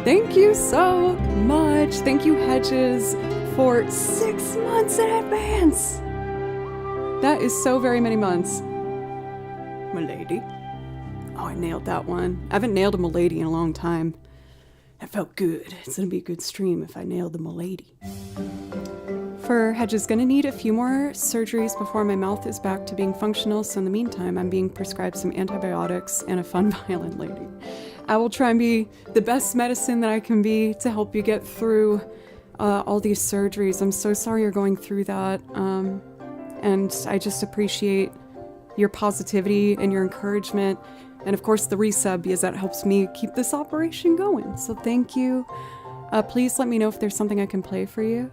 Thank you so much. Thank you, Hedges, for 6 months in advance. That is so very many months. Milady. Oh, I nailed that one. I haven't nailed a Milady in a long time. That felt good. It's gonna be a good stream if I nail the Milady. For Hedges, gonna need a few more surgeries before my mouth is back to being functional, so in the meantime, I'm being prescribed some antibiotics and a fun violin lady. I will try and be the best medicine that I can be to help you get through all these surgeries. I'm so sorry you're going through that, and I just appreciate your positivity and your encouragement And of course the resub, because that helps me keep this operation going. So thank you. Please let me know if there's something I can play for you.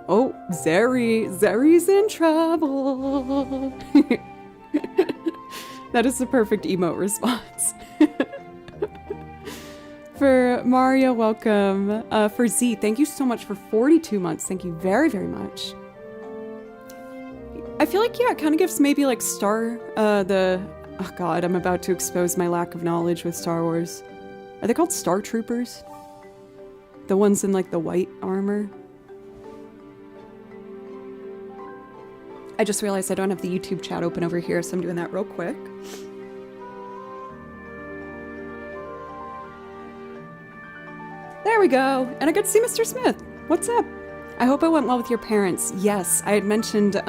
Oh, Zeri's in trouble. That is the perfect emote response. For Mario, welcome. For Z, thank you so much for 42 months. Thank you very, very much. I feel like, yeah, it kind of gives maybe like oh god, I'm about to expose my lack of knowledge with Star Wars. Are they called Star Troopers? The ones in like the white armor? I just realized I don't have the YouTube chat open over here, so I'm doing that real quick. There we go. And I got to see Mr. Smith. What's up? I hope it went well with your parents. Yes, I had mentioned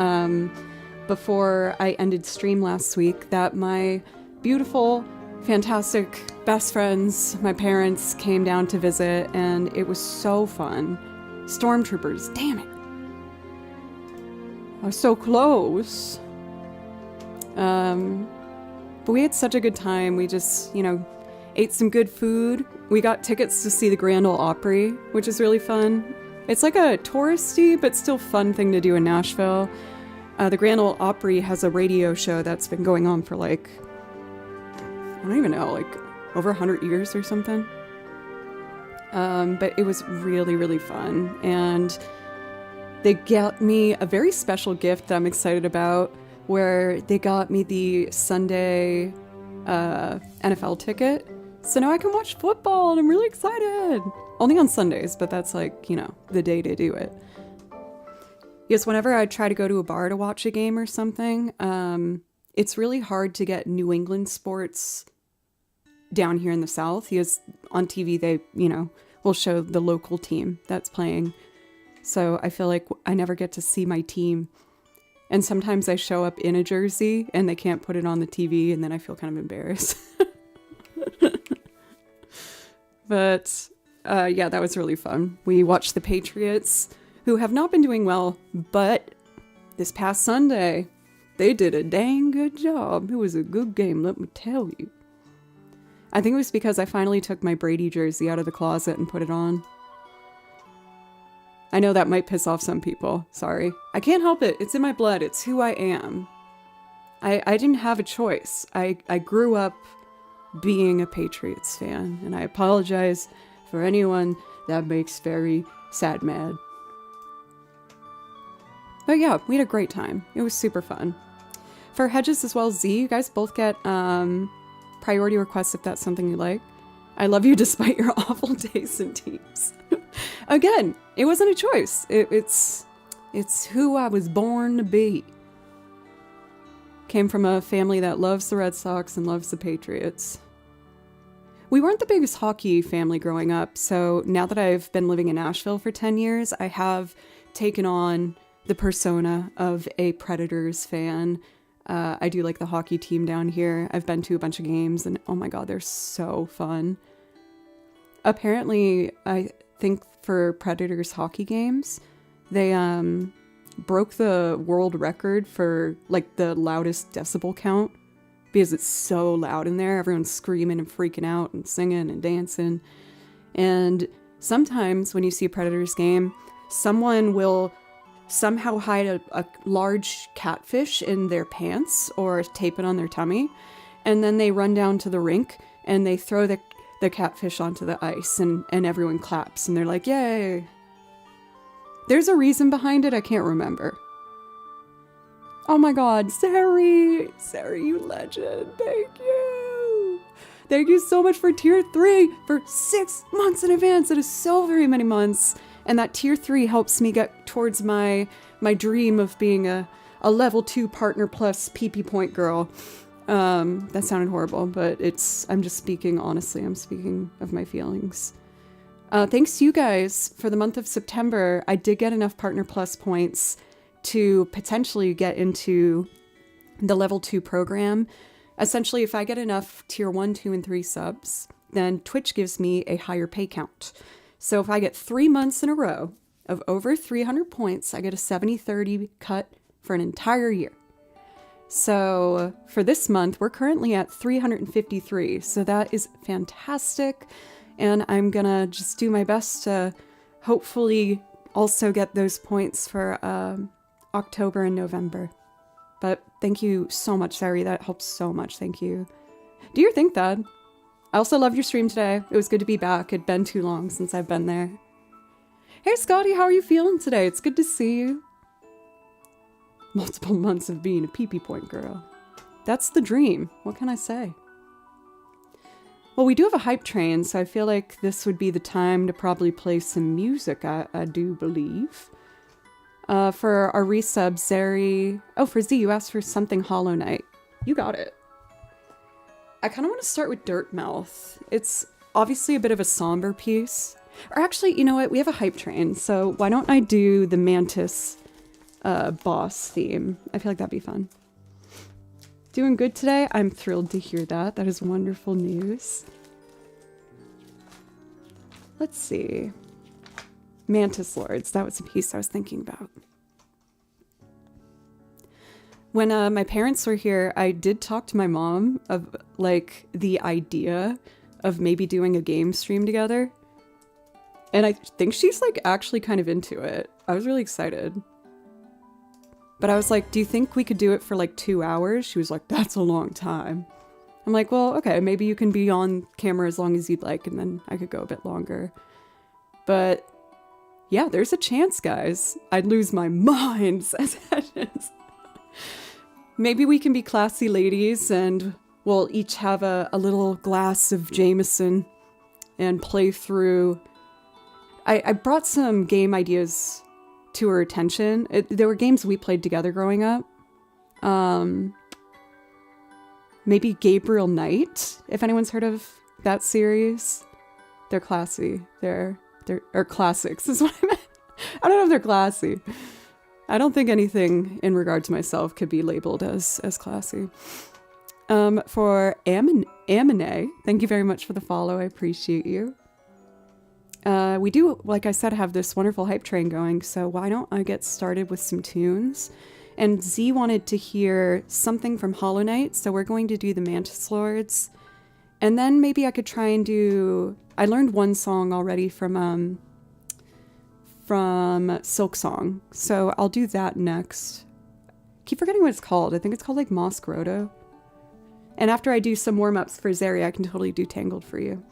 before I ended stream last week that my beautiful, fantastic best friends, my parents, came down to visit, and it was so fun. Stormtroopers, damn it. I was so close. But we had such a good time. We just, you know, ate some good food. We got tickets to see the Grand Ole Opry, which is really fun. It's like a touristy but still fun thing to do in Nashville. The Grand Ole Opry has a radio show that's been going on for like, I don't even know, like over 100 years or something. But it was really, really fun. And they got me a very special gift that I'm excited about, where they got me the Sunday NFL ticket. So now I can watch football, and I'm really excited. Only on Sundays, but that's like, you know, the day to do it. Yes, whenever I try to go to a bar to watch a game or something, it's really hard to get New England sports down here in the South. Because on TV, they, you know, will show the local team that's playing. So I feel like I never get to see my team. And sometimes I show up in a jersey and they can't put it on the TV, and then I feel kind of embarrassed. But yeah, that was really fun. We watched the Patriots, who have not been doing well, but this past Sunday, they did a dang good job. It was a good game, let me tell you. I think it was because I finally took my Brady jersey out of the closet and put it on. I know that might piss off some people. Sorry. I can't help it. It's in my blood. It's who I am. I didn't have a choice. I grew up being a Patriots fan, and I apologize for anyone that makes very sad mad. But yeah, we had a great time. It was super fun. For Hedges as well as Z, you guys both get priority requests if that's something you like. I love you despite your awful taste in teams. Again, it wasn't a choice. It's who I was born to be. Came from a family that loves the Red Sox and loves the Patriots. We weren't the biggest hockey family growing up, so now that I've been living in Nashville for 10 years, I have taken on the persona of a Predators fan. I do like the hockey team down here. I've been to a bunch of games, and oh my god, they're so fun. Apparently, I think for Predators hockey games, they broke the world record for like the loudest decibel count, because it's so loud in there. Everyone's screaming and freaking out and singing and dancing. And sometimes when you see a Predators game, someone will somehow hide a large catfish in their pants or tape it on their tummy, and then they run down to the rink and they throw the catfish onto the ice, and everyone claps and they're like, yay. There's a reason behind it, I can't remember. Oh my god, Sari, you legend, thank you. Thank you so much for tier 3 for 6 months in advance. That is so very many months. And that tier 3 helps me get towards my dream of being a level 2 partner plus PP point girl. That sounded horrible, but I'm just speaking honestly. I'm speaking of my feelings. Thanks to you guys for the month of September. I did get enough partner plus points to potentially get into the level 2 program. Essentially, if I get enough tier 1, 2, and 3 subs, then Twitch gives me a higher pay count. So if I get 3 months in a row of over 300 points, I get a 70-30 cut for an entire year. So for this month, we're currently at 353. So that is fantastic. And I'm gonna just do my best to hopefully also get those points for October and November. But thank you so much, Sari. That helps so much. Thank you. Do your thing, Thad. I also loved your stream today. It was good to be back. It'd been too long since I've been there. Hey, Scotty, how are you feeling today? It's good to see you. Multiple months of being a pee-pee point girl. That's the dream. What can I say? Well, we do have a hype train, so I feel like this would be the time to probably play some music, I do believe. For our resub, Zeri... Oh, for Z, you asked for something Hollow Knight. You got it. I kind of want to start with Dirtmouth. It's obviously a bit of a somber piece. Or actually, you know what? We have a hype train, so why don't I do the Mantis boss theme? I feel like that'd be fun. Doing good today? I'm thrilled to hear that. That is wonderful news. Let's see. Mantis Lords. That was a piece I was thinking about. When my parents were here, I did talk to my mom of, like, the idea of maybe doing a game stream together. And I think she's, like, actually kind of into it. I was really excited. But I was like, do you think we could do it for like 2 hours? She was like, that's a long time. I'm like, well, okay, maybe you can be on camera as long as you'd like, and then I could go a bit longer. But yeah, there's a chance, guys. I'd lose my mind, says Hedges. Maybe we can be classy ladies and we'll each have a little glass of Jameson and play through. I brought some game ideas to her attention. There were games we played together growing up. Maybe Gabriel Knight, if anyone's heard of that series. They're classy. They're or classics is what I meant. I don't know if they're classy. I don't think anything in regard to myself could be labeled as classy. For Amine, thank you very much for the follow. I appreciate you. We do, like I said, have this wonderful hype train going, so why don't I get started with some tunes? And Z wanted to hear something from Hollow Knight, so we're going to do the Mantis Lords. And then maybe I could try and do... I learned one song already from Silk Song, so I'll do that next. Keep forgetting what it's called. I think it's called like Moss Grotto. And after I do some warm-ups for Zeri, I can totally do Tangled for you.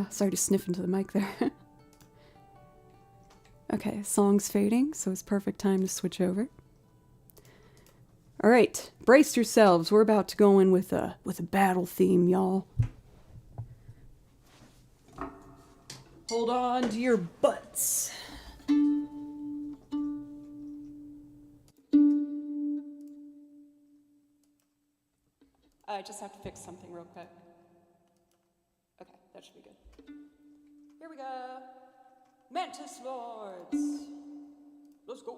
Sorry to sniff into the mic there. Okay, song's fading, so it's perfect time to switch over. All right, brace yourselves. We're about to go in with a battle theme, y'all. Hold on to your butts. I just have to fix something real quick. Okay, that should be good. Here we go. Mantis Lords. Let's go.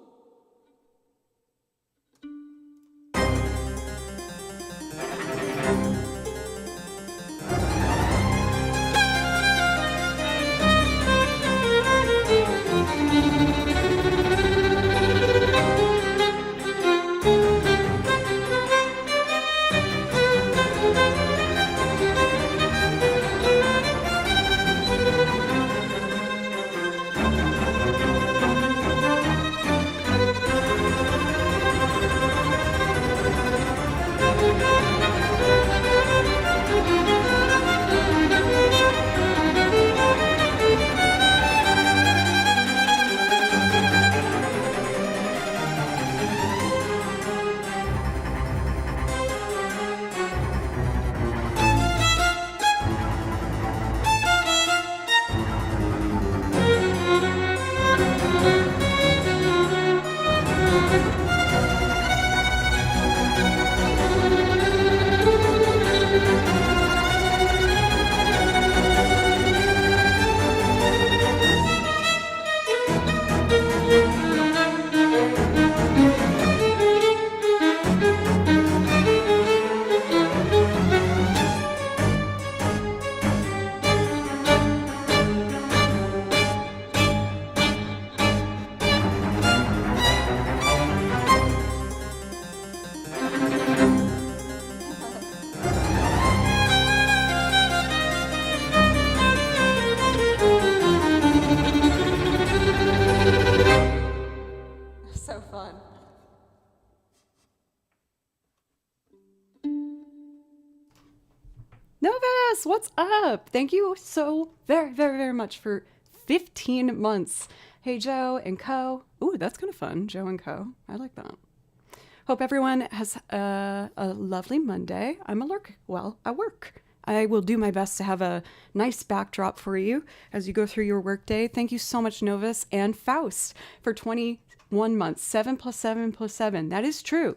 Novus, what's up? Thank you so very, very, very much for 15 months. Hey, Joe and Co. Ooh, that's kind of fun. Joe and Co. I like that. Hope everyone has a lovely Monday. I'm at work. I will do my best to have a nice backdrop for you as you go through your workday. Thank you so much, Novus and Faust, for 21 months. 7 plus 7 plus 7. That is true.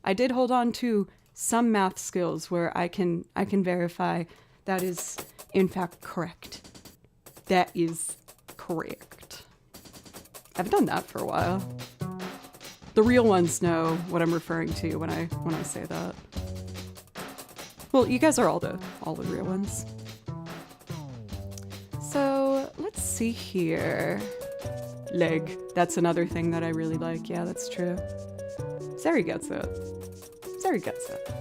I did hold on to some math skills where I can verify that is in fact correct. That is correct. I've done that for a while. The real ones know what I'm referring to when I say that. Well, you guys are all the real ones. So let's see here. Leg. That's another thing that I really like. Yeah, that's true. Zeri gets it. Zeri gets it.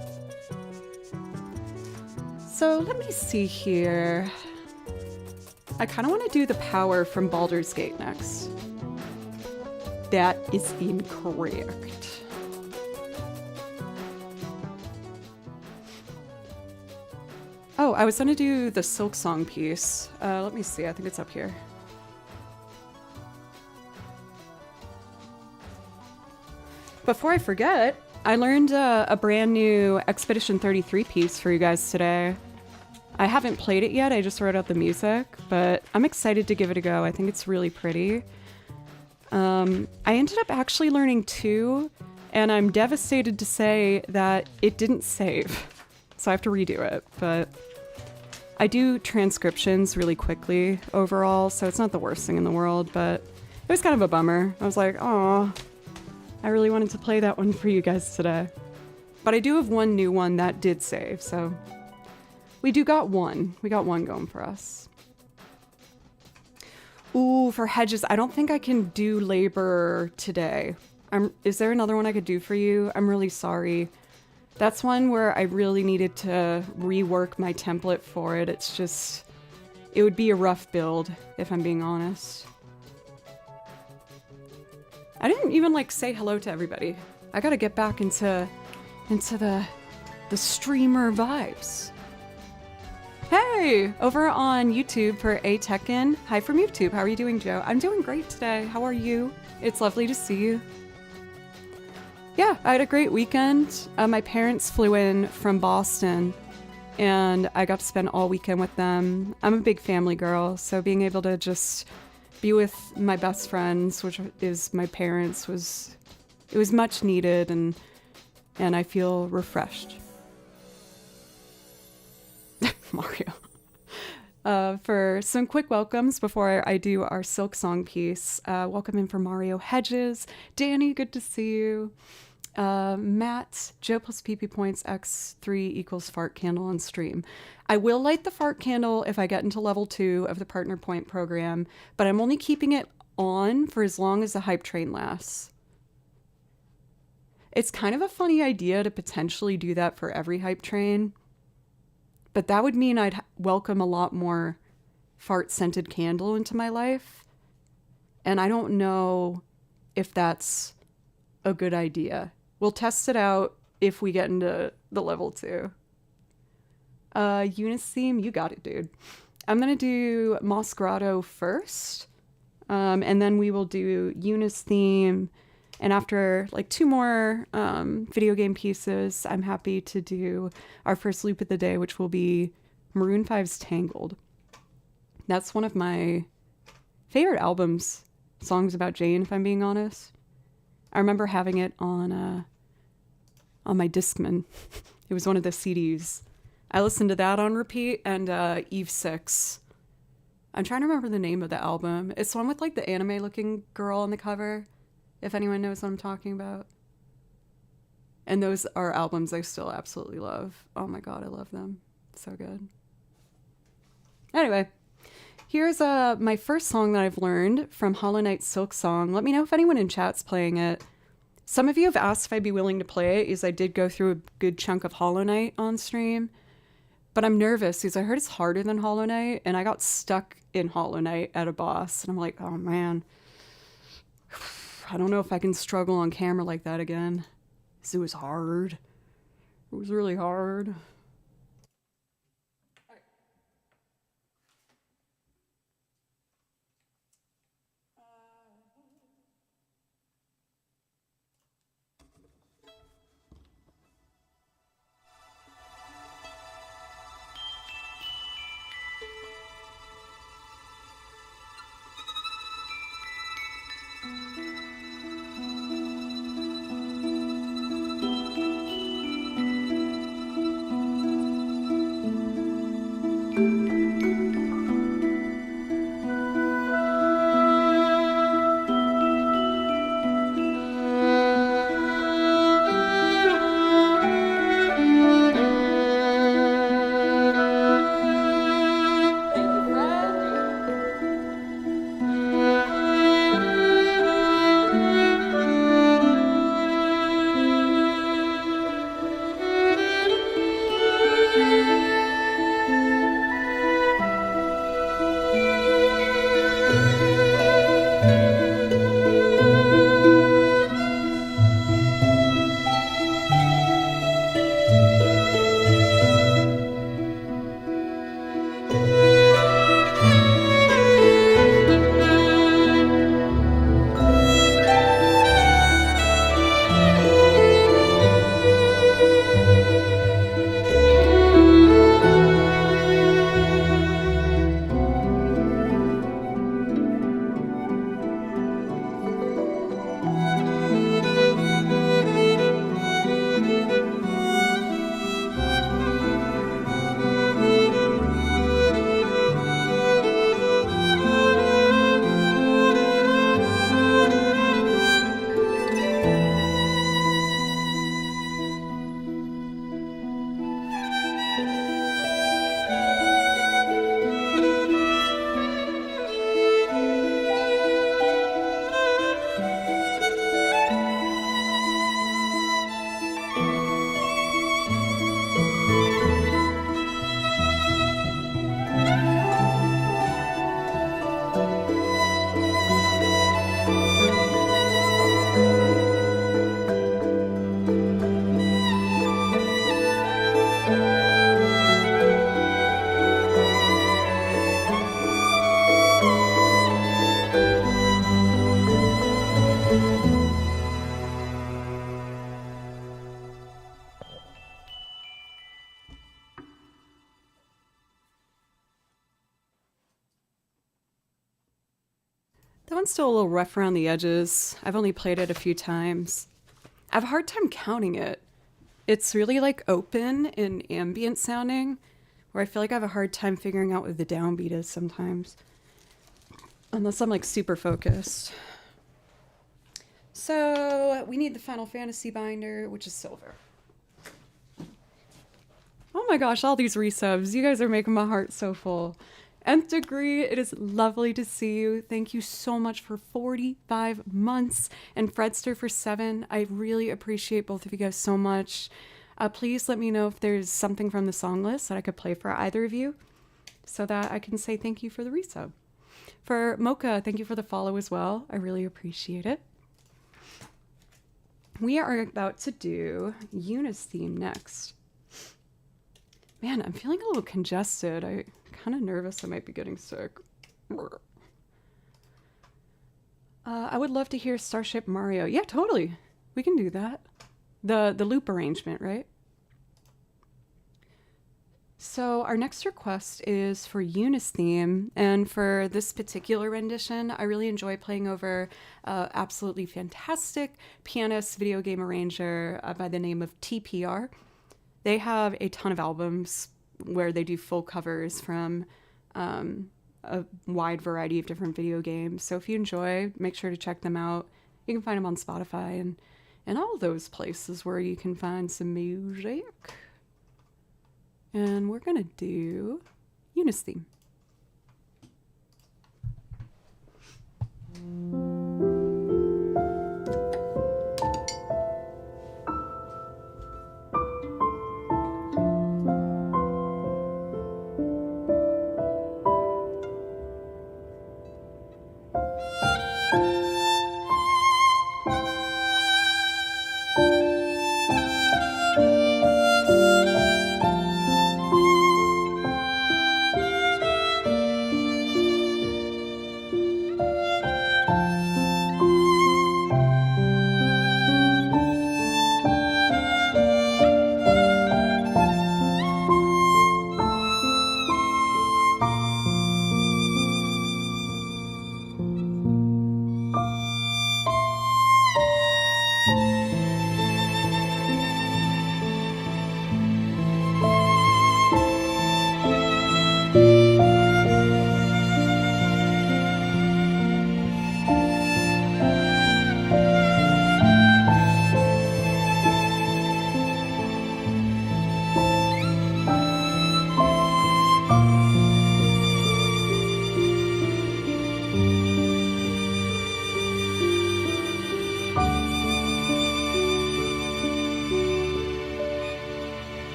So let me see here. I kind of want to do the power from Baldur's Gate next. That is incorrect. Oh, I was going to do the Silk Song piece. Let me see. I think it's up here. Before I forget, I learned a brand new Expedition 33 piece for you guys today. I haven't played it yet. I just wrote out the music, but I'm excited to give it a go. I think it's really pretty. I ended up actually learning 2, and I'm devastated to say that it didn't save. So I have to redo it, but I do transcriptions really quickly overall, so it's not the worst thing in the world, but it was kind of a bummer. I was like, oh, I really wanted to play that one for you guys today. But I do have one new one that did save, so we got one going for us. Ooh, for Hedges, I don't think I can do Labor today. Is there another one I could do for you? I'm really sorry. That's one where I really needed to rework my template for it. It's just, it would be a rough build, if I'm being honest. I didn't even say hello to everybody. I gotta get back into the streamer vibes. Hey, over on YouTube for A Tekken. Hi from YouTube. How are you doing, Joe? I'm doing great today. How are you? It's lovely to see you. Yeah, I had a great weekend. My parents flew in from Boston, and I got to spend all weekend with them. I'm a big family girl, so being able to just be with my best friends, which is my parents, was much needed, and I feel refreshed. Mario. For some quick welcomes before I do our Silk Song piece. Welcome in for Mario Hedges. Danny, good to see you. Matt, Joe plus PP points, X3 equals fart candle on stream. I will light the fart candle if I get into level 2 of the partner point program, but I'm only keeping it on for as long as the hype train lasts. It's kind of a funny idea to potentially do that for every hype train, but that would mean I'd welcome a lot more fart-scented candle into my life. And I don't know if that's a good idea. We'll test it out if we get into the level 2. Eunice theme, you got it, dude. I'm going to do Moss Grotto first. And then we will do Eunice theme. And after 2 more video game pieces, I'm happy to do our first loop of the day, which will be Maroon 5's Tangled. That's one of my favorite albums, songs about Jane, if I'm being honest. I remember having it on my Discman. It was one of the CDs. I listened to that on repeat, and Eve 6. I'm trying to remember the name of the album. It's the one with the anime-looking girl on the cover, if anyone knows what I'm talking about. And those are albums I still absolutely love. Oh my god, I love them. So good. Anyway, here's my first song that I've learned from Hollow Knight's Silk Song. Let me know if anyone in chat's playing it. Some of you have asked if I'd be willing to play it, as I did go through a good chunk of Hollow Knight on stream. But I'm nervous, because I heard it's harder than Hollow Knight, and I got stuck in Hollow Knight at a boss. And I'm like, oh man. I don't know if I can struggle on camera like that again. 'Cause it was hard. It was really hard. one's still a little rough around the edges. I've only played it a few times. I have a hard time counting it. It's really like open and ambient sounding, where I feel like I have a hard time figuring out what the downbeat is sometimes. Unless I'm like super focused. So we need the Final Fantasy binder, which is silver. Oh my gosh, all these resubs. You guys are making my heart so full. Nth Degree, it is lovely to see you. Thank you so much for 45 months. And Fredster for 7. I really appreciate both of you guys so much. Please let me know if there's something from the song list that I could play for either of you so that I can say thank you for the resub. For Mocha, thank you for the follow as well. I really appreciate it. We are about to do Eunice theme next. Man, I'm feeling a little congested. I'm kind of nervous I might be getting sick. I would love to hear Starship Mario. Yeah, totally. We can do that. The loop arrangement, right? So our next request is for Eunice theme, and for this particular rendition, I really enjoy playing over absolutely fantastic pianist video game arranger by the name of TPR. They have a ton of albums where they do full covers from a wide variety of different video games. So if you enjoy, make sure to check them out. You can find them on Spotify and all those places where you can find some music. And we're going to do Eunice theme.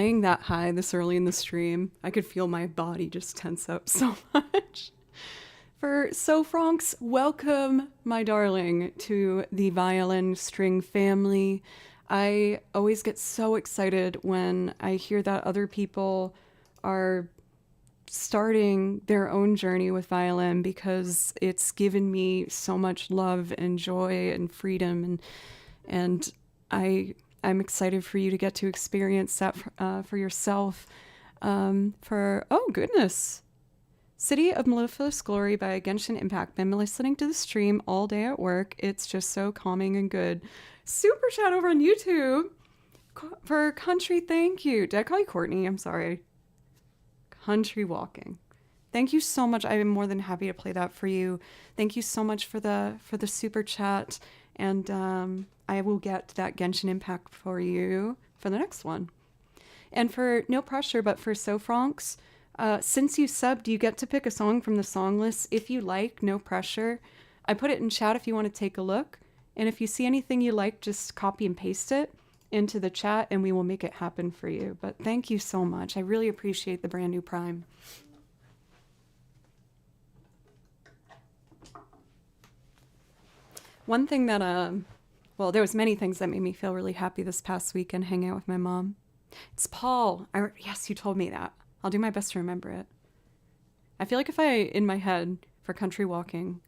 playing that high this early in the stream, I could feel my body just tense up so much. For So Francs, welcome, my darling, to the violin string family. I always get so excited when I hear that other people are starting their own journey with violin, because it's given me so much love and joy and freedom, and I'm excited for you to get to experience that for yourself. Oh goodness, City of Mellifluous Glory by Genshin Impact. Been listening to the stream all day at work. It's just so calming and good. Super chat over on YouTube for Country. Thank you. Did I call you Courtney? I'm sorry. Country Walking. Thank you so much. I am more than happy to play that for you. Thank you so much for the super chat, and I will get that Genshin Impact for you for the next one. And for No Pressure, but for So Francs, since you subbed, you get to pick a song from the song list if you like. No pressure. I put it in chat if you want to take a look, and if you see anything you like, just copy and paste it into the chat and we will make it happen for you. But thank you so much. I really appreciate the brand new Prime. One thing that, well, there was many things that made me feel really happy this past weekend hanging out with my mom. It's Paul. Yes, you told me that. I'll do my best to remember it. I feel like if in my head, for Country Walking,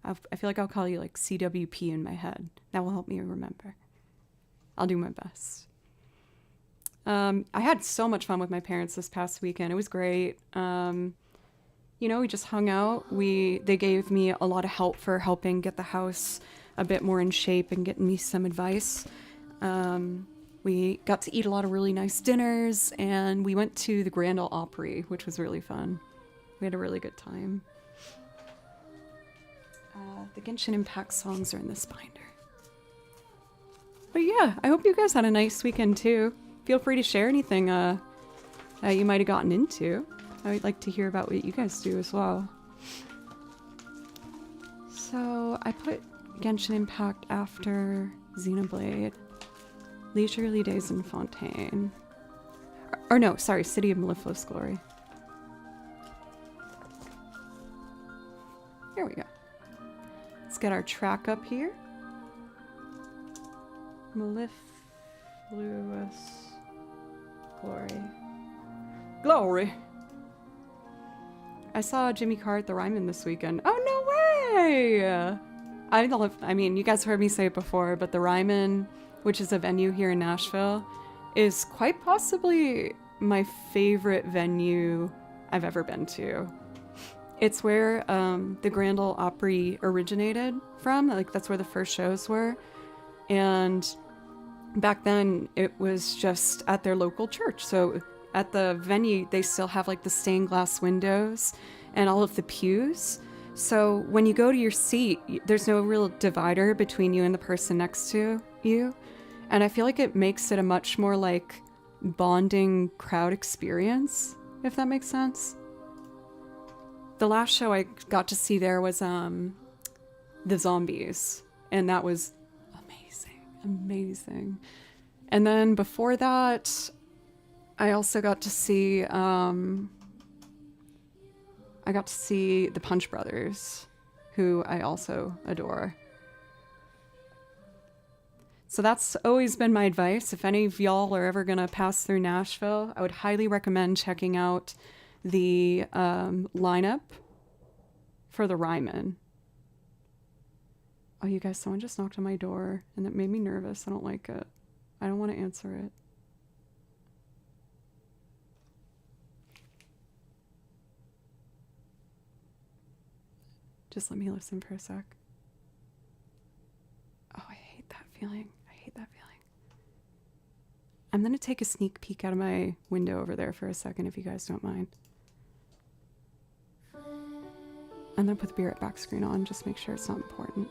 I feel like I'll call you like CWP in my head. That will help me remember. I'll do my best. I had so much fun with my parents this past weekend. It was great. We just hung out. They gave me a lot of help for helping get the house a bit more in shape and getting me some advice. We got to eat a lot of really nice dinners, and we went to the Grand Ole Opry, which was really fun. We had a really good time. The Genshin Impact songs are in this binder. But yeah, I hope you guys had a nice weekend too. Feel free to share anything you might have gotten into. I would like to hear about what you guys do as well. So I put Genshin Impact after Xenoblade. Leisurely Days in Fontaine. Or no, sorry, City of Mellifluous Glory. Here we go. Let's get our track up here. Mellifluous Glory. Glory! I saw Jimmy Carr at the Ryman this weekend. Oh, no way! I mean, you guys heard me say it before, but the Ryman, which is a venue here in Nashville, is quite possibly my favorite venue I've ever been to. It's where the Grand Ole Opry originated from. Like, that's where the first shows were. And back then, it was just at their local church. So at the venue, they still have like the stained glass windows and all of the pews. So when you go to your seat, there's no real divider between you and the person next to you. And I feel like it makes it a much more like bonding crowd experience, if that makes sense. The last show I got to see there was The Zombies, and that was amazing. And then before that, I also got to see the Punch Brothers, who I also adore. So that's always been my advice. If any of y'all are ever gonna pass through Nashville, I would highly recommend checking out the lineup for the Ryman. Oh, you guys, someone just knocked on my door, and that made me nervous. I don't like it. I don't want to answer it. Just let me listen for a sec. Oh, I hate that feeling. I'm going to take a sneak peek out of my window over there for a second, if you guys don't mind. I'm going to put the Be Right Back screen on, just make sure it's not important.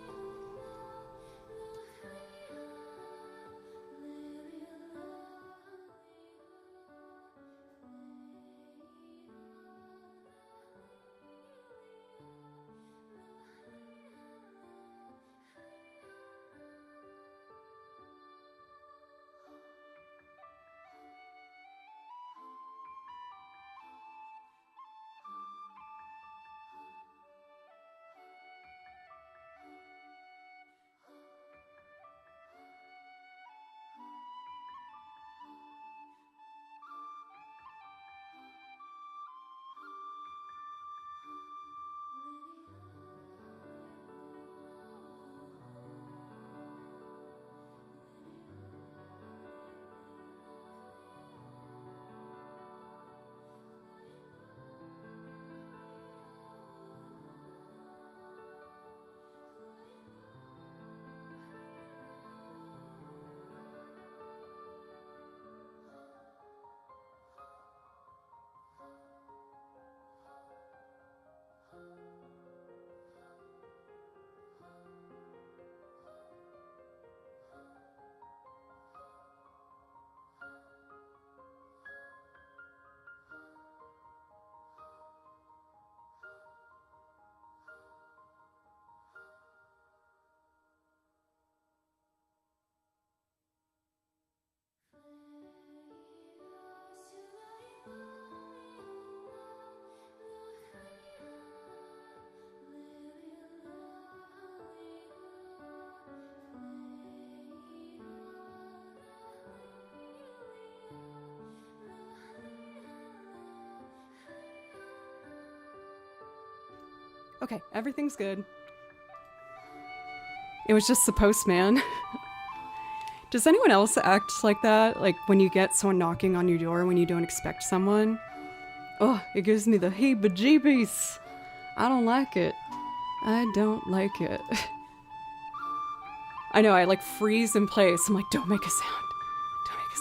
Okay, everything's good. It was just the postman. Does anyone else act like that? Like when you get someone knocking on your door when you don't expect someone? Oh, it gives me the heebie-jeebies. I don't like it. I don't like it. I know, I like freeze in place. I'm like, don't make a sound. Don't make a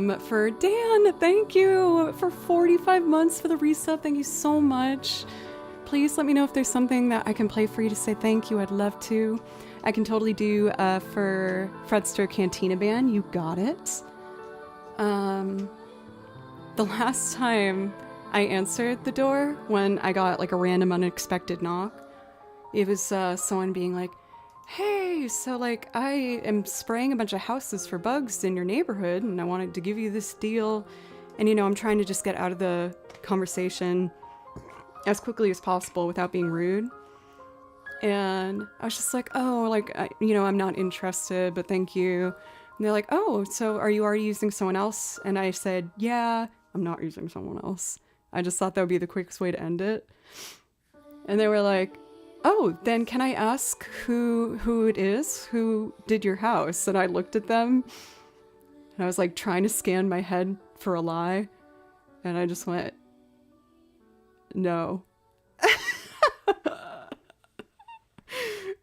sound. For Dan, thank you for 45 months for the resub. Thank you so much. Please let me know if there's something that I can play for you to say thank you. I'd love to. I can totally do for Fredster Cantina Band. You got it. The last time I answered the door when I got like a random unexpected knock, it was someone being like, hey, so like I am spraying a bunch of houses for bugs in your neighborhood and I wanted to give you this deal. And you know, I'm trying to just get out of the conversation as quickly as possible without being rude. And I was just like, oh, like, you know, I'm not interested, but thank you. And they're like, oh, so are you already using someone else? And I said, yeah, I'm not using someone else. I just thought that would be the quickest way to end it. And they were like, oh, then can I ask who it is who did your house? And I looked at them and I was like trying to scan my head for a lie. And I just went, no.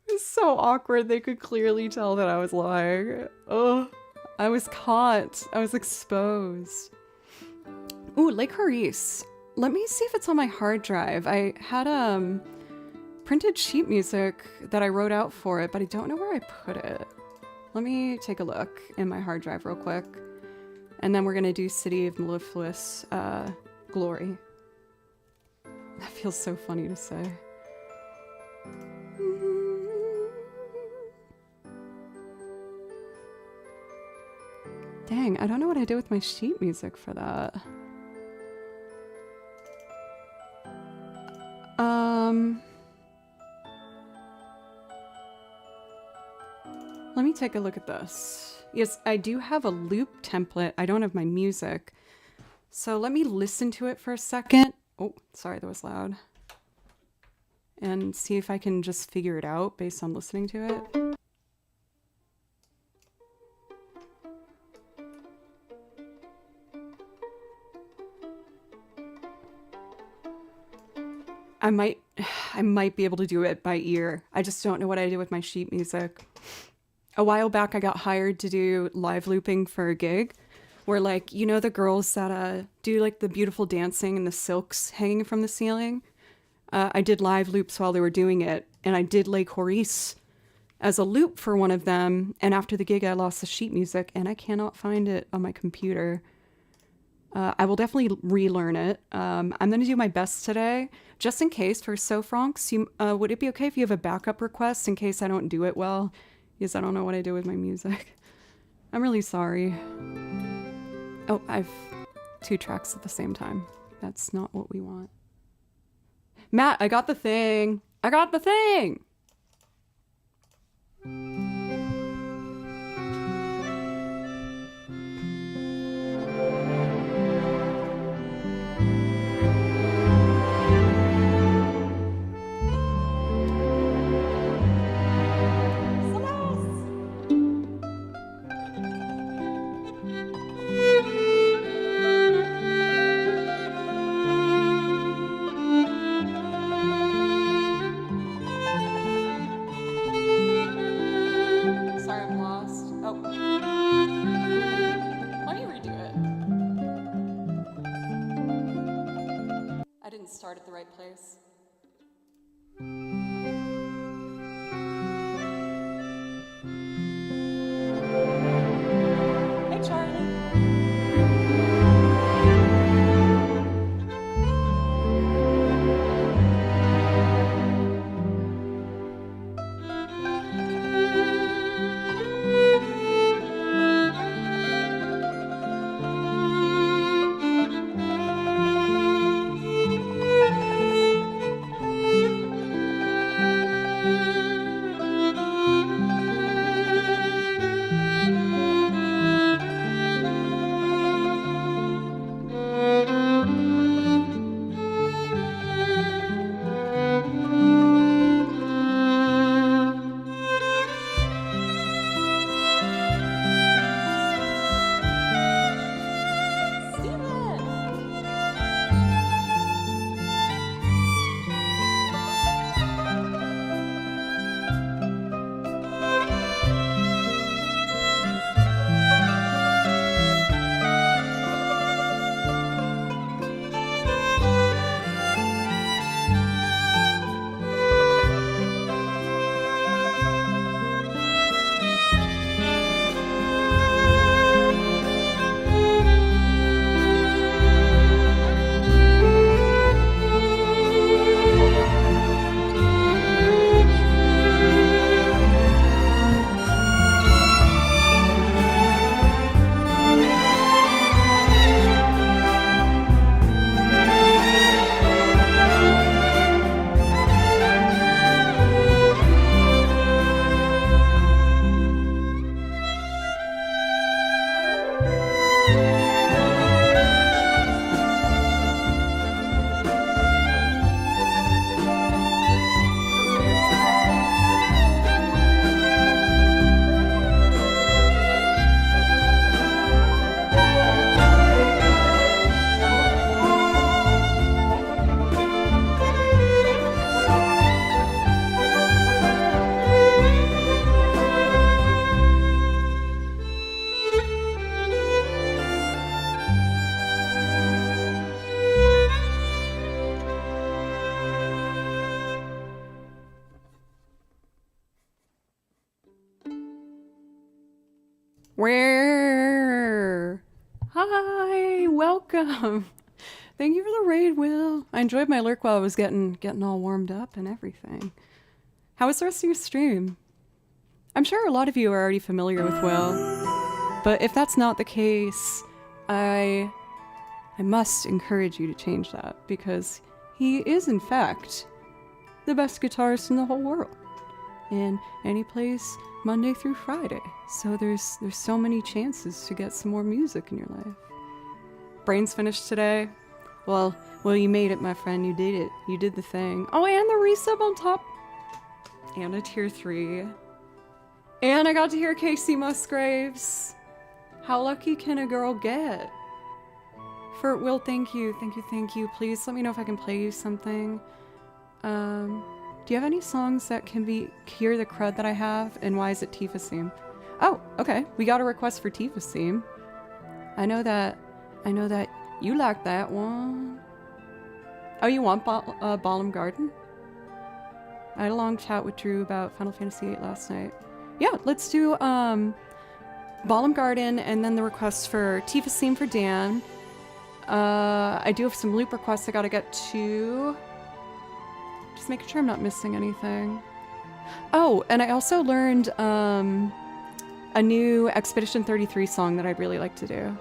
It was so awkward. They could clearly tell that I was lying. Oh, I was caught. I was exposed. Ooh, Lake Haris. Let me see if it's on my hard drive. I had printed sheet music that I wrote out for it, but I don't know where I put it. Let me take a look in my hard drive real quick. And then we're gonna do City of Mellifluous Glory. That feels so funny to say. Dang, I don't know what I did with my sheet music for that. Let me take a look at this. Yes, I do have a loop template. I don't have my music. So let me listen to it for a second. Oh, sorry, that was loud. And see if I can just figure it out based on listening to it. I might be able to do it by ear. I just don't know what I did with my sheet music. A while back, I got hired to do live looping for a gig where, like, you know, the girls that do like the beautiful dancing and the silks hanging from the ceiling. I did live loops while they were doing it, and I did Les Choristes as a loop for one of them. And after the gig, I lost the sheet music, and I cannot find it on my computer. I will definitely relearn it. I'm going to do my best today, just in case for So Francs. Would it be okay if you have a backup request in case I don't do it well? Because I don't know what I do with my music. I'm really sorry. Oh, I've 2 tracks at the same time. That's not what we want. Matt, I got the thing. I got the thing. Start at the right place. Hey, Charlie. Where? Hi, welcome. Thank you for the raid, Will. I enjoyed my lurk while I was getting all warmed up and everything. How was the rest of your stream? I'm sure a lot of you are already familiar with Will, but if that's not the case, I must encourage you to change that, because he is, in fact, the best guitarist in the whole world. And he plays Monday through Friday, so there's so many chances to get some more music in your life. Brains finished today? Well, you made it, my friend. You did it. You did the thing. Oh, and the resub on top. And a tier 3. And I got to hear Casey Musgraves. How lucky can a girl get? For Will, thank you. Please let me know if I can play you something. Do you have any songs that can be Cure the Crud that I have? And why is it Tifa's theme? Oh, okay. We got a request for Tifa's theme. I know that you like that one. Oh, you want Ballum Garden? I had a long chat with Drew about Final Fantasy VIII last night. Yeah, let's do Ballum Garden and then the request for Tifa's theme for Dan. I do have some loop requests I gotta get to. Just making sure I'm not missing anything. Oh, and I also learned a new Expedition 33 song that I'd really like to do.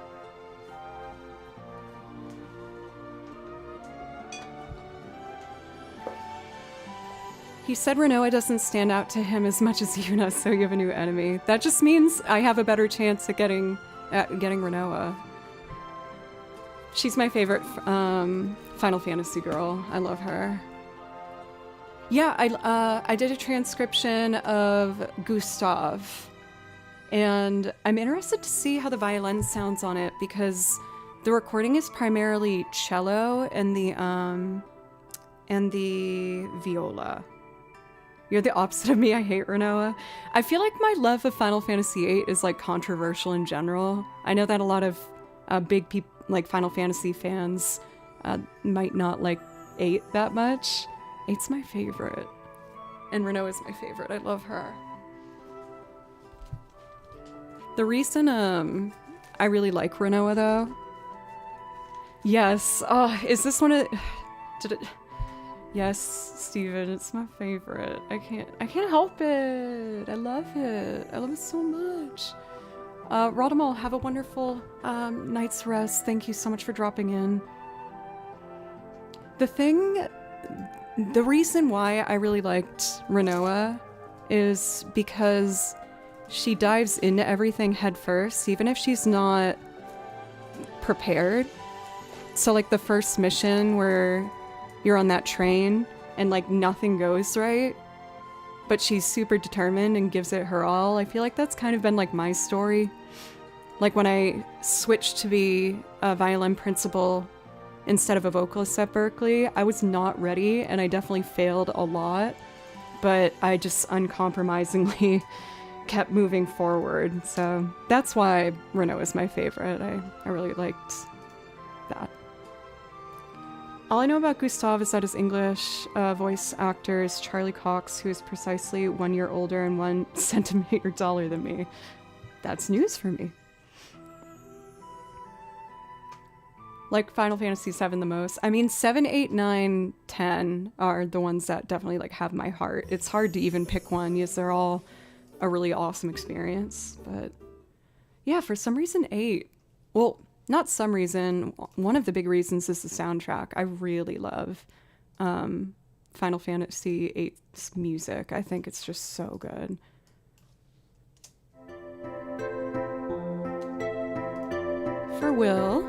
He said Renoa doesn't stand out to him as much as Yuna, so you have a new enemy. That just means I have a better chance at getting Renoa. She's my favorite Final Fantasy girl. I love her. Yeah, I did a transcription of Gustav, and I'm interested to see how the violin sounds on it, because the recording is primarily cello and the viola. You're the opposite of me. I hate Renoa. I feel like my love of Final Fantasy VIII is like controversial in general. I know that a lot of big people, like Final Fantasy fans, might not like 8 that much. 8's my favorite, and Renoa's my favorite. I love her. The reason I really like Renoa though. Yes. Oh, is this one of? Did it? Yes, Steven, it's my favorite. I can't help it. I love it. I love it so much. Rodimal, have a wonderful night's rest. Thank you so much for dropping in. The reason why I really liked Renoa is because she dives into everything head first, even if she's not prepared. So like the first mission where you're on that train and like nothing goes right, but she's super determined and gives it her all. I feel like that's kind of been like my story. Like when I switched to be a violin principal instead of a vocalist at Berklee, I was not ready and I definitely failed a lot, but I just uncompromisingly kept moving forward. So that's why Renoa is my favorite. I really liked that. All I know about Gustav is that his English voice actor is Charlie Cox, who is precisely 1 year older and 1 centimeter taller than me. That's news for me. Like Final Fantasy VII the most. I mean, 7, 8, 9, 10 are the ones that definitely like have my heart. It's hard to even pick one because they're all a really awesome experience. But yeah, for some reason 8. Well, not some reason. One of the big reasons is the soundtrack. I really love Final Fantasy VIII's music. I think it's just so good. For Will.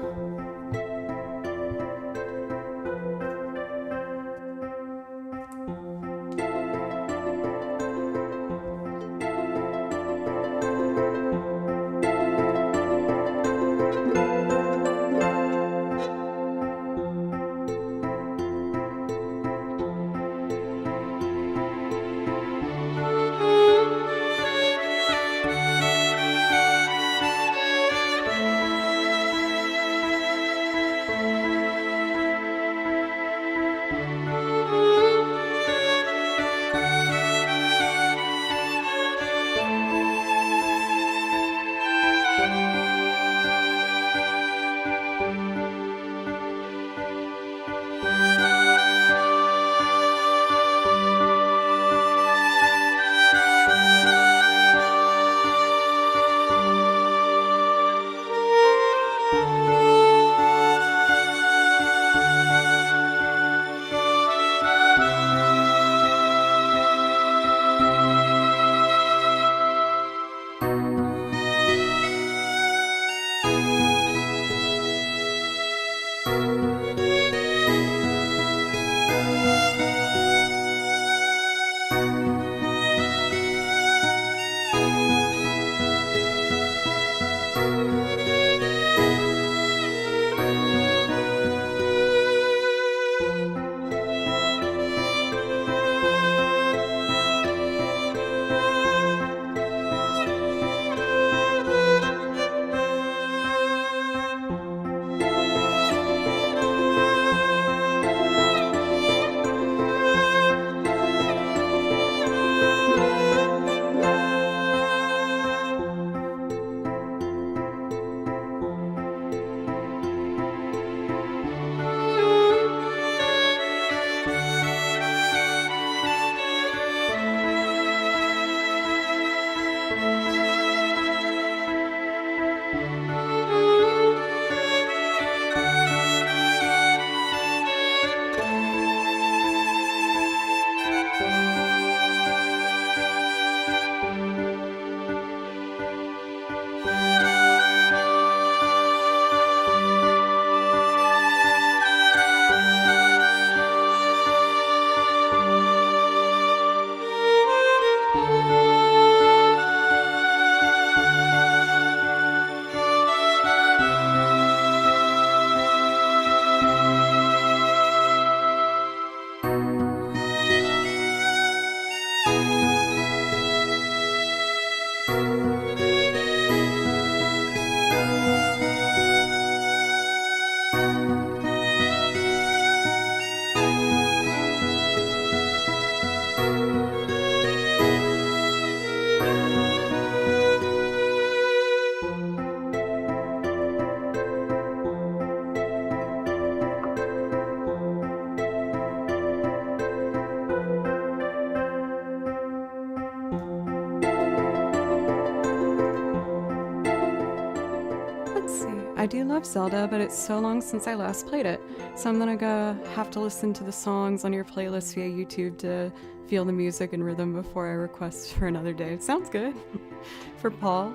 do love Zelda, but it's so long since I last played it. So I'm gonna have to listen to the songs on your playlist via YouTube to feel the music and rhythm before I request for another day. Sounds good. For Paul.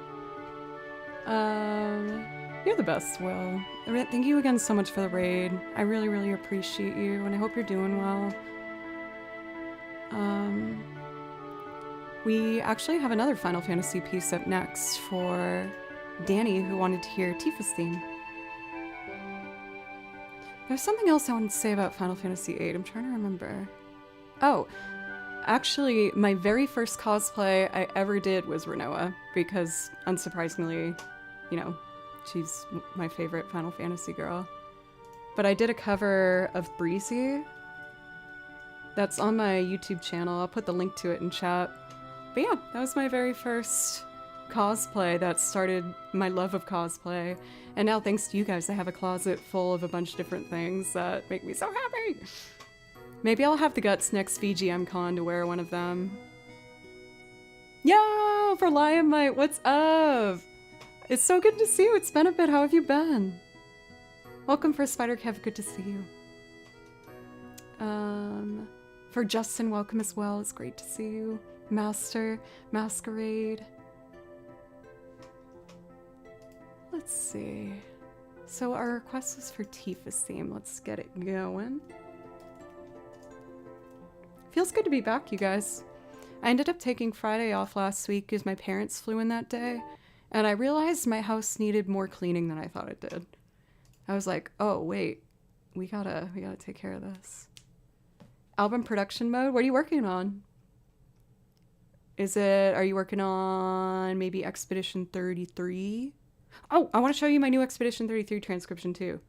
You're the best, Will. Thank you again so much for the raid. I really, really appreciate you, and I hope you're doing well. We actually have another Final Fantasy piece up next for Danny, who wanted to hear Tifa's theme. There's something else I wanted to say about Final Fantasy VIII. I'm trying to remember. Oh, actually, my very first cosplay I ever did was Rinoa, because, unsurprisingly, you know, she's my favorite Final Fantasy girl. But I did a cover of Breezy. That's on my YouTube channel. I'll put the link to it in chat. But yeah, that was my very first cosplay that started my love of cosplay. And now, thanks to you guys, I have a closet full of a bunch of different things that make me so happy. Maybe I'll have the guts next VGM con to wear one of them. Yo, for Lion Mite, what's up? It's so good to see you. It's been a bit. How have you been? Welcome for Spider Kev. Good to see you. For Justin, welcome as well. It's great to see you. Master, Masquerade. Let's see. So our request was for Tifa's theme. Let's get it going. Feels good to be back, you guys. I ended up taking Friday off last week because my parents flew in that day, and I realized my house needed more cleaning than I thought it did. I was like, oh wait, we gotta take care of this. Album production mode? What are you working on? Are you working on maybe Expedition 33? Oh, I want to show you my new Expedition 33 transcription too.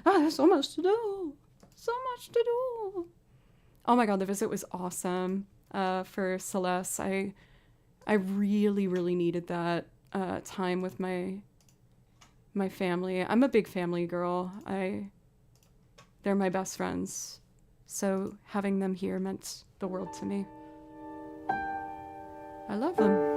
Ah, there's so much to do. So much to do. Oh my god, the visit was awesome for Celeste. I really, really needed that time with my family. I'm a big family girl. They're my best friends. So having them here meant the world to me. I love them.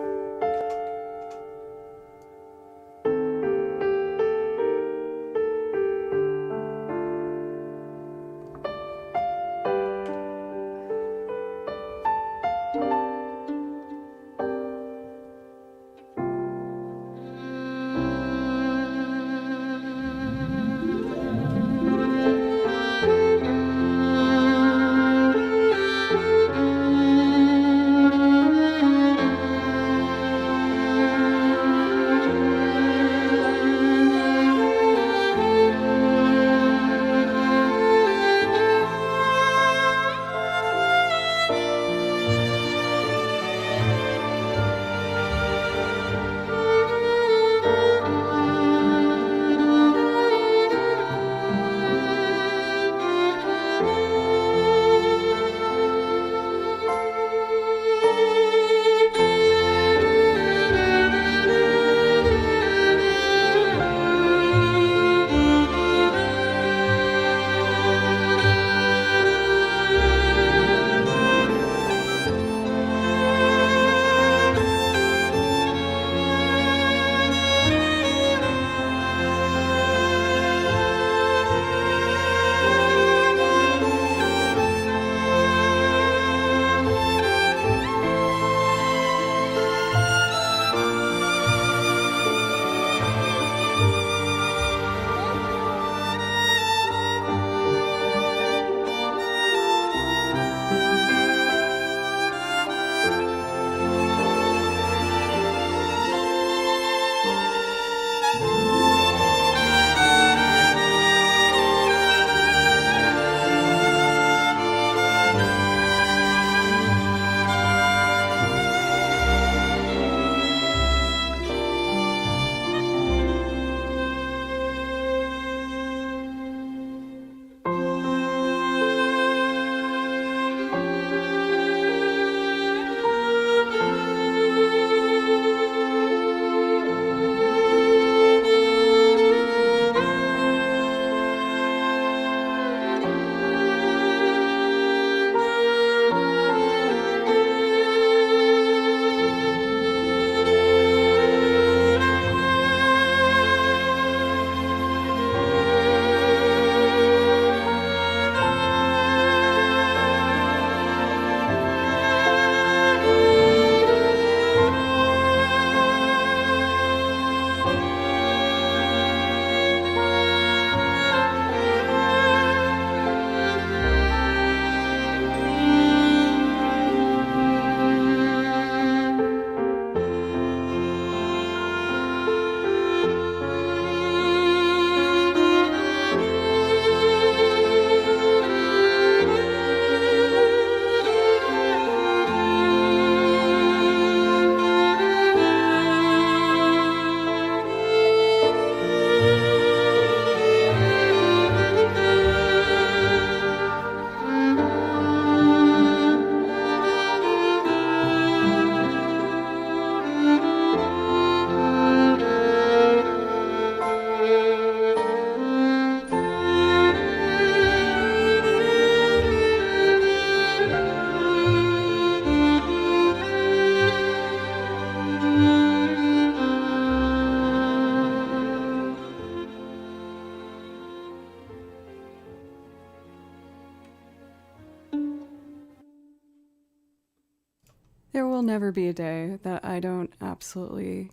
There will never be a day that I don't absolutely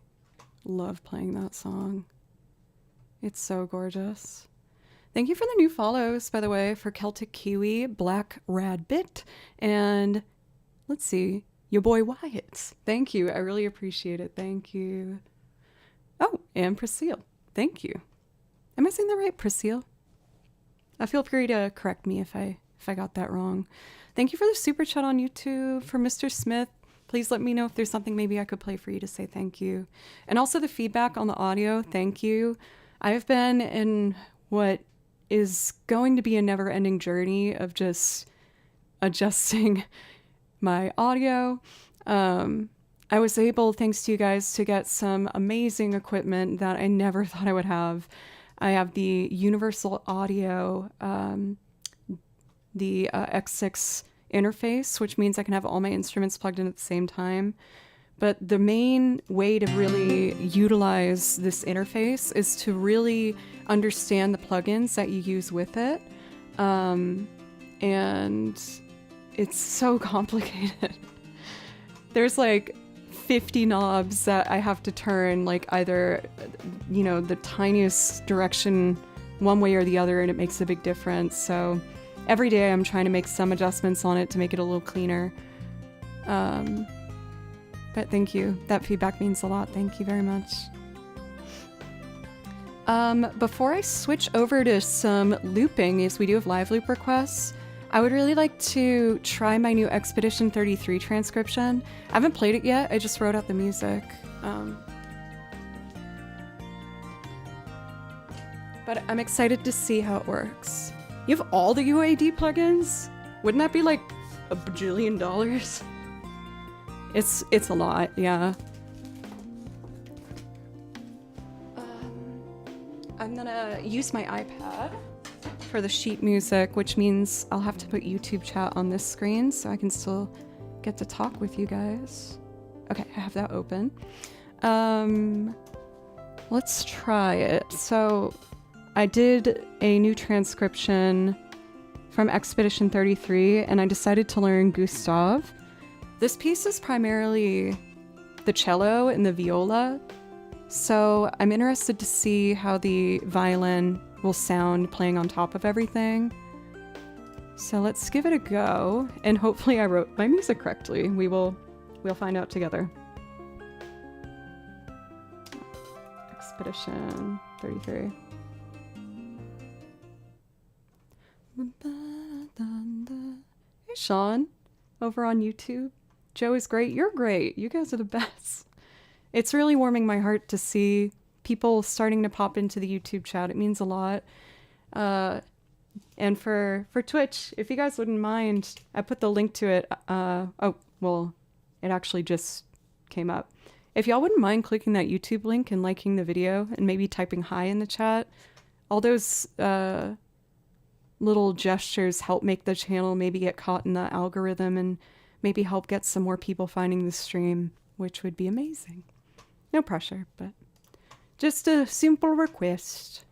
love playing that song. It's so gorgeous. Thank you for the new follows, by the way, for Celtic Kiwi, Black Radbit, and let's see, your boy Wyatt. Thank you. I really appreciate it. Thank you. Oh, and Priscille. Thank you. Am I saying that right? Priscille? Feel free to correct me if I got that wrong. Thank you for the super chat on YouTube for Mr. Smith. Please let me know if there's something maybe I could play for you to say thank you. And also the feedback on the audio. Thank you. I've been in what is going to be a never-ending journey of just adjusting my audio. I was able, thanks to you guys, to get some amazing equipment that I never thought I would have. I have the Universal Audio, the X6 interface, which means I can have all my instruments plugged in at the same time. But the main way to really utilize this interface is to really understand the plugins that you use with it. And it's so complicated. There's like 50 knobs that I have to turn, like either, you know, the tiniest direction one way or the other, and it makes a big difference. So every day I'm trying to make some adjustments on it to make it a little cleaner. But thank you. That feedback means a lot. Thank you very much. Before I switch over to some looping, as we do have live loop requests, I would really like to try my new Expedition 33 transcription. I haven't played it yet. I just wrote out the music. But I'm excited to see how it works. You have all the UAD plugins? Wouldn't that be like $1 bajillion? It's a lot, yeah. I'm gonna use my iPad for the sheet music, which means I'll have to put YouTube chat on this screen so I can still get to talk with you guys. Okay, I have that open. Let's try it. So I did a new transcription from Expedition 33 and I decided to learn Gustav. This piece is primarily the cello and the viola, so I'm interested to see how the violin will sound playing on top of everything. So let's give it a go, and hopefully I wrote my music correctly. We'll find out together. Expedition 33. Hey Sean, over on YouTube. Joe is great. You're great. You guys are the best. It's really warming my heart to see people starting to pop into the YouTube chat. It means a lot. And for Twitch, if you guys wouldn't mind, I put the link to it. Oh, well, it actually just came up. If y'all wouldn't mind clicking that YouTube link and liking the video and maybe typing hi in the chat, all those little gestures help make the channel maybe get caught in the algorithm and maybe help get some more people finding the stream, which would be amazing. No pressure, but just a simple request.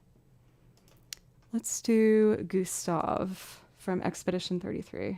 Let's do Gustav from Expedition 33.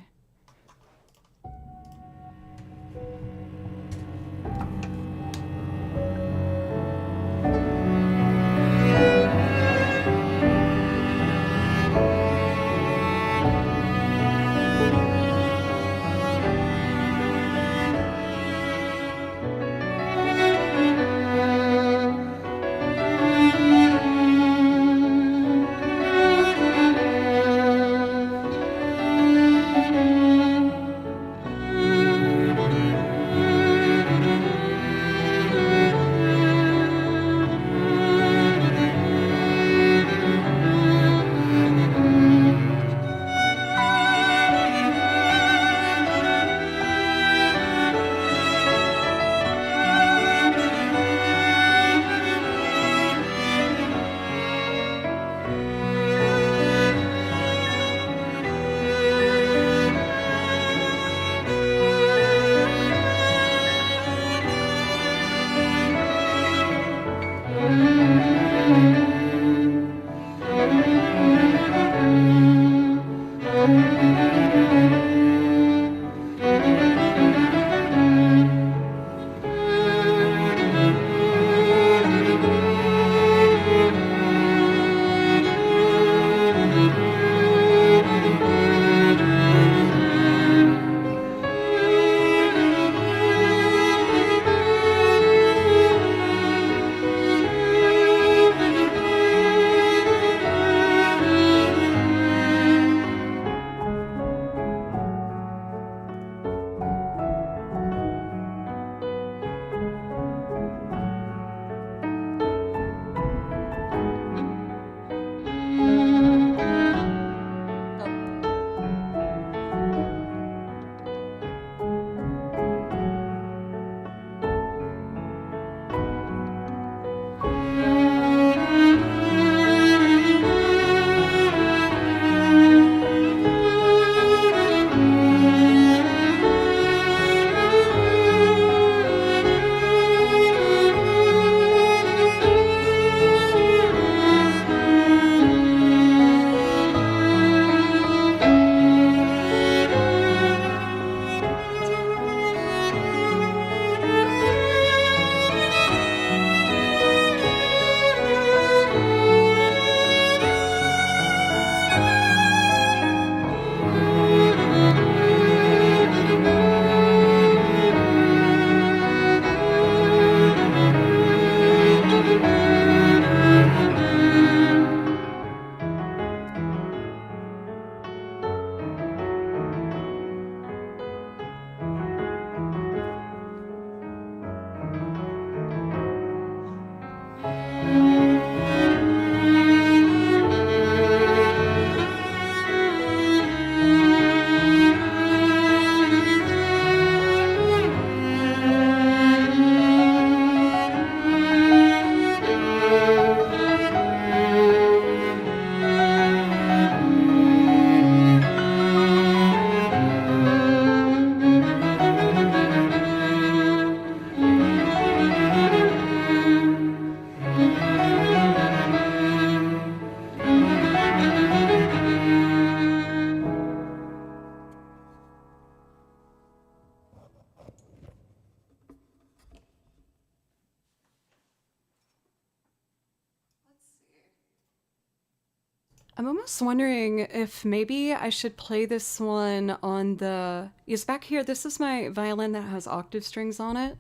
I'm almost wondering if maybe I should play this one on the... Is back here, this is my violin that has octave strings on it,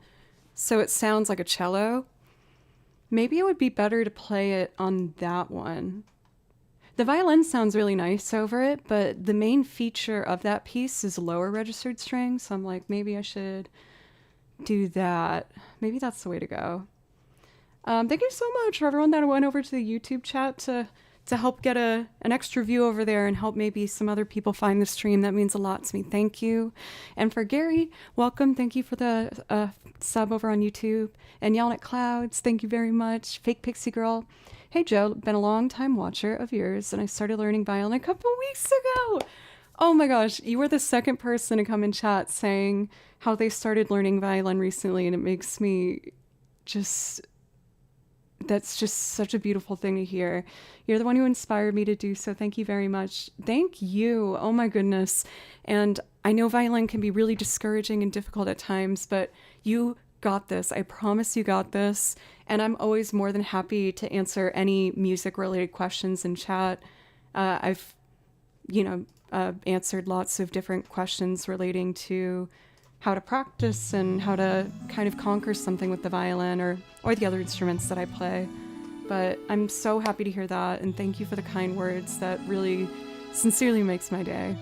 so it sounds like a cello. Maybe it would be better to play it on that one. The violin sounds really nice over it, but the main feature of that piece is lower registered strings, so I'm like, maybe I should do that. Maybe that's the way to go. Thank you so much for everyone that went over to the YouTube chat to help get an extra view over there and help maybe some other people find the stream. That means a lot to me. Thank you. And for Gary, welcome. Thank you for the sub over on YouTube. And Yelling at Clouds, thank you very much. Fake Pixie Girl. Hey Joe, been a long time watcher of yours, and I started learning violin a couple weeks ago. Oh my gosh, you were the second person to come in chat saying how they started learning violin recently, and it makes me just... That's just such a beautiful thing to hear. You're the one who inspired me to do so. Thank you very much. Thank you. Oh my goodness. And I know violin can be really discouraging and difficult at times, but you got this. I promise you got this. And I'm always more than happy to answer any music related questions in chat. I've, answered lots of different questions relating to how to practice and how to kind of conquer something with the violin or the other instruments that I play. But I'm so happy to hear that, and thank you for the kind words. That really sincerely makes my day.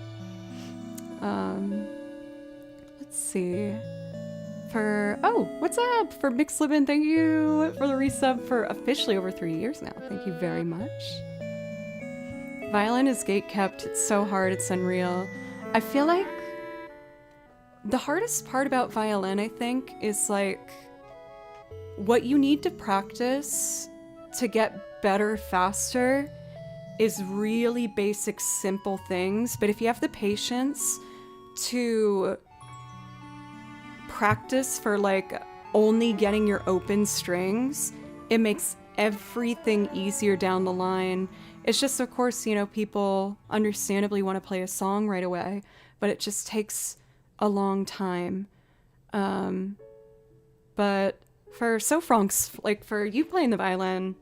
Let's see. What's up? For Mixlibin, thank you for the resub for officially over 3 years now. Thank you very much. Violin is gatekept. It's so hard. It's unreal. I feel like the hardest part about violin, I think, is like what you need to practice to get better faster is really basic, simple things. But if you have the patience to practice for like only getting your open strings, it makes everything easier down the line. It's just, of course, people understandably want to play a song right away, but it just takes a long time. But for Franks, like for you playing the violin,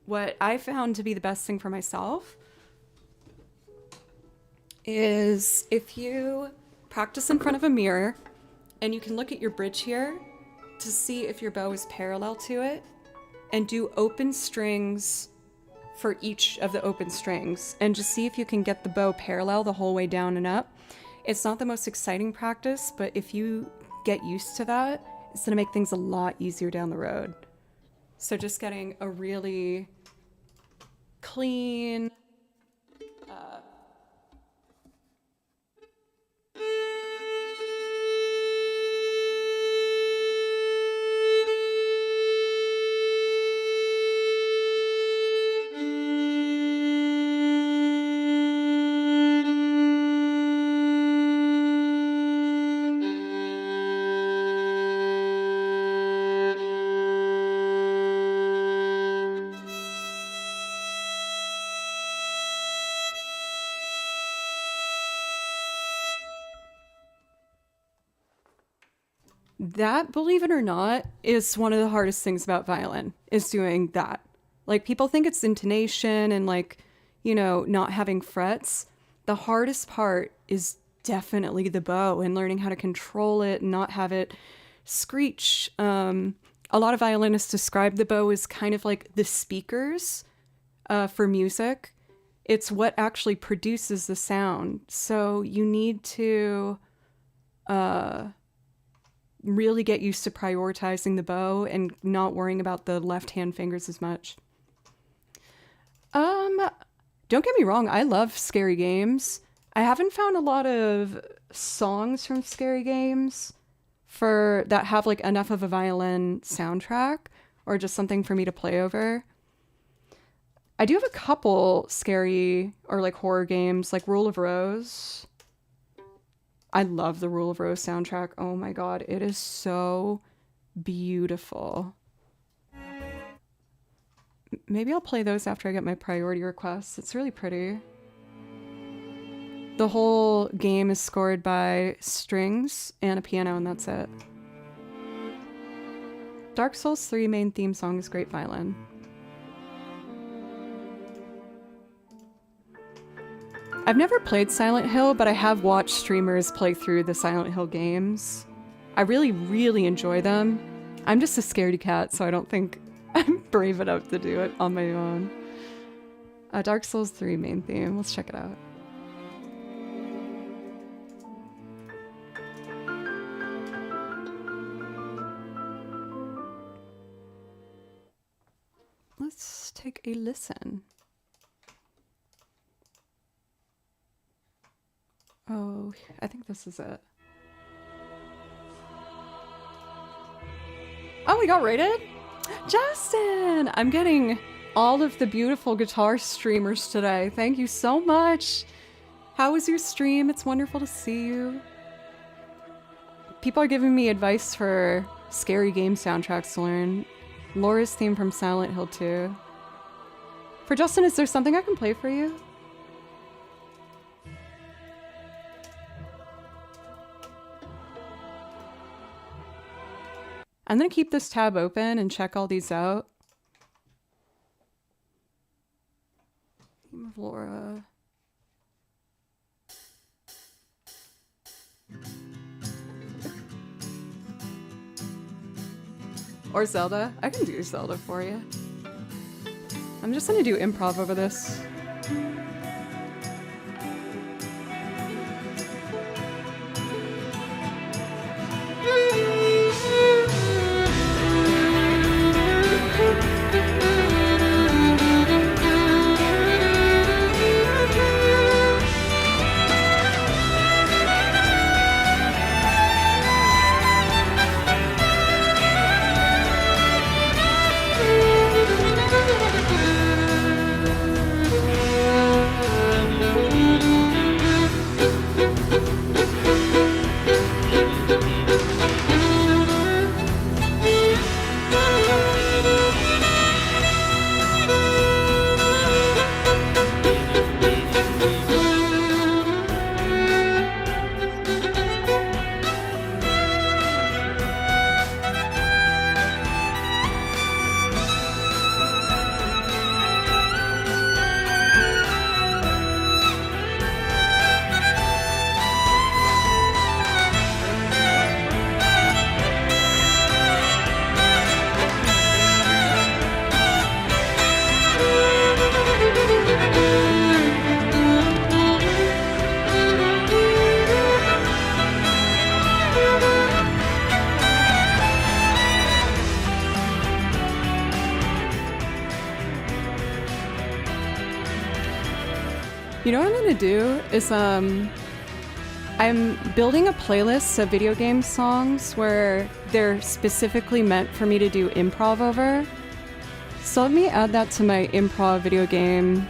what I found to be the best thing for myself is if you practice in front of a mirror and you can look at your bridge here to see if your bow is parallel to it and do open strings for each of the open strings and just see if you can get the bow parallel the whole way down and up. It's not the most exciting practice, but if you get used to that, it's going to make things a lot easier down the road. So just getting a really clean, that, believe it or not, is one of the hardest things about violin, is doing that. Like, people think it's intonation and, like, not having frets. The hardest part is definitely the bow and learning how to control it and not have it screech. A lot of violinists describe the bow as kind of like the speakers for music. It's what actually produces the sound. So you need to really get used to prioritizing the bow and not worrying about the left-hand fingers as much. Don't get me wrong, I love scary games. I haven't found a lot of songs from scary games that have like enough of a violin soundtrack or just something for me to play over. I do have a couple scary or like horror games, like Rule of Rose. I love the Rule of Rose soundtrack. Oh my god, it is so beautiful. Maybe I'll play those after I get my priority requests. It's really pretty. The whole game is scored by strings and a piano, and that's it. Dark Souls 3 main theme song is great violin. I've never played Silent Hill, but I have watched streamers play through the Silent Hill games. I really, really enjoy them. I'm just a scaredy cat, so I don't think I'm brave enough to do it on my own. Dark Souls 3 main theme. Let's check it out. Let's take a listen. Oh, I think this is it. Oh, we got rated? Justin! I'm getting all of the beautiful guitar streamers today. Thank you so much. How was your stream? It's wonderful to see you. People are giving me advice for scary game soundtracks to learn. Laura's theme from Silent Hill 2. For Justin, is there something I can play for you? I'm gonna keep this tab open and check all these out. Theme of Laura. Or Zelda. I can do Zelda for you. I'm just gonna do improv over this. You know what I'm gonna do is I'm building a playlist of video game songs where they're specifically meant for me to do improv over. So let me add that to my improv video game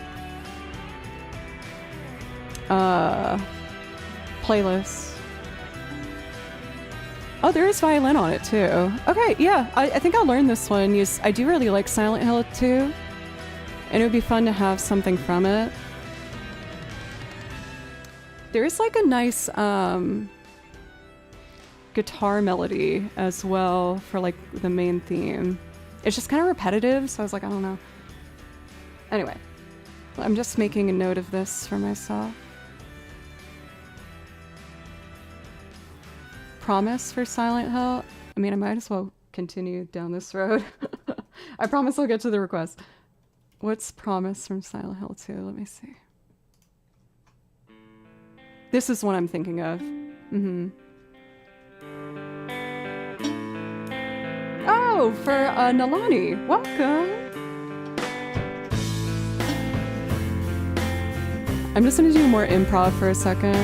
playlist. Oh, there is violin on it too. Okay, yeah, I think I'll learn this one. Yes, I do really like Silent Hill 2, and it would be fun to have something from it. There is like a nice guitar melody as well for like the main theme. It's just kind of repetitive, so I was like, I don't know. Anyway, I'm just making a note of this for myself. Promise for Silent Hill. I mean, I might as well continue down this road. I promise I'll get to the request. What's Promise from Silent Hill 2? Let me see. This is what I'm thinking of. Oh, for Nalani. Welcome. I'm just gonna do more improv for a second.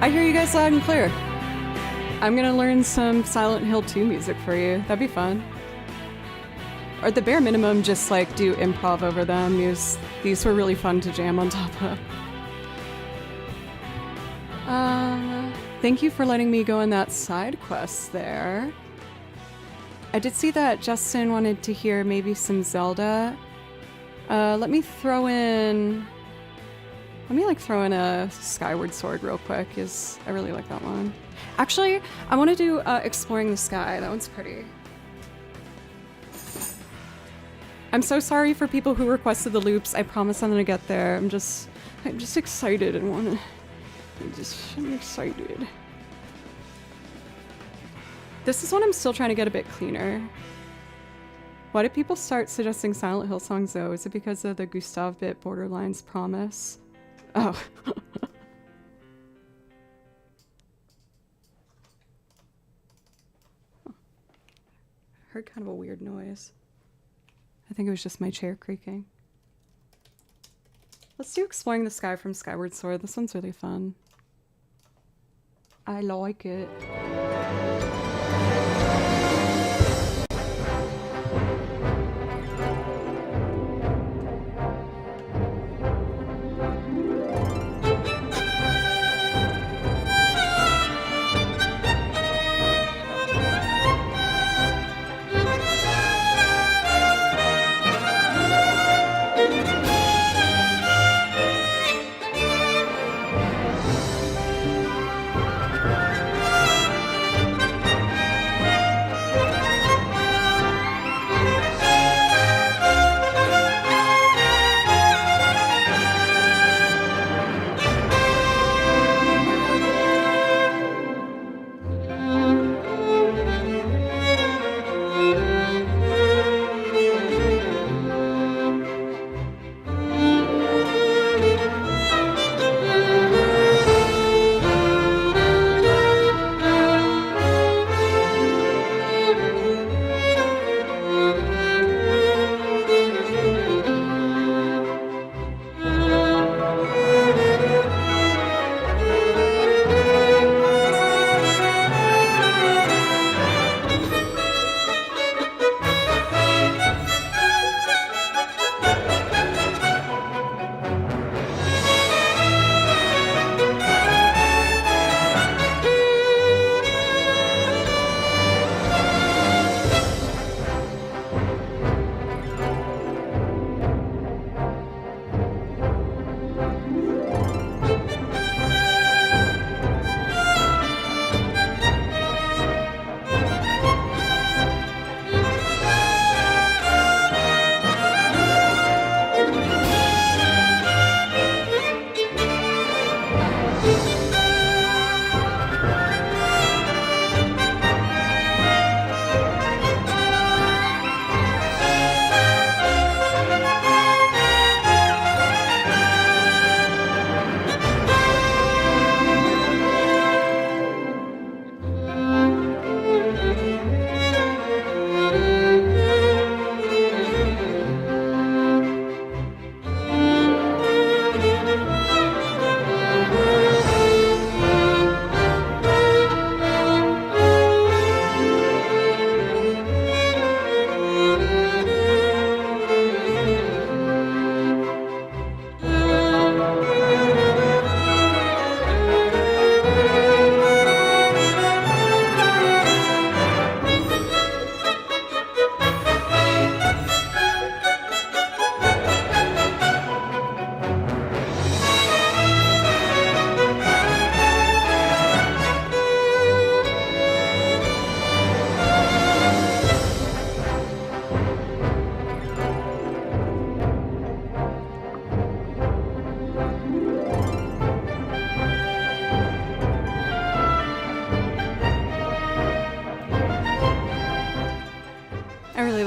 I hear you guys loud and clear. I'm gonna learn some Silent Hill 2 music for you. That'd be fun. Or at the bare minimum, just like do improv over them. These were really fun to jam on top of. Thank you for letting me go on that side quest there. I did see that Justin wanted to hear maybe some Zelda. Let me throw in a Skyward Sword real quick, because I really like that one. Actually, I want to do Exploring the Sky. That one's pretty. I'm so sorry for people who requested the loops. I promise I'm gonna get there. I'm just excited and wanna. I'm excited. This is one I'm still trying to get a bit cleaner. Why did people start suggesting Silent Hill songs though? Is it because of the Gustav bit Borderlines promise? Oh. I heard kind of a weird noise. I think it was just my chair creaking. Let's do Exploring the Sky from Skyward Sword. This one's really fun. I like it.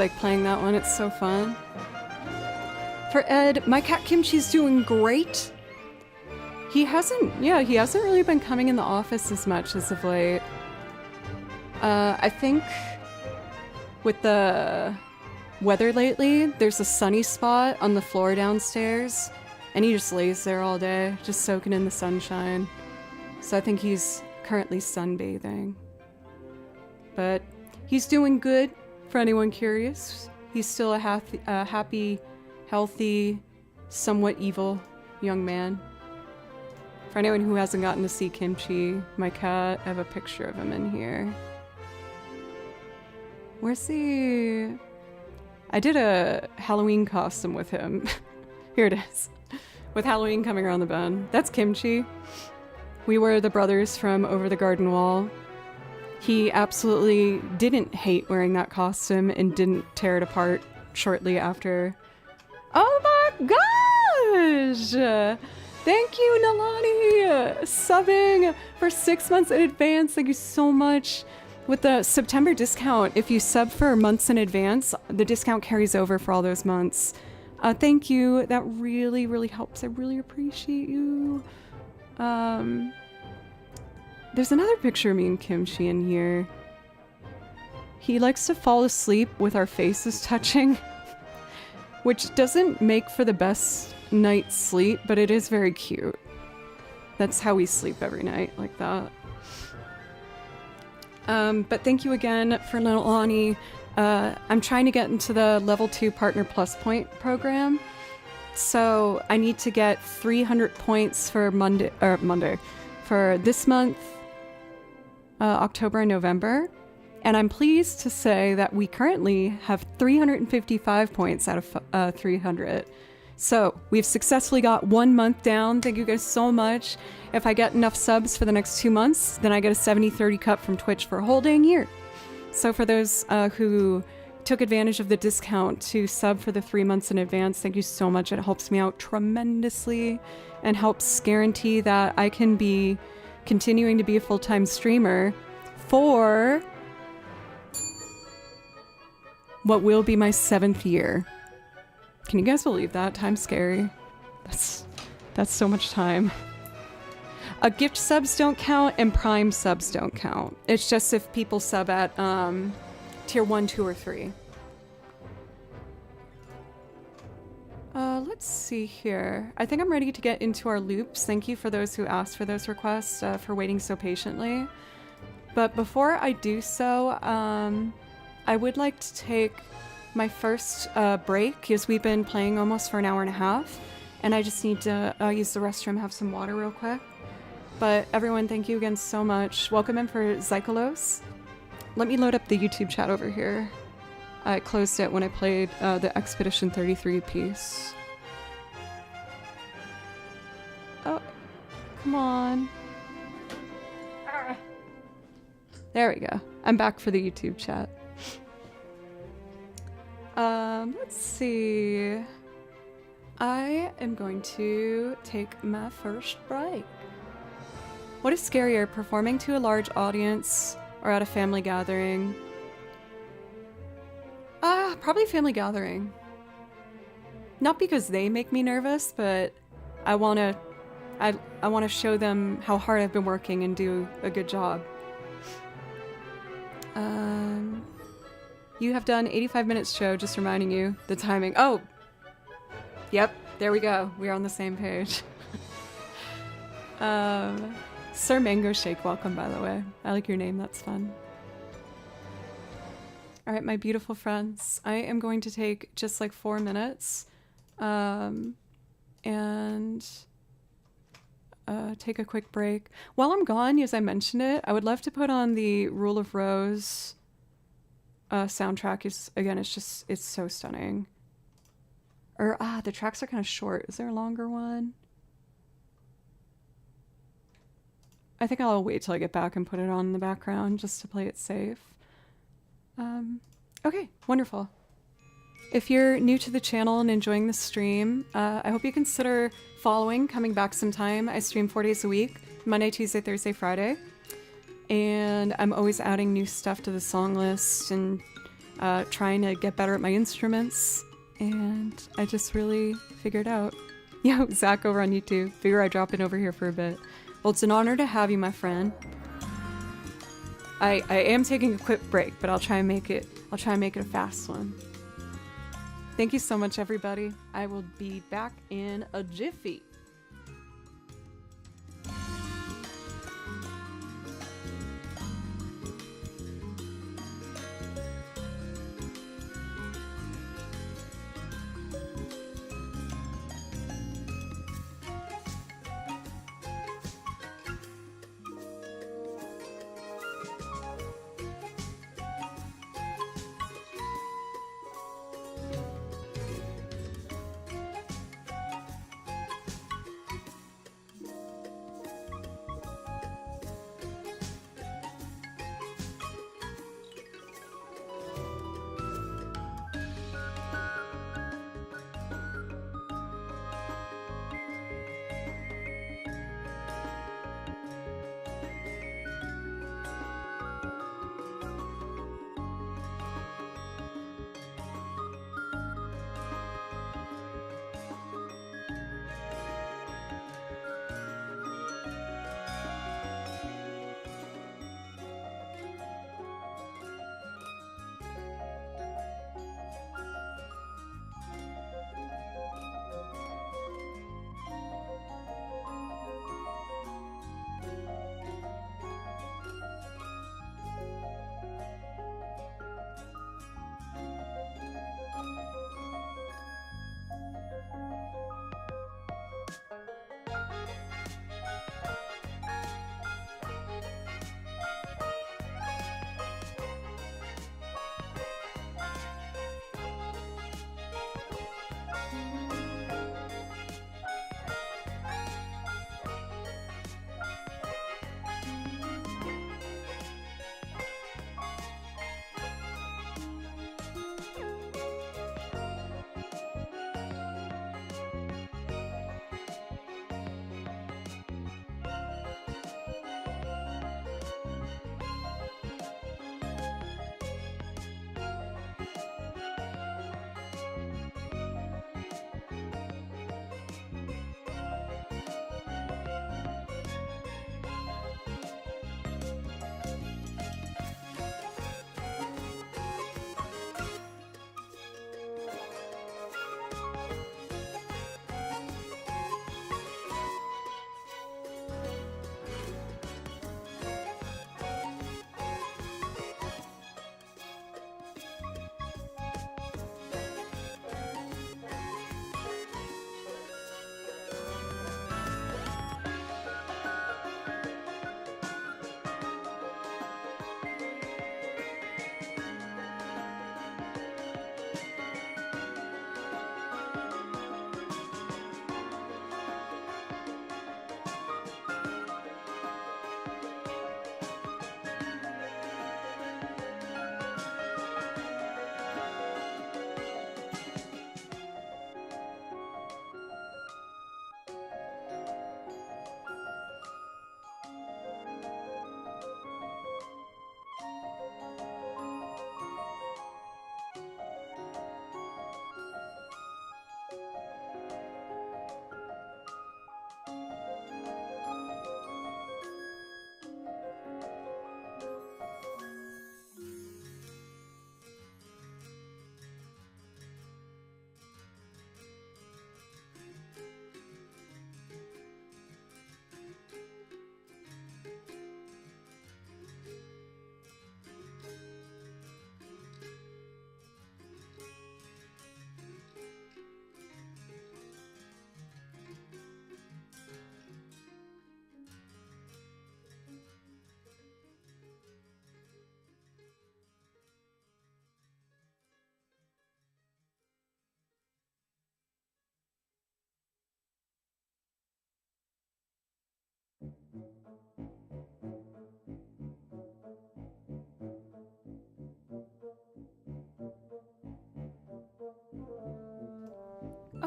like playing that one. It's so fun. For Ed, my cat Kimchi's doing great. He hasn't really been coming in the office as much as of late. I think with the weather lately, there's a sunny spot on the floor downstairs, and he just lays there all day, just soaking in the sunshine. So I think he's currently sunbathing. But he's doing good, for anyone curious. He's still a happy, healthy, somewhat evil young man. For anyone who hasn't gotten to see Kimchi, my cat, I have a picture of him in here. Where's he? I did a Halloween costume with him. Here it is. With Halloween coming around the bend. That's Kimchi. We were the brothers from Over the Garden Wall. He absolutely didn't hate wearing that costume and didn't tear it apart shortly after. Oh my gosh! Thank you, Nalani! Subbing for 6 months in advance. Thank you so much. With the September discount, if you sub for months in advance, the discount carries over for all those months. Thank you. That really, really helps. I really appreciate you. There's another picture of me and Kimchi in here. He likes to fall asleep with our faces touching, which doesn't make for the best night's sleep, but it is very cute. That's how we sleep every night, like that. But thank you again for little Ani. I'm trying to get into the level 2 Partner Plus Point program. So I need to get 300 points for for this month, October and November. And I'm pleased to say that we currently have 355 points out of 300. So we've successfully got 1 month down. Thank you guys so much. If I get enough subs for the next 2 months, then I get a 70/30 cut from Twitch for a whole dang year. So for those who took advantage of the discount to sub for the 3 months in advance, thank you so much. It helps me out tremendously and helps guarantee that I can be continuing to be a full-time streamer for what will be my 7th year. Can you guys believe that? Time's scary. That's so much time. Gift subs don't count and Prime subs don't count. It's just if people sub at tier 1, 2, or 3. Let's see here. I think I'm ready to get into our loops. Thank you for those who asked for those requests, for waiting so patiently. But before I do so, I would like to take my first break, because we've been playing almost for an hour and a half, and I just need to use the restroom, have some water real quick. But everyone, thank you again so much. Welcome in for Zykolos. Let me load up the YouTube chat over here. I closed it when I played the Expedition 33 piece. Oh, come on. There we go. I'm back for the YouTube chat. Let's see. I am going to take my first break. What is scarier, performing to a large audience or at a family gathering? Probably family gathering. Not because they make me nervous, but I wanna show them how hard I've been working and do a good job. You have done 85 minutes show, just reminding you the timing. Oh! Yep, there we go. We're on the same page. Sir Mango Shake, welcome, by the way. I like your name, that's fun. Alright, my beautiful friends. I am going to take just like 4 minutes and take a quick break. While I'm gone, as I mentioned it, I would love to put on the Rule of Rose soundtrack. It's so stunning. Or, the tracks are kind of short. Is there a longer one? I think I'll wait till I get back and put it on in the background just to play it safe. Okay, wonderful. If you're new to the channel and enjoying the stream, I hope you consider following, coming back sometime. I stream 4 days a week, Monday, Tuesday, Thursday, Friday. And I'm always adding new stuff to the song list and trying to get better at my instruments. And I just really figured out. Yo, Zach over on YouTube. Figure I'd drop in over here for a bit. Well, it's an honor to have you, my friend. I am taking a quick break, but I'll try and make it a fast one. Thank you so much, everybody. I will be back in a jiffy.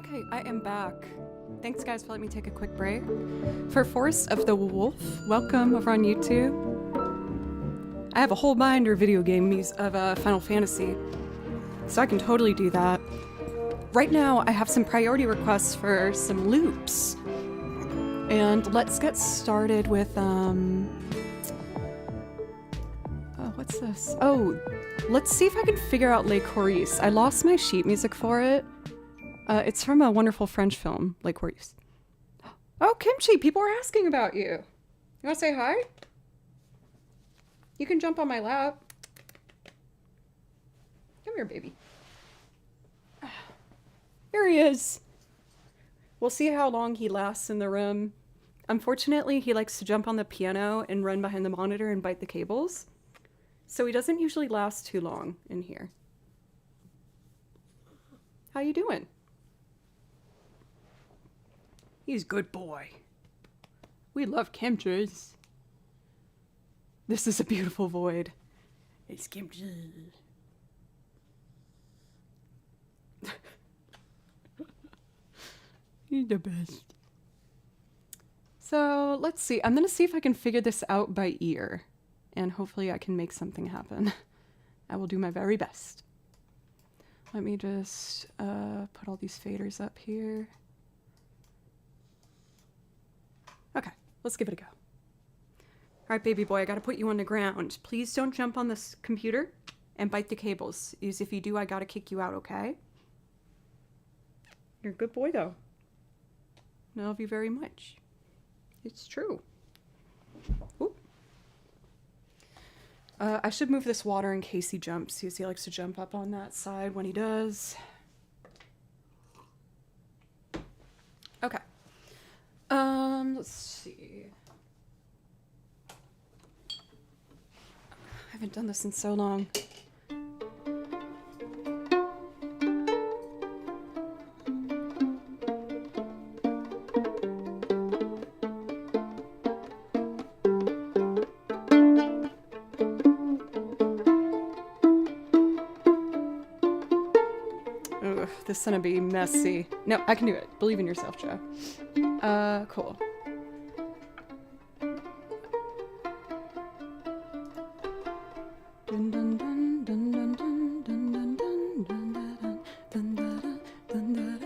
Okay, I am back. Thanks guys for letting me take a quick break. For Force of the Wolf, welcome over on YouTube. I have a whole binder of video games of Final Fantasy, so I can totally do that. Right now, I have some priority requests for some loops. And let's get started with, what's this? Oh, let's see if I can figure out Les Choristes. I lost my sheet music for it. It's from a wonderful French film, Les Choristes. Oh, Kimchi, people are asking about you. You wanna say hi? You can jump on my lap. Come here, baby. Here he is. We'll see how long he lasts in the room. Unfortunately, he likes to jump on the piano and run behind the monitor and bite the cables. So he doesn't usually last too long in here. How you doing? He's a good boy. We love Kimchis. This is a beautiful void. It's Kimchi. He's the best. So let's see. I'm gonna see if I can figure this out by ear. And hopefully I can make something happen. I will do my very best. Let me just put all these faders up here. Okay, let's give it a go. All right, baby boy, I gotta put you on the ground. Please don't jump on this computer and bite the cables. Because if you do, I gotta kick you out, okay? You're a good boy, though. I love you very much. It's true. Ooh. I should move this water in case he jumps. He likes to jump up on that side when he does. Okay. Let's see. I haven't done this in so long. This is gonna be messy. No, I can do it. Believe in yourself, Joe. Cool. Dun, dun, dun, dun, dun, dun, dun, dun, dun, dun, dun, dun, dun, dun, dun, dun.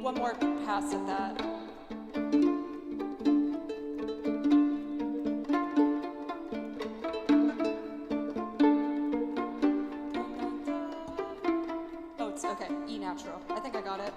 One more pass at that. Oh, it's okay. E natural. I think I got it.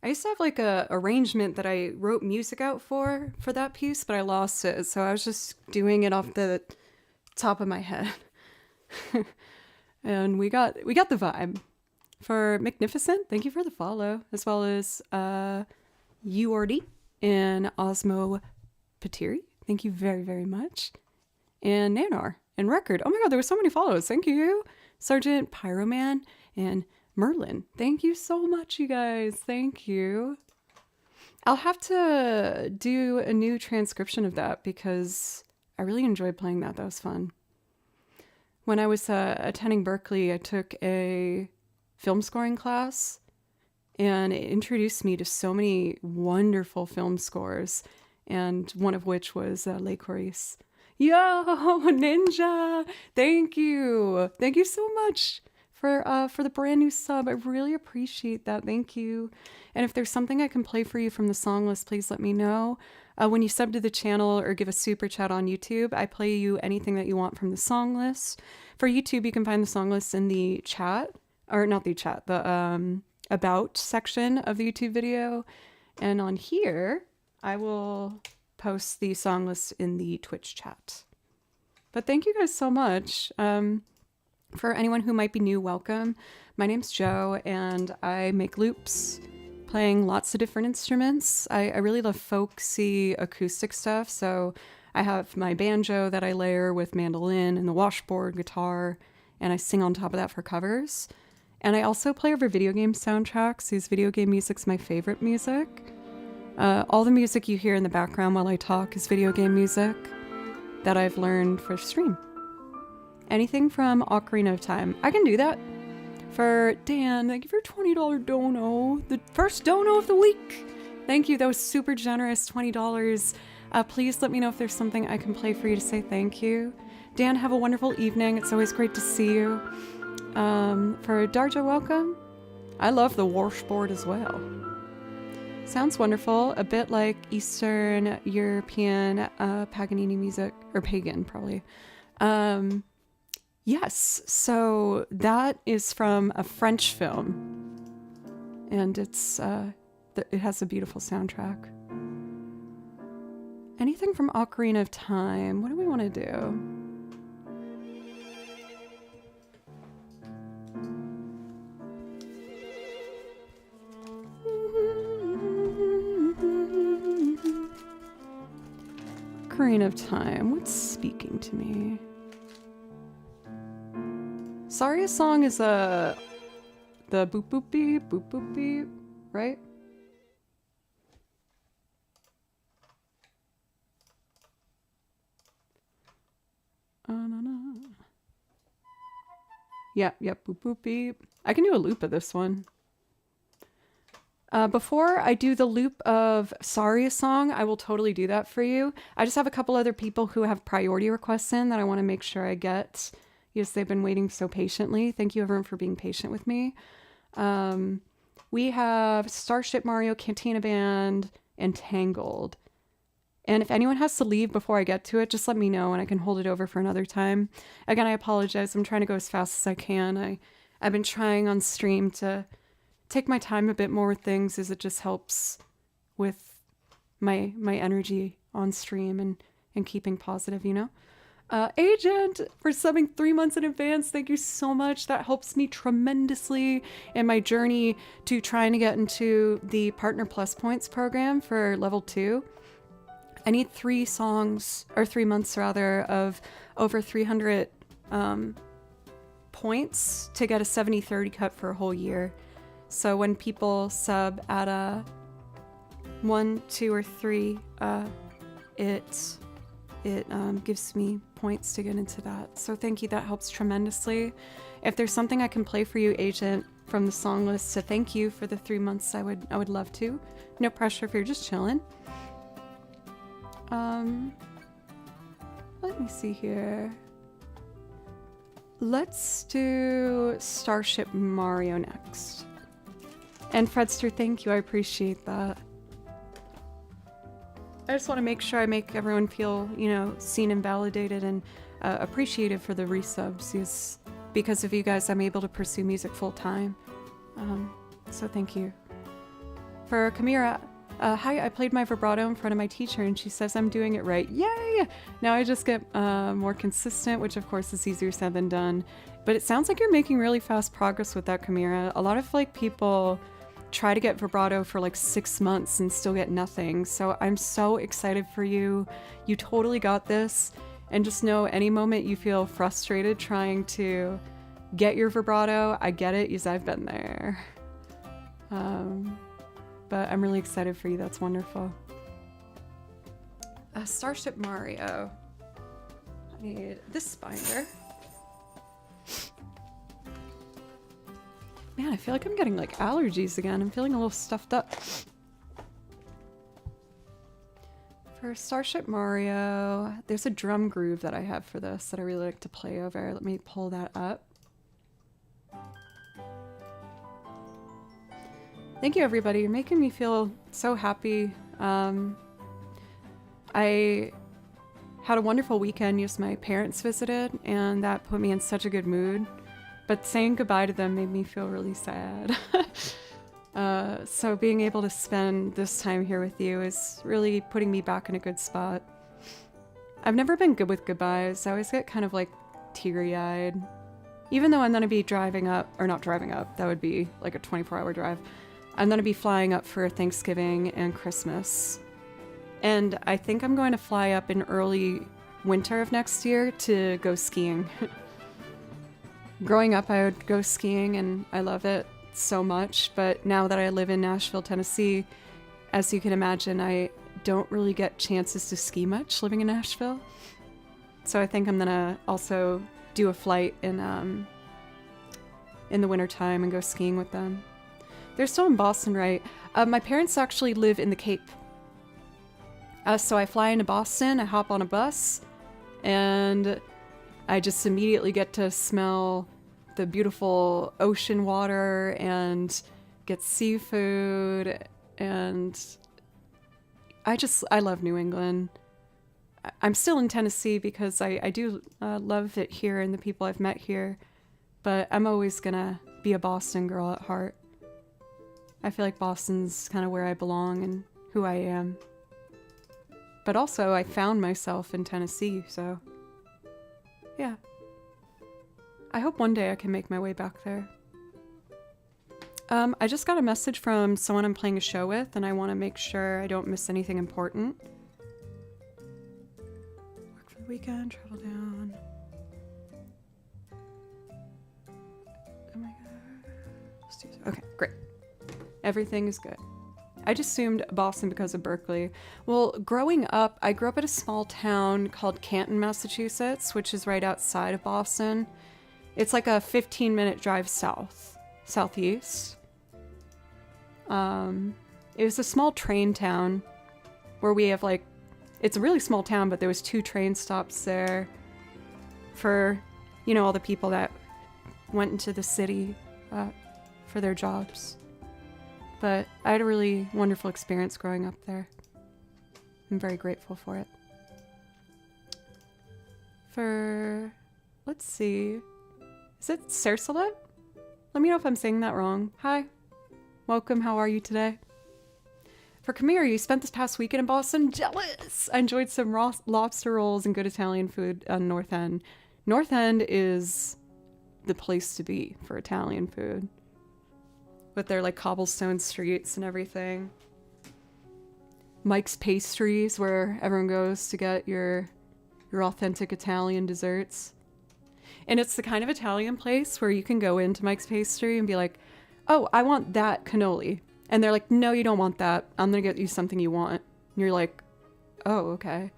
I used to have like a arrangement that I wrote music out for that piece, but I lost it. So I was just doing it off the top of my head. And we got the vibe. For Magnificent, thank you for the follow, as well as URD and Osmo Patiri. Thank you very, very much. And Nanar and Record. Oh my god, there were so many follows. Thank you. Sergeant Pyroman and Merlin. Thank you so much, you guys. Thank you. I'll have to do a new transcription of that because I really enjoyed playing that. That was fun. When I was attending Berkeley, I took a film scoring class, and it introduced me to so many wonderful film scores, and one of which was Le Coris. Yo, Ninja! Thank you so much for the brand new sub. I really appreciate that. Thank you. And if there's something I can play for you from the song list, please let me know. When you sub to the channel or give a super chat on YouTube, I play you anything that you want from the song list. For YouTube, you can find the song list in the chat, or not the chat, the about section of the YouTube video. And on here, I will post the song list in the Twitch chat. But thank you guys so much. For anyone who might be new, welcome. My name's Joe, and I make loops, playing lots of different instruments. I really love folksy acoustic stuff, so I have my banjo that I layer with mandolin and the washboard guitar, and I sing on top of that for covers. And I also play over video game soundtracks. These video game music's my favorite music. All the music you hear in the background while I talk is video game music that I've learned for stream. Anything from Ocarina of Time. I can do that. For Dan, thank you for $20 dono. The first dono of the week. Thank you. That was super generous. $20. Please let me know if there's something I can play for you to say thank you. Dan, have a wonderful evening. It's always great to see you. For Darja, welcome. I love the washboard as well. Sounds wonderful. A bit like Eastern European Paganini music, or pagan probably. Yes, so that is from a French film, and it has a beautiful soundtrack. Anything from Ocarina of Time? What do we want to do? Ocarina of Time, what's speaking to me? Saria song is the boop boop beep, right? No. Yep, boop boop beep. I can do a loop of this one. Before I do the loop of Saria song, I will totally do that for you. I just have a couple other people who have priority requests in that I want to make sure I get. Yes, they've been waiting so patiently. Thank you, everyone, for being patient with me. We have Starship Mario, Cantina Band, and Tangled. And if anyone has to leave before I get to it, just let me know and I can hold it over for another time. Again, I apologize. I'm trying to go as fast as I can. I've been trying on stream to take my time a bit more with things, as it just helps with my energy on stream and keeping positive, you know? Agent, for subbing 3 months in advance, thank you so much. That helps me tremendously in my journey to trying to get into the Partner Plus Points program for level 2. I need 3 months of over 300 points to get a 70-30 cut for a whole year. So when people sub at a 1, 2, or 3, it gives me points to get into that. So thank you, that helps tremendously. If there's something I can play for you, Agent, from the song list to thank you for the 3 months, I would love to. No pressure if you're just chilling. Let me see here. Let's do Starship Mario next. And Fredster, thank you, I appreciate that. I just want to make sure I make everyone feel, seen and validated and appreciated for the resubs. Yes, because of you guys, I'm able to pursue music full time. So thank you. For Kamira, hi, I played my vibrato in front of my teacher and she says I'm doing it right. Yay! Now I just get more consistent, which of course is easier said than done. But it sounds like you're making really fast progress with that, Kamira. A lot of like people try to get vibrato for like 6 months and still get nothing. So I'm so excited for you. You totally got this. And just know any moment you feel frustrated trying to get your vibrato, I get it, because I've been there. But I'm really excited for you. That's wonderful. Starship Mario. I need this binder. Man, I feel like I'm getting like allergies again. I'm feeling a little stuffed up. For Starship Mario, there's a drum groove that I have for this that I really like to play over. Let me pull that up. Thank you, everybody. You're making me feel so happy. I had a wonderful weekend. Yes, my parents visited, and that put me in such a good mood. But saying goodbye to them made me feel really sad. So being able to spend this time here with you is really putting me back in a good spot. I've never been good with goodbyes. I always get kind of like teary-eyed. Even though I'm going to be driving up, or not driving up, that would be like a 24-hour drive. I'm going to be flying up for Thanksgiving and Christmas. And I think I'm going to fly up in early winter of next year to go skiing. Growing up, I would go skiing and I love it so much. But now that I live in Nashville, Tennessee, as you can imagine, I don't really get chances to ski much living in Nashville. So I think I'm going to also do a flight in the wintertime and go skiing with them. They're still in Boston, right? My parents actually live in the Cape. So I fly into Boston, I hop on a bus, and I just immediately get to smell the beautiful ocean water and get seafood, and I love New England. I'm still in Tennessee because I do love it here and the people I've met here, but I'm always gonna be a Boston girl at heart. I feel like Boston's kind of where I belong and who I am. But also, I found myself in Tennessee, so yeah. I hope one day I can make my way back there. I just got a message from someone I'm playing a show with, and I want to make sure I don't miss anything important. Work for the weekend, travel down. Oh my god. Okay, great. Everything is good. I just assumed Boston because of Berkeley. Well, growing up, I grew up in a small town called Canton, Massachusetts, which is right outside of Boston. It's like a 15-minute drive southeast. It was a small train town where we have like, it's a really small town, but there was 2 train stops there for, you know, all the people that went into the city for their jobs. But I had a really wonderful experience growing up there. I'm very grateful for it. Let's see. Is it Cercelet? Let me know if I'm saying that wrong. Hi. Welcome. How are you today? For Kamira, you spent this past weekend in Boston? Jealous! I enjoyed some raw lobster rolls and good Italian food on North End. North End is the place to be for Italian food. With their like cobblestone streets and everything. Mike's Pastries, where everyone goes to get your authentic Italian desserts. And it's the kind of Italian place where you can go into Mike's Pastry and be like, oh, I want that cannoli. And they're like, no, you don't want that. I'm gonna get you something you want. And you're like, oh, okay.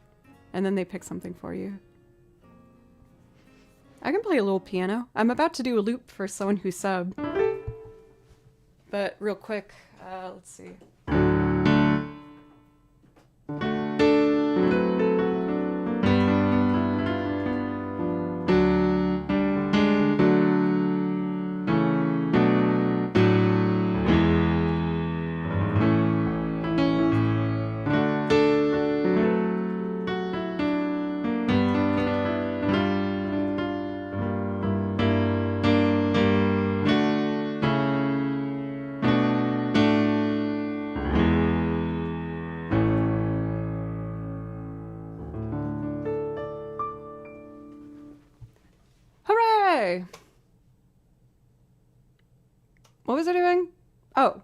And then they pick something for you. I can play a little piano. I'm about to do a loop for someone who subbed. But real quick, let's see. Okay. What was I doing? Oh,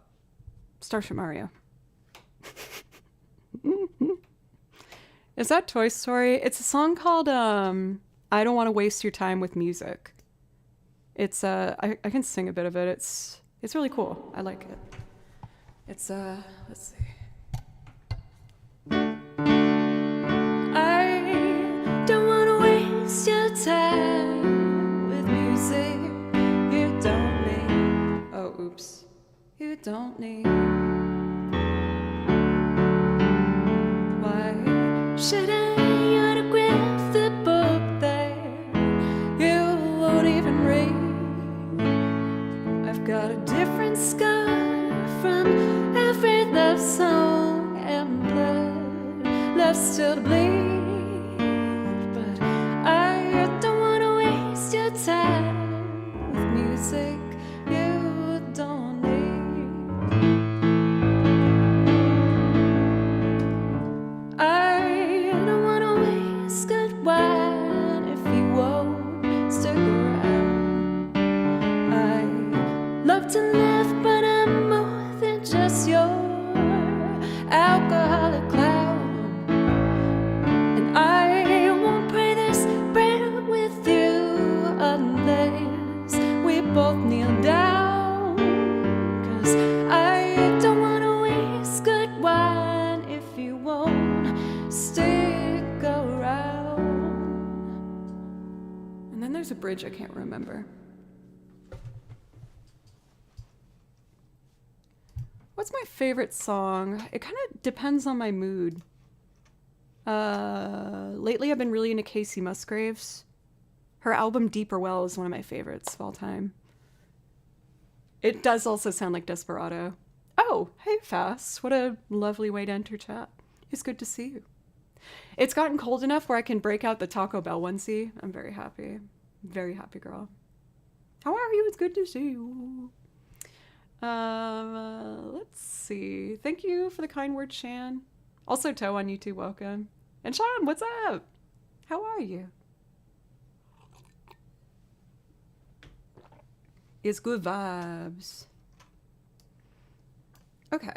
Starship Mario. Is that Toy Story? It's a song called I Don't Want to Waste Your Time with Music. It's I can sing a bit of it. It's really cool. I like it. It's let's see. I don't want to waste your time with music you don't need. Oh, oops. You don't need. Why should I autograph the book that you won't even read? I've got a different scar from every love song and blood left still to bleed. But I don't want to waste your time with music you don't need. I don't want to waste good wine if you won't stick around. I love to laugh, but I'm more than just your alcoholic clown. And I won't pray this prayer with you unless we both kneel down. 'Cause I don't want to waste good wine if you won't stick around. And then there's a bridge I can't remember. What's my favorite song? It kind of depends on my mood. Lately I've been really into Casey Musgraves. Her album Deeper Well is one of my favorites of all time. It does also sound like Desperado. Oh, hey Fast. What a lovely way to enter chat. It's good to see you. It's gotten cold enough where I can break out the Taco Bell onesie. I'm very happy. Very happy girl. How are you? It's good to see you. Let's see. Thank you for the kind words, Shan. Also, Toe on YouTube, welcome. And Sean, what's up? How are you? It's good vibes. Okay.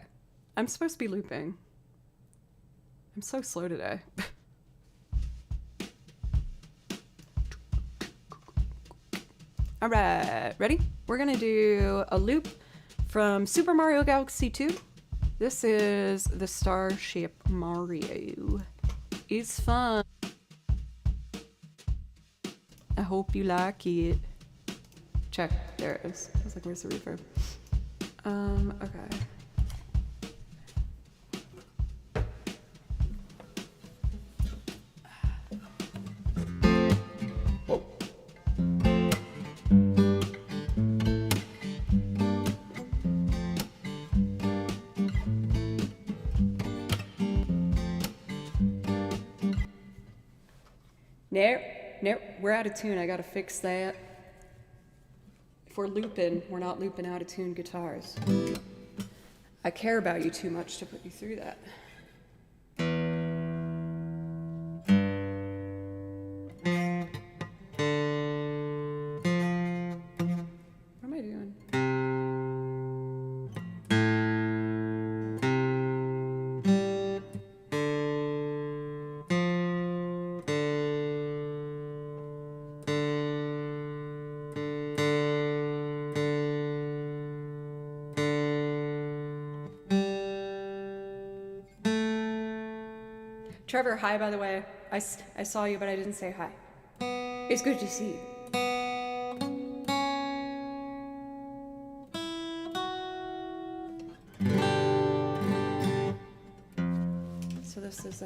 I'm supposed to be looping. I'm so slow today. All right, ready? We're gonna do a loop from Super Mario Galaxy 2. This is the Starship Mario. It's fun. I hope you like it. Check, there it is. I was like, where's the reverb? Okay. Nope, we're out of tune. I gotta fix that. If we're looping, we're not looping out of tune guitars. I care about you too much to put you through that. What am I doing? Trevor, hi, by the way. I saw you, but I didn't say hi. It's good to see you. So this is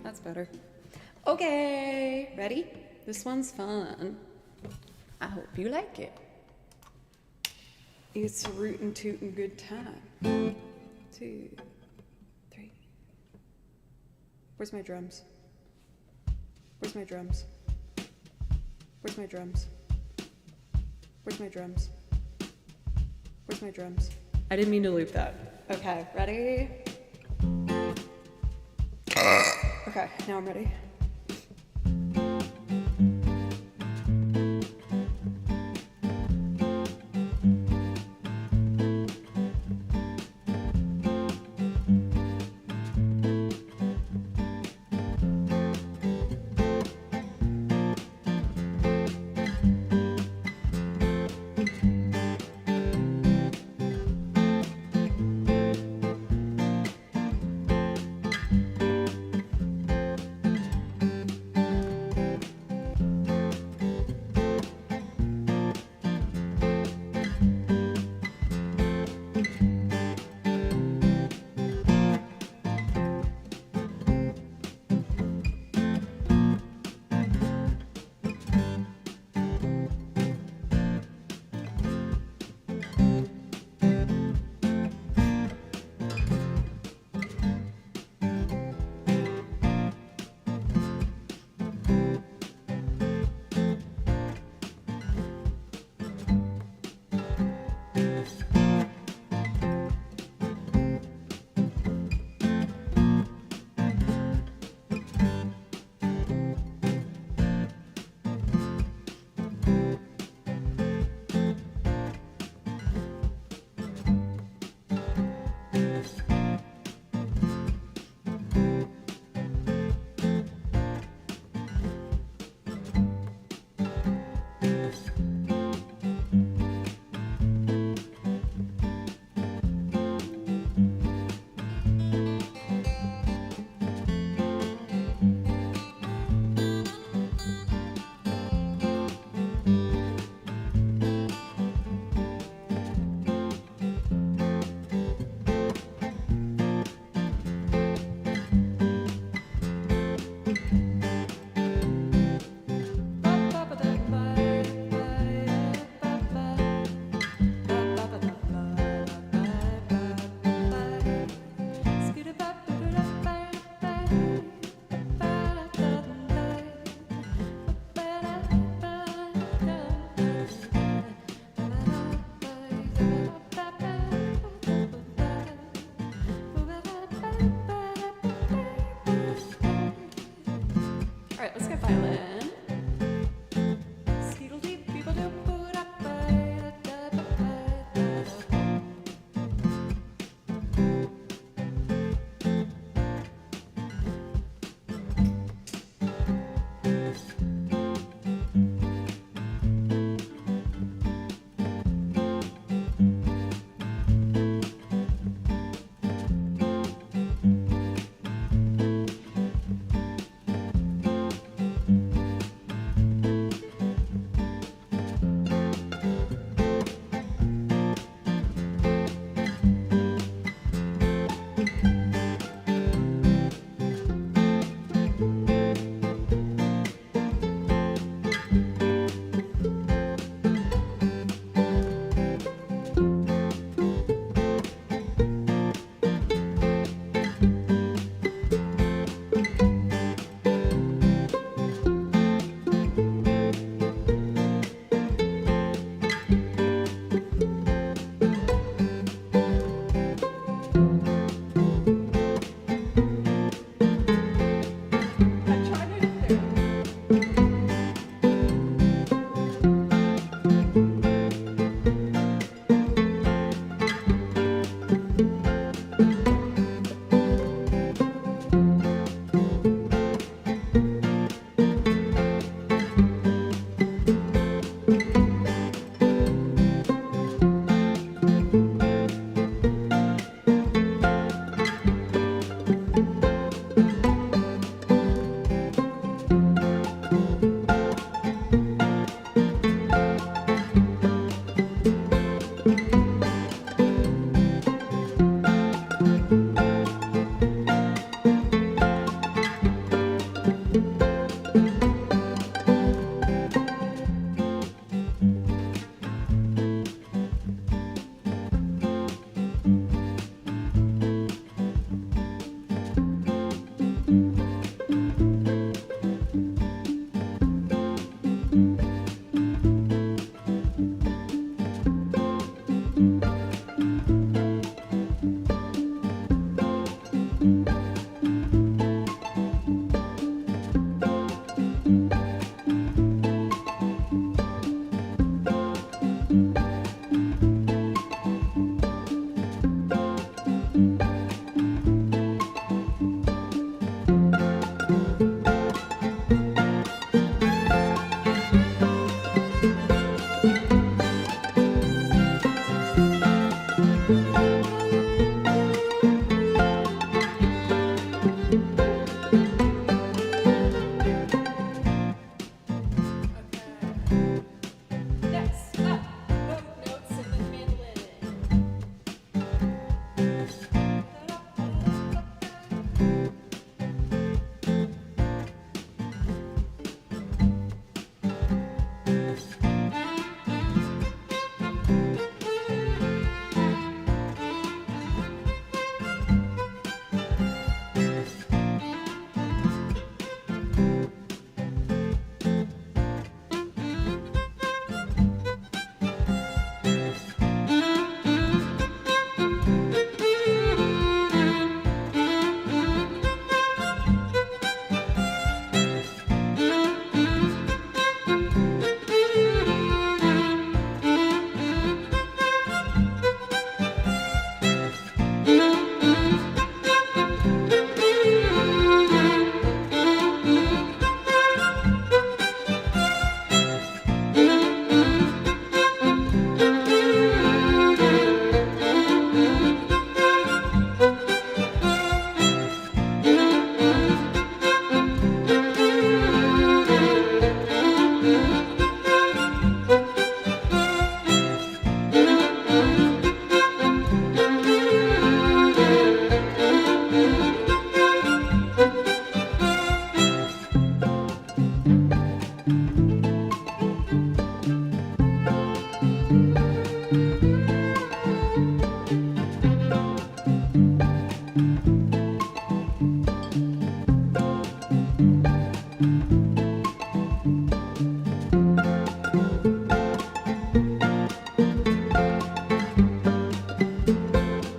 that's better. Okay, ready? This one's fun. I hope you like it. It's a rootin' tootin' good time. 1, 2, 3. Where's my drums? Where's my drums? Where's my drums? Where's my drums? Where's my drums? I didn't mean to loop that. Okay, ready? Okay, now I'm ready.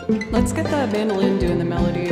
Let's get the mandolin doing the melody.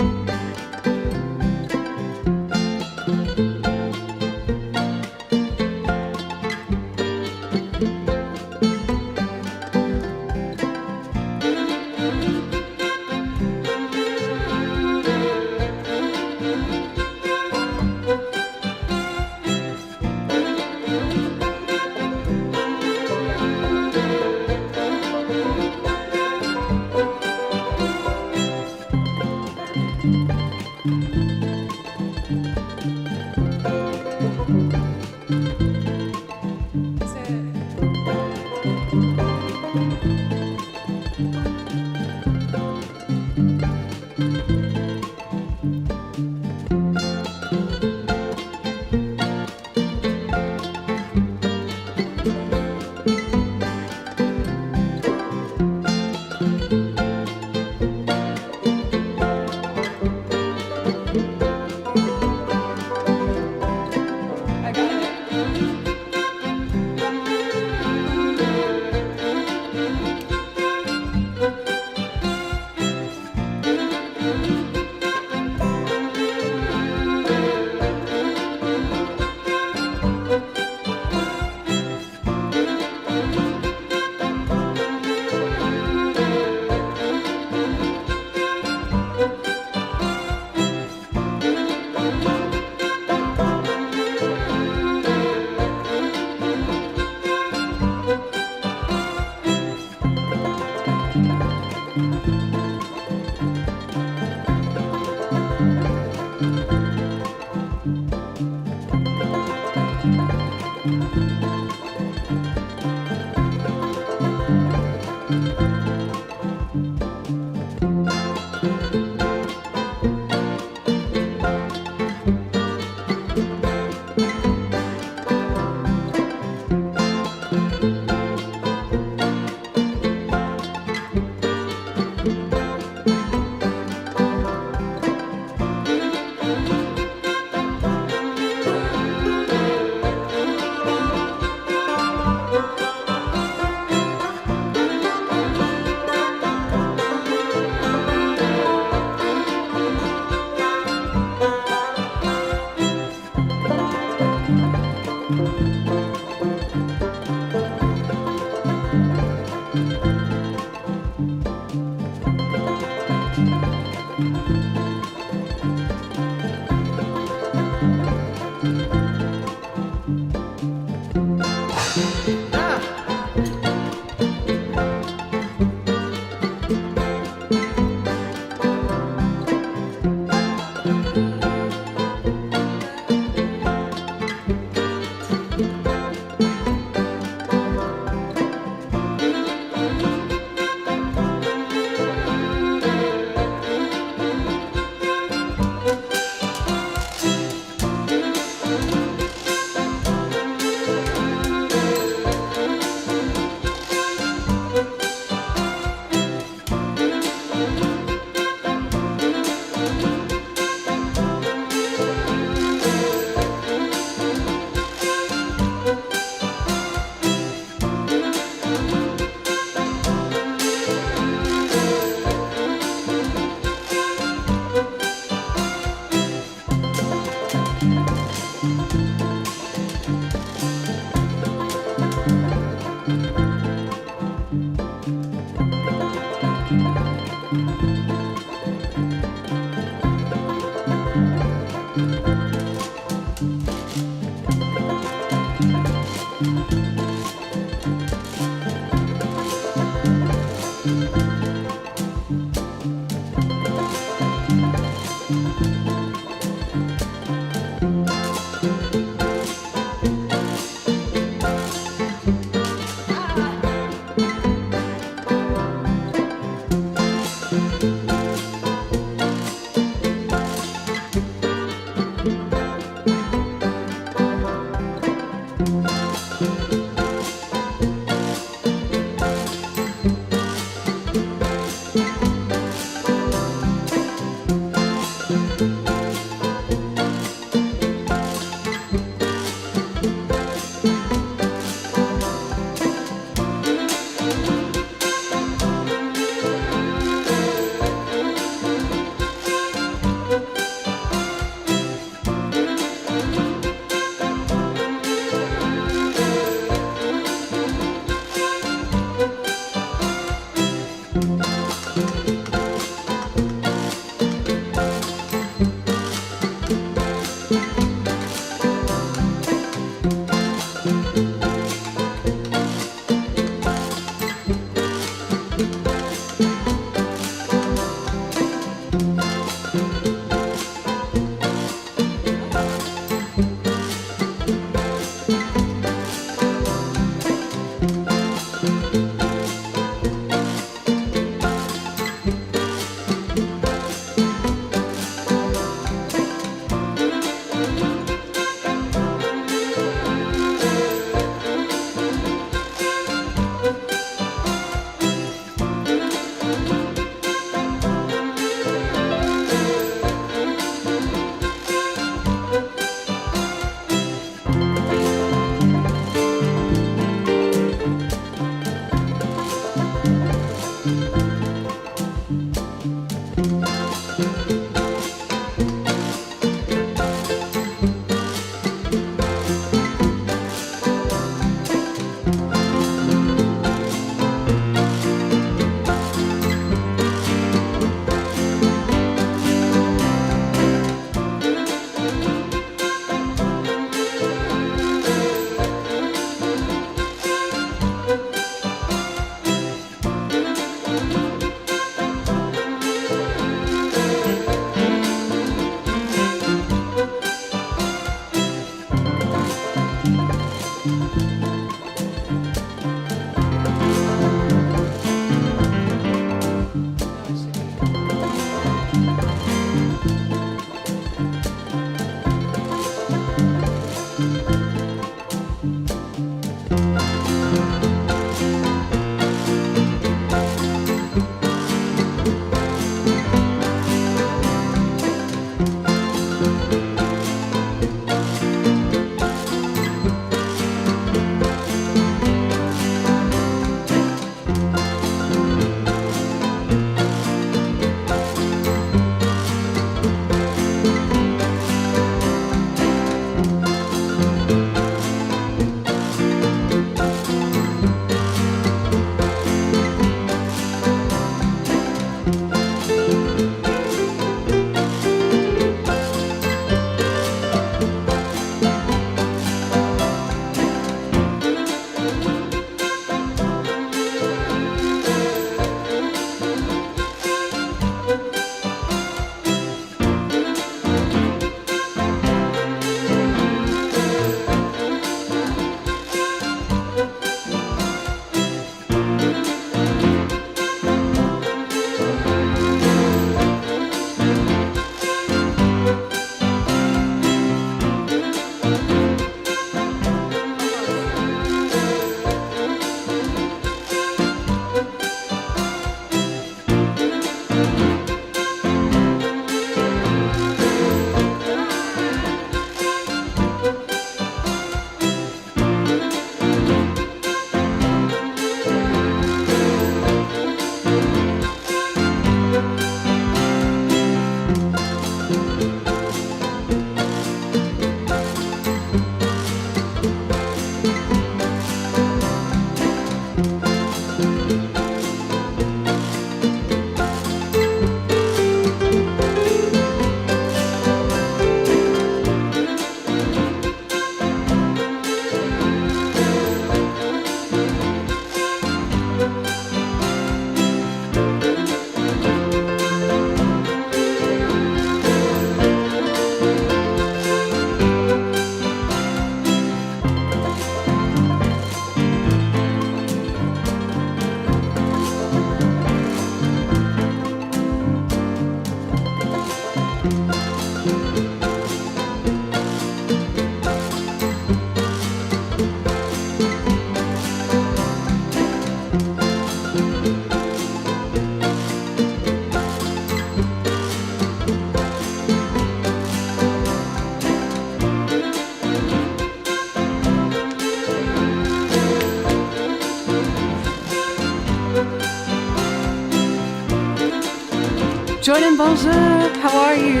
Jordan, bonjour. How are you?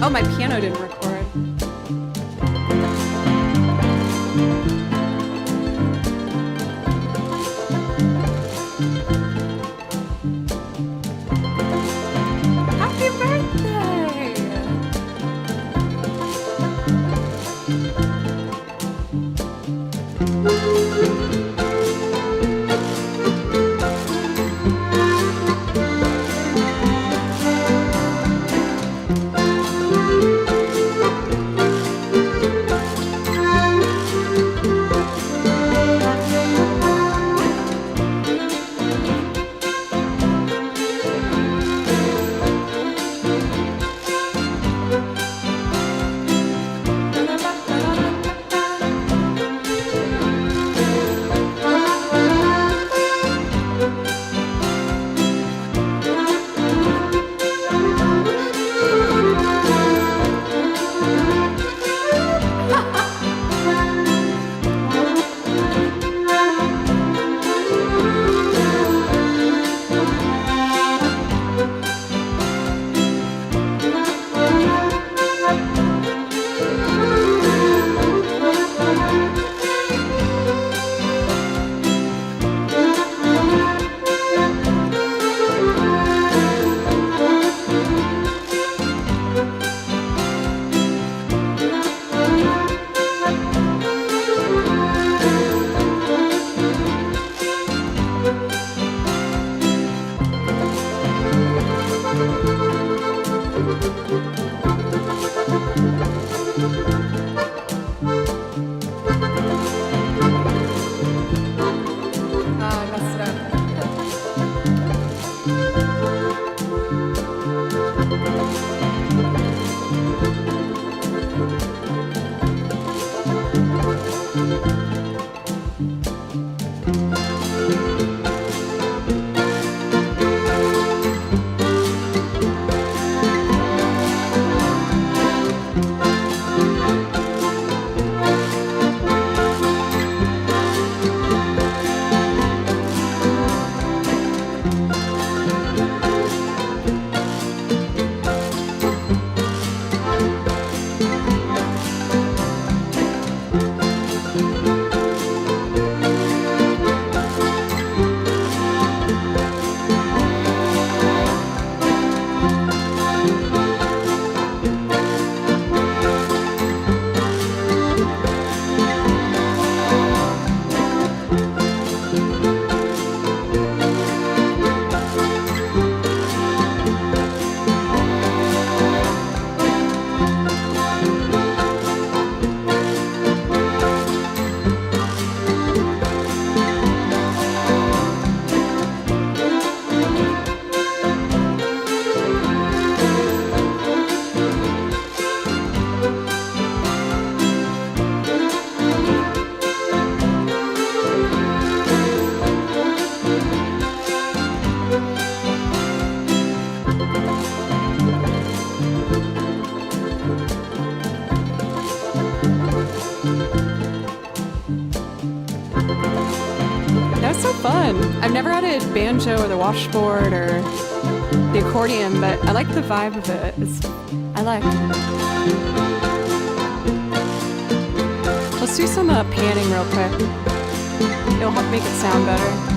Oh, my piano didn't record. Happy birthday! That's so fun. I've never had a banjo or the washboard or the accordion, but I like the vibe of it. I like it. Let's do some panning real quick. It'll help make it sound better.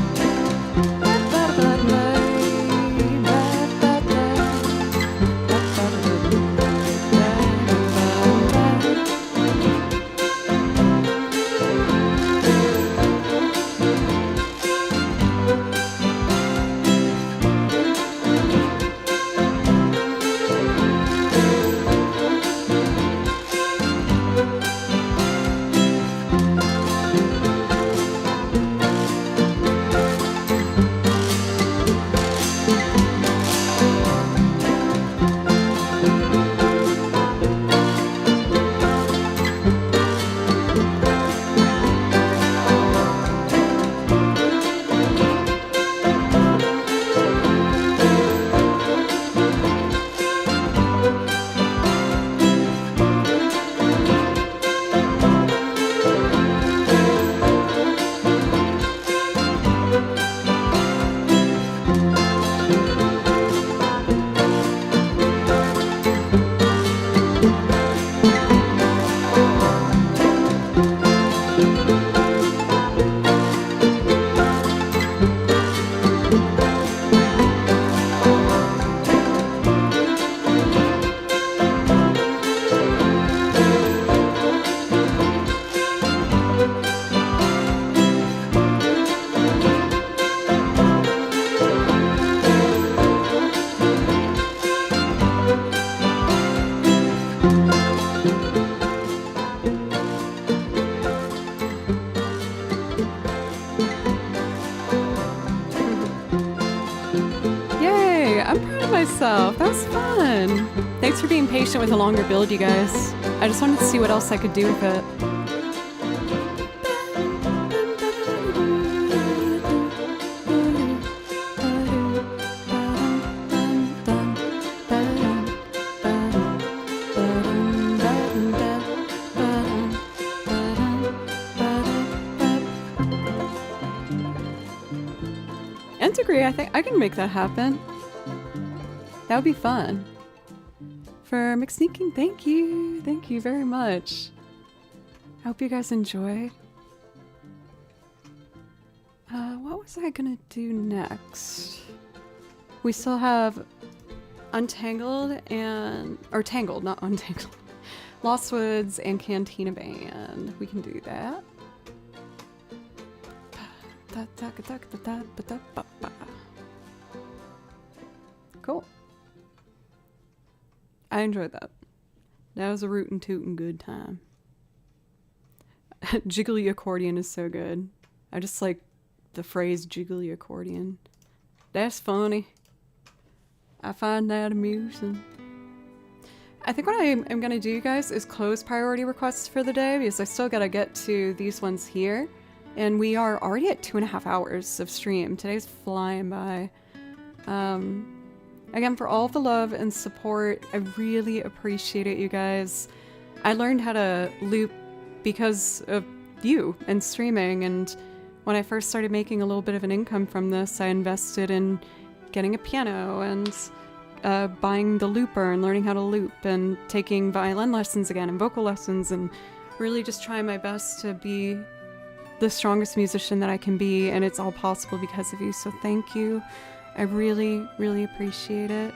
Thanks for being patient with a longer build, you guys. I just wanted to see what else I could do with it. Integrate, I think I can make that happen. That would be fun. For McSneaking, thank you. Thank you very much. I hope you guys enjoy. What was I gonna do next? We still have Untangled and... or Tangled, not Untangled. Lost Woods and Cantina Band. We can do that. Cool. I enjoyed that. That was a rootin' tootin' good time. Jiggly accordion is so good. I just like the phrase jiggly accordion. That's funny. I find that amusing. I think what I am gonna do, you guys, is close priority requests for the day because I still gotta get to these ones here. And we are already at 2.5 hours of stream. Today's flying by. Again, for all the love and support, I really appreciate it, you guys. I learned how to loop because of you and streaming, and when I first started making a little bit of an income from this, I invested in getting a piano and buying the looper and learning how to loop and taking violin lessons again and vocal lessons and really just trying my best to be the strongest musician that I can be, and it's all possible because of you, so thank you. I really, really appreciate it.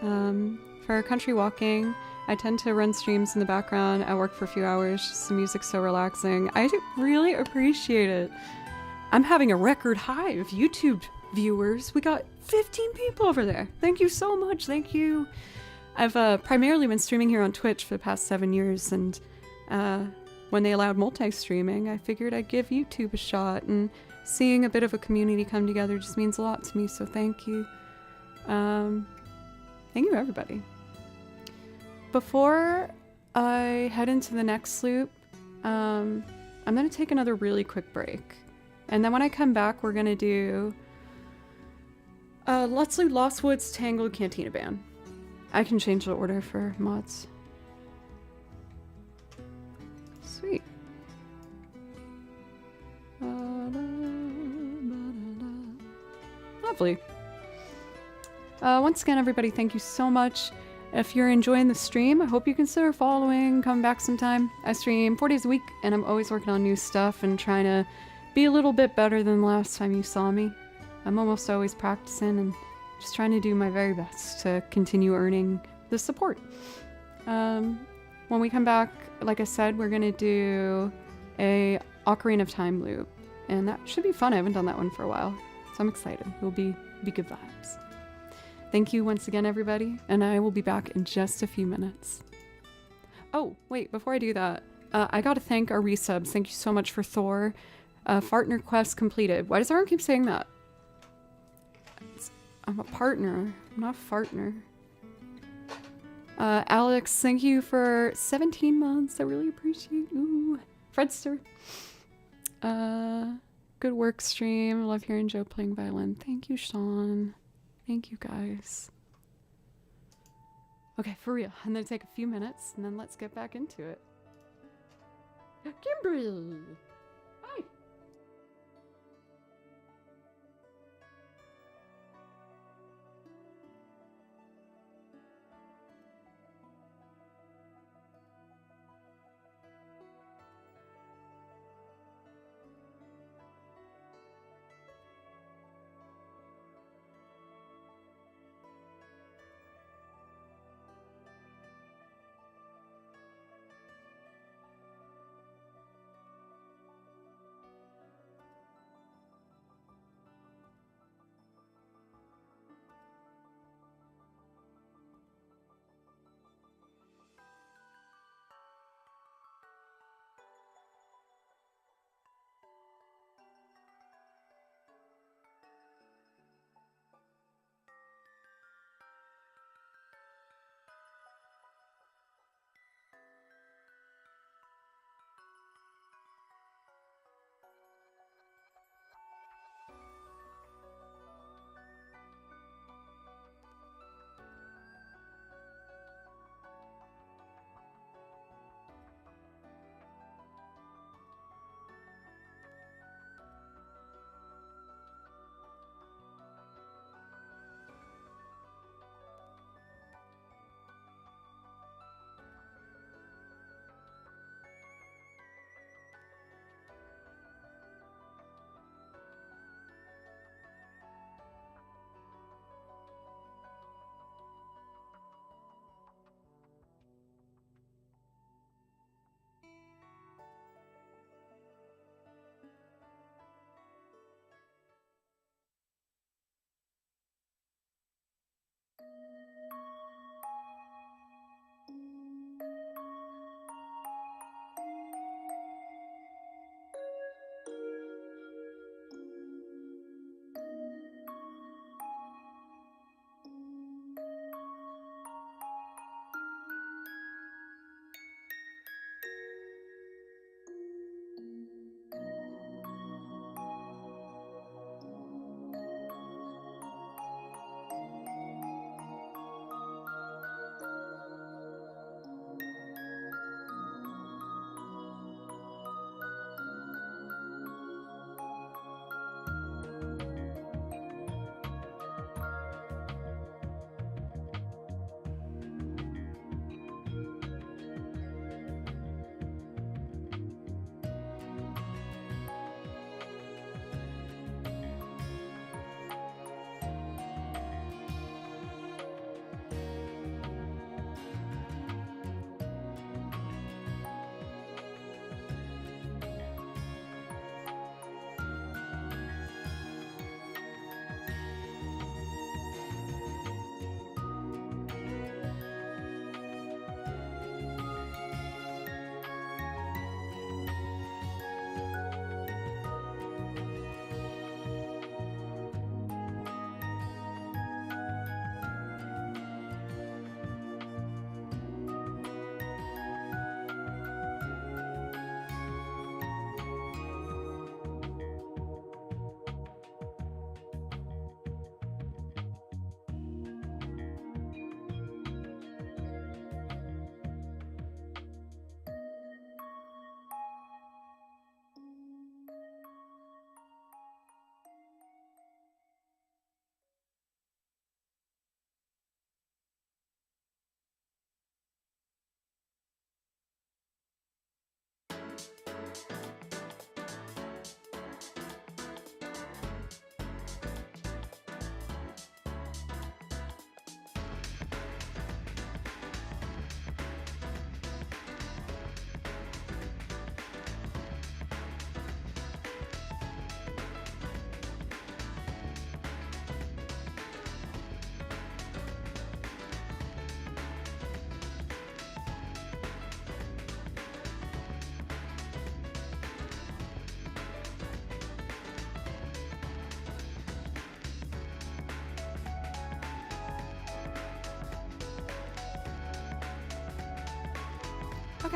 For country walking, I tend to run streams in the background. I work for a few hours, just the music's so relaxing. I really appreciate it. I'm having a record high of YouTube viewers. We got 15 people over there. Thank you so much, thank you. I've primarily been streaming here on Twitch for the past 7 years, and when they allowed multi-streaming, I figured I'd give YouTube a shot, and seeing a bit of a community come together just means a lot to me, so thank you. Thank you, everybody. Before I head into the next loop, I'm gonna take another really quick break. And then when I come back, we're gonna do let's do Lost Woods, Tangled, Cantina Band. I can change the order for mods. Sweet. Lovely. Once again, everybody, thank you so much. If you're enjoying the stream, I hope you consider following, come back sometime. I stream 4 days a week, and I'm always working on new stuff and trying to be a little bit better than the last time you saw me. I'm almost always practicing and just trying to do my very best to continue earning the support. When we come back, like I said, we're gonna do a Ocarina of Time loop, and that should be fun. I haven't done that one for a while, so I'm excited. It'll be good vibes. Thank you once again, everybody, and I will be back in just a few minutes. Oh, wait, before I do that, I gotta thank our resubs. Thank you so much for Thor. Partner quest completed. Why does everyone keep saying that? I'm a partner, I'm not a fartner. Alex, thank you for 17 months. I really appreciate you. Fredster. Good work stream. I love hearing Joe playing violin. Thank you, Sean. Thank you, guys. Okay, for real. I'm gonna take a few minutes and then let's get back into it. Kimberly! Hi!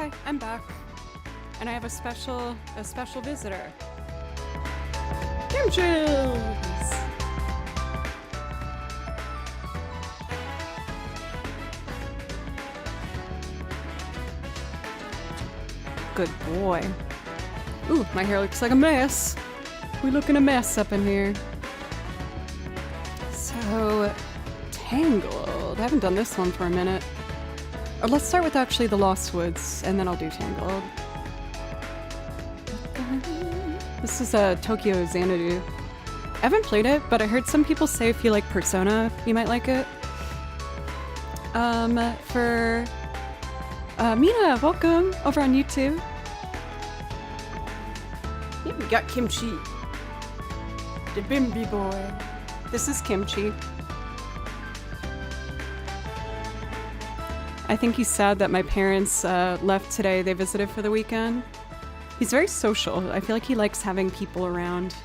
Okay, I'm back. And I have a special visitor. Kimchills! Good boy. Ooh, my hair looks like a mess. We looking a mess up in here. So, Tangled. I haven't done this one for a minute. Or let's start with actually the Lost Woods, and then I'll do Tangled. This is a Tokyo Xanadu. I haven't played it, but I heard some people say if you like Persona, you might like it. For Mina, welcome over on YouTube. Yeah, we got Kimchi, the Bimby boy. This is Kimchi. I think he's sad that my parents left today. They visited for the weekend. He's very social. I feel like he likes having people around.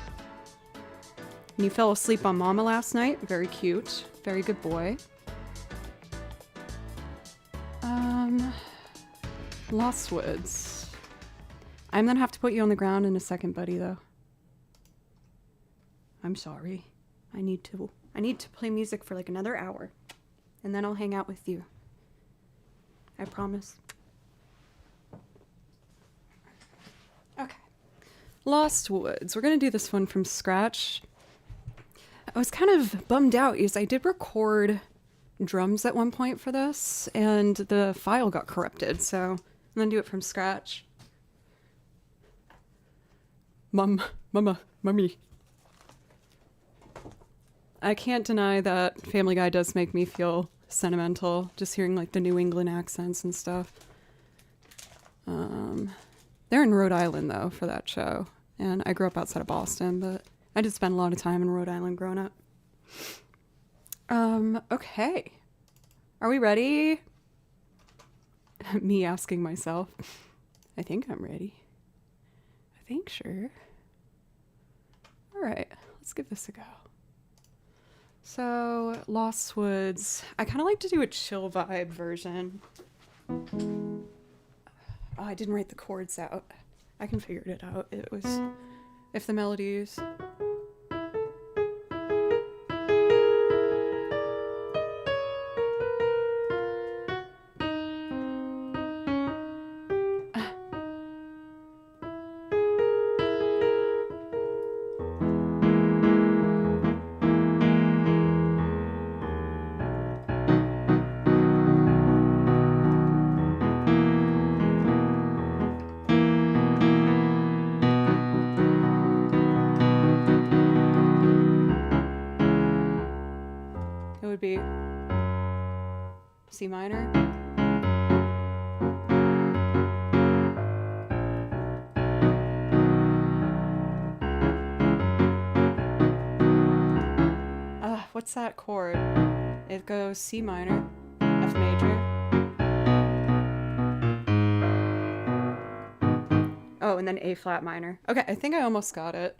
And he fell asleep on Mama last night. Very cute. Very good boy. Lost Woods. I'm gonna have to put you on the ground in a second, buddy, though. I'm sorry. I need to play music for like another hour. And then I'll hang out with you. I promise. Okay. Lost Woods. We're gonna do this one from scratch. I was kind of bummed out because I did record drums at one point for this, and the file got corrupted, so I'm gonna do it from scratch. Mummy. I can't deny that Family Guy does make me feel sentimental, just hearing like the New England accents and stuff. They're in Rhode Island though for that show, and I grew up outside of Boston, but I did spend a lot of time in Rhode Island growing up. Okay. Are we ready? Me asking myself. I think I'm ready. I think, sure. All right, let's give this a go. So, Lost Woods. I kind of like to do a chill vibe version. Oh, I didn't write the chords out. I can figure it out. It was, if the melodies. Would be C minor. What's that chord? It goes C minor, F major. Oh, and then A flat minor. Okay, I think I almost got it.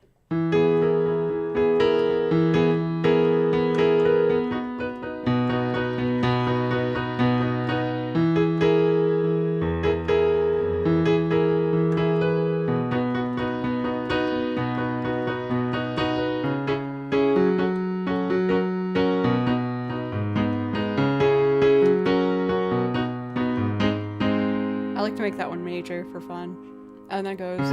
To make that one major for fun. And then it goes.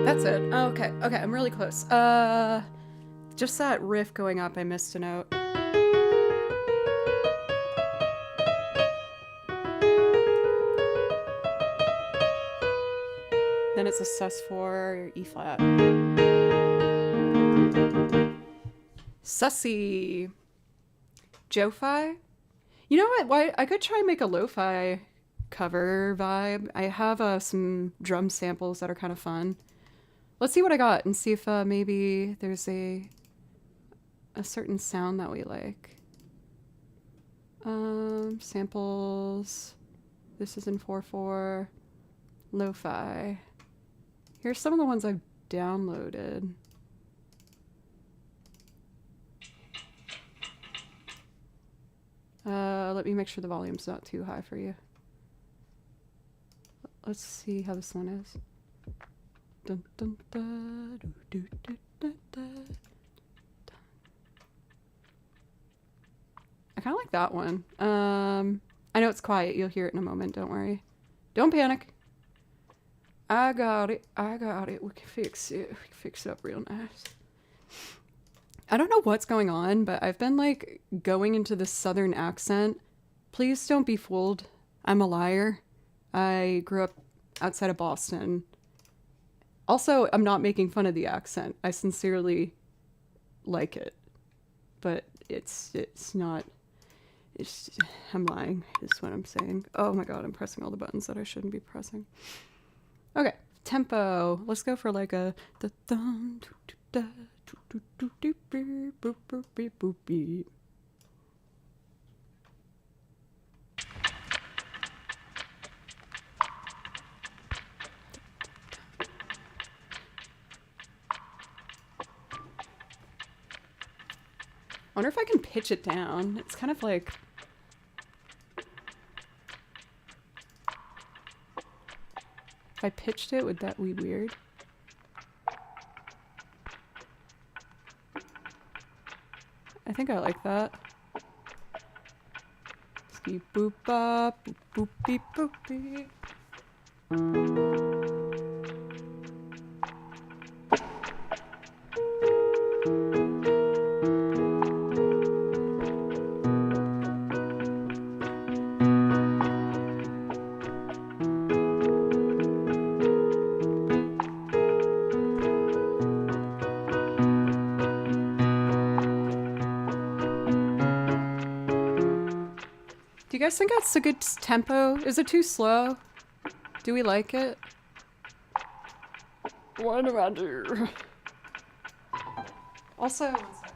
That's it. Oh, okay. Okay, I'm really close. Just that riff going up, I missed a note. Then it's a sus4 or E flat. Sussy. Joe-fi? You know what? Why I could try and make a lo-fi cover vibe. I have some drum samples that are kind of fun. Let's see what I got and see if maybe there's a certain sound that we like. Samples. This is in 4.4. Lo-fi. Here's some of the ones I've downloaded. Let me make sure the volume's not too high for you. Let's see how this one is. Dun, dun, da, do, do, do, da, da. I kind of like that one. I know it's quiet. You'll hear it in a moment. Don't worry. Don't panic. I got it. I got it. We can fix it. We can fix it up real nice. I don't know what's going on, but I've been like going into this southern accent. Please don't be fooled. I'm a liar. I grew up outside of Boston. Also, I'm not making fun of the accent. I sincerely like it. But it's not... I'm lying, is what I'm saying. Oh my god, I'm pressing all the buttons that I shouldn't be pressing. Okay, tempo. Let's go for like a... I wonder if I can pitch it down. It's kind of like... If I pitched it, would that be weird? I think I like that. Ski boop bop, boop boop beep boop beep. Do you guys think that's a good tempo? Is it too slow? Do we like it? What do I do? Also, one sec.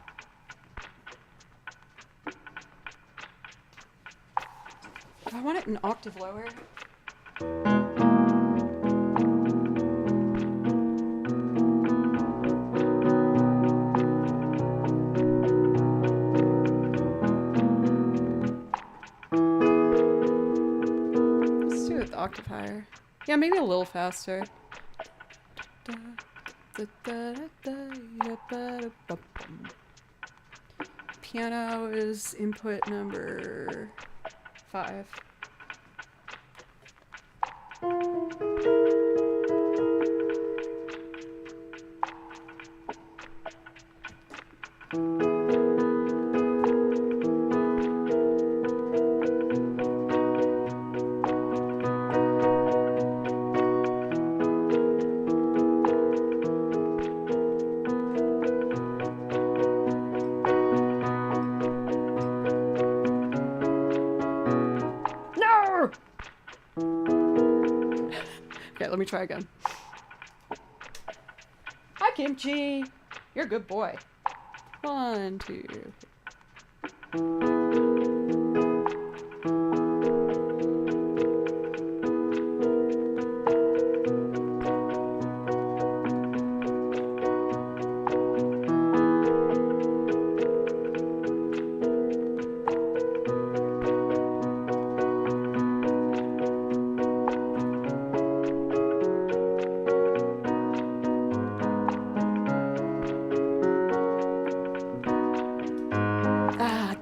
If I want it an octave lower. Octave higher. Yeah, maybe a little faster. Piano is input number 5. Okay, let me try again. Hi, Kimchi. You're a good boy. 1, 2.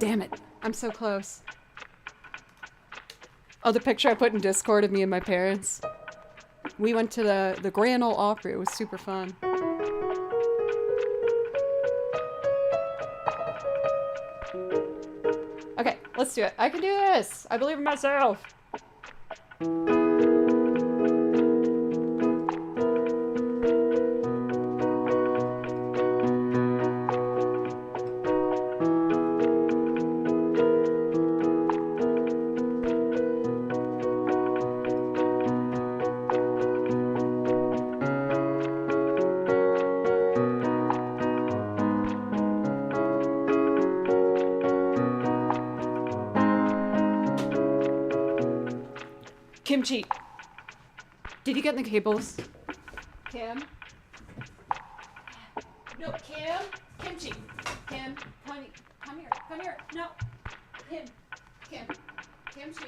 Damn it. I'm so close. Oh, the picture I put in Discord of me and my parents. We went to the Grand Ole Opry. It was super fun. Okay, let's do it. I can do this! I believe in myself! Kimchi. Did you get in the cables? Kim? No, Kim? Kimchi. Kim, honey, come here. Come here. No. Kim. Kimchi.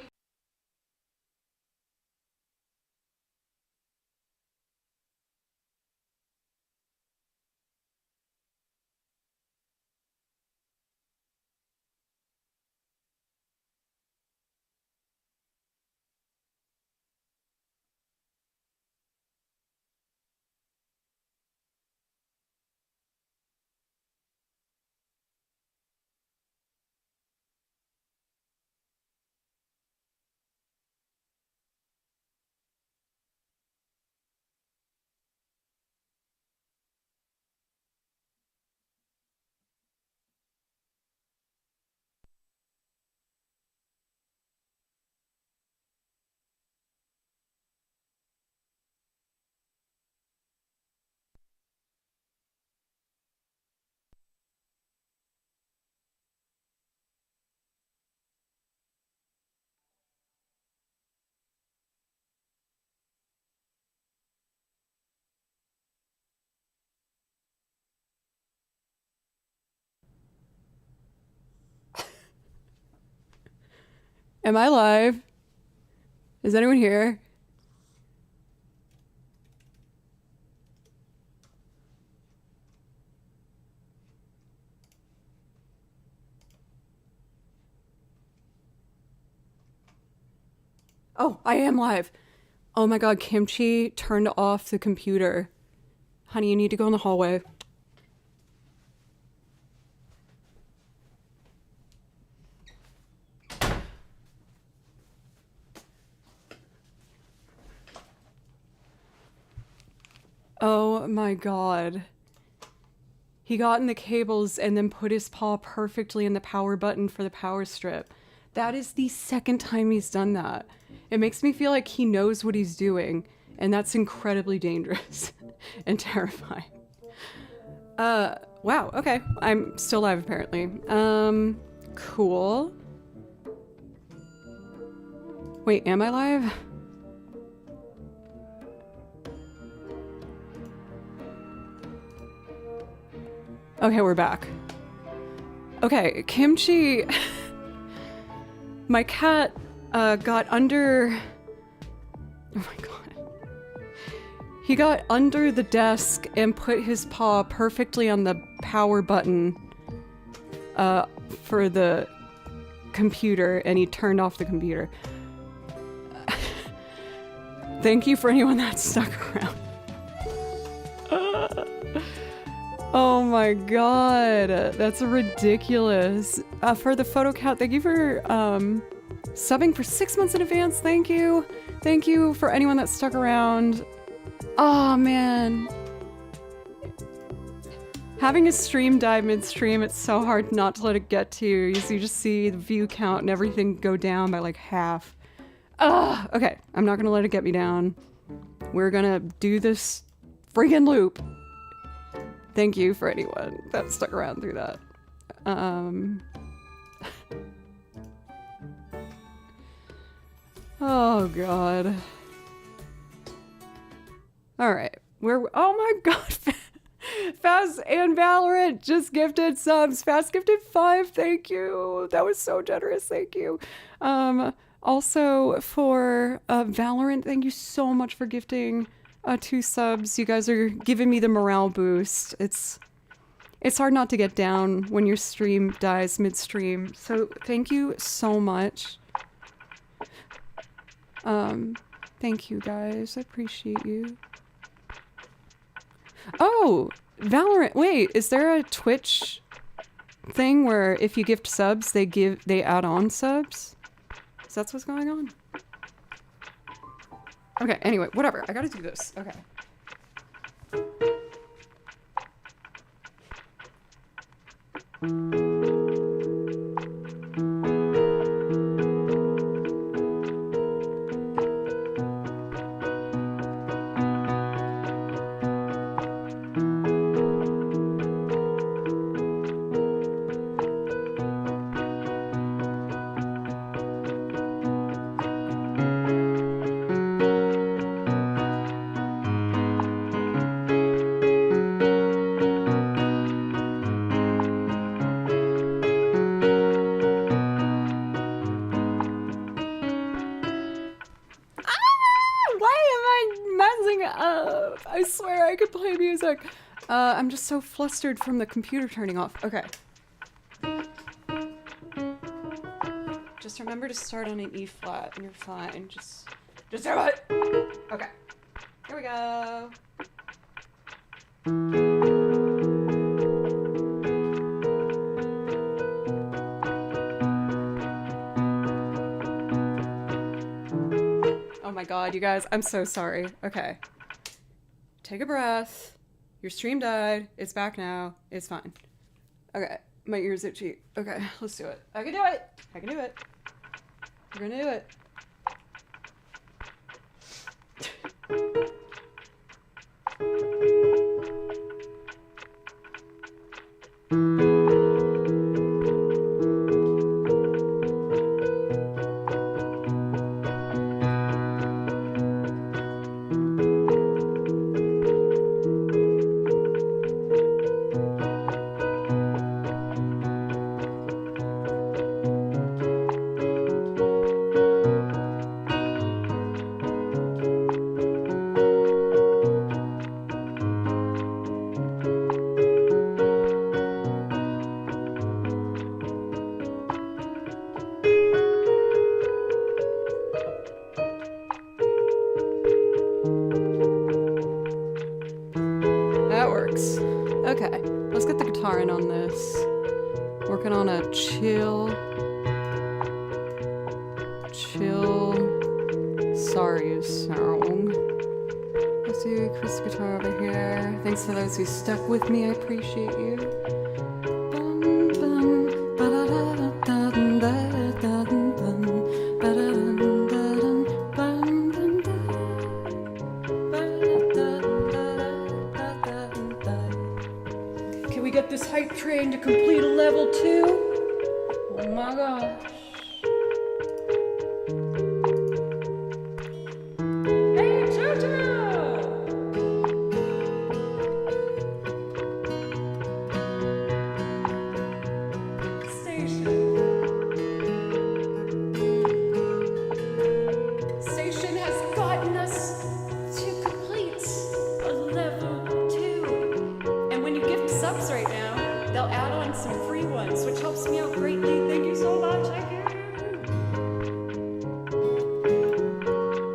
Am I live? Is anyone here? Oh, I am live. Oh my god, Kimchi turned off the computer. Honey, you need to go in the hallway. Oh my god. He got in the cables and then put his paw perfectly in the power button for the power strip. That is the second time he's done that. It makes me feel like he knows what he's doing, and that's incredibly dangerous and terrifying. Wow, okay. I'm still live apparently. Cool. Wait, am I live? Okay, we're back. Okay, Kimchi... My cat, got under... Oh my god. He got under the desk and put his paw perfectly on the power button, for the computer, and he turned off the computer. Thank you for anyone that stuck around. Oh my god, that's ridiculous. For the photo count, thank you for subbing for 6 months in advance. Thank you. Thank you for anyone that stuck around. Oh man. Having a stream die midstream, it's so hard not to let it get to you. So you just see the view count and everything go down by like half. Ugh, okay, I'm not gonna let it get me down. We're gonna do this friggin' loop. Thank you for anyone that stuck around through that. Oh god. Alright, oh my god! Fast and Valorant just gifted subs. Fast gifted 5, thank you. That was so generous, thank you. Also for Valorant, thank you so much for gifting 2 subs. You guys are giving me the morale boost. It's hard not to get down when your stream dies midstream. So thank you so much. Thank you guys. I appreciate you. Oh, Valorant. Wait, is there a Twitch thing where if you gift subs, they add on subs? Is that what's going on? Okay, anyway, whatever. I gotta do this. Okay. music. I'm just so flustered from the computer turning off. Okay. Just remember to start on an E flat and you're fine. Just do it. Okay. Here we go. Oh my god, you guys, I'm so sorry. Okay. Take a breath. Your stream died. It's back now. It's fine. Okay. My ears itchy. Okay, let's do it. I can do it. I can do it. We're gonna do it. That works. Okay, let's get the guitar in on this. Working on a chill, sorry song. Let's do Chris guitar over here. Thanks to those who stuck with me, I appreciate you. Can we get this hype train to complete a level 2? Oh my gosh. Hey, Jojo! Station has gotten us to complete a level 2. And when you gift subs right now, they'll add on some free ones, which helps me out greatly. Thank you so much. Thank you.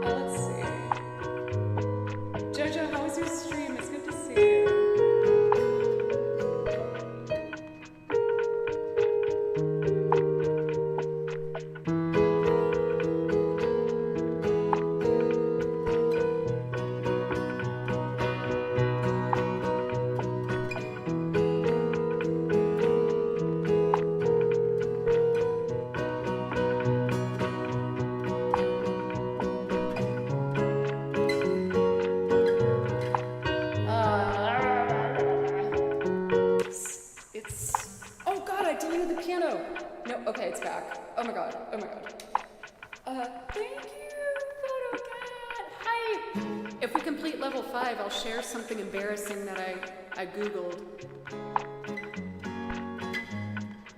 Let's see. Jojo, how was your stream? It's good to see you. Oh god, I deleted the piano. No, okay, it's back. Oh my god, oh my god. Thank you, PhotoCat. Hi. If we complete level 5, I'll share something embarrassing that I googled.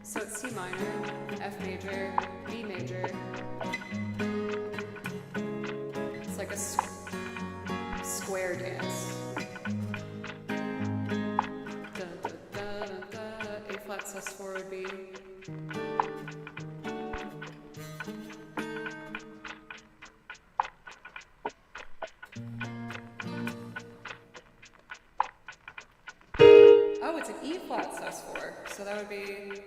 So it's C minor, F major, B major. It's like a square dance. A flat sus4 would be. Oh, it's an E flat sus4, so that would be.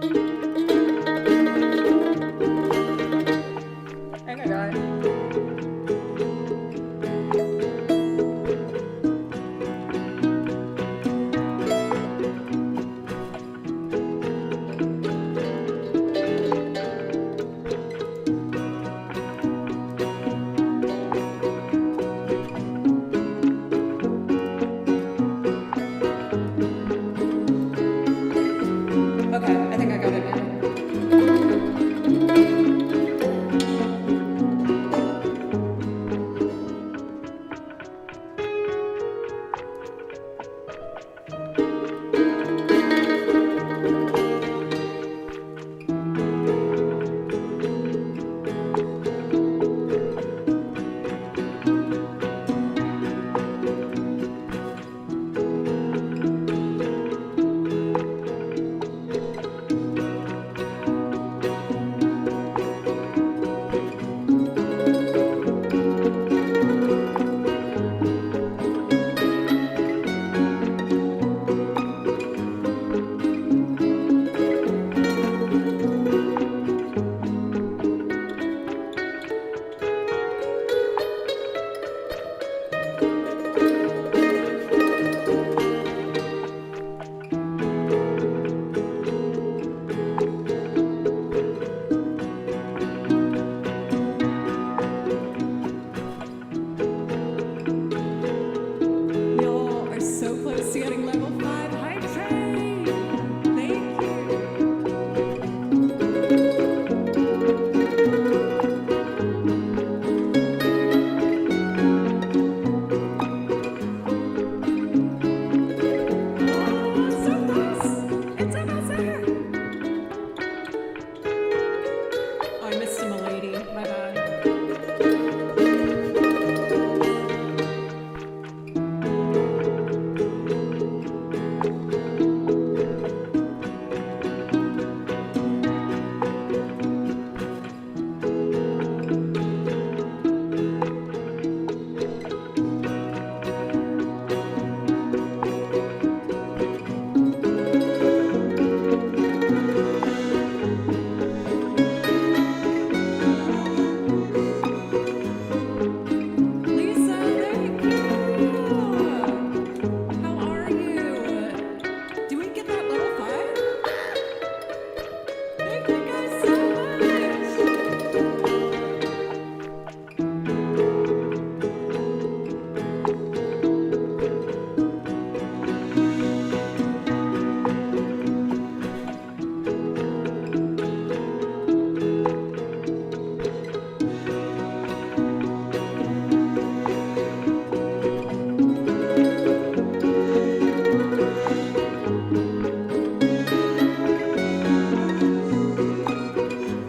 I think I got it. Okay, I think I got it now. Y'all are so close to getting level 5 hype train. Thank you. Oh, so close. It's almost there. Oh, I missed him, a lady. My bad. Lisa, thank you. How are you? Do we get that level 5? Thank you guys so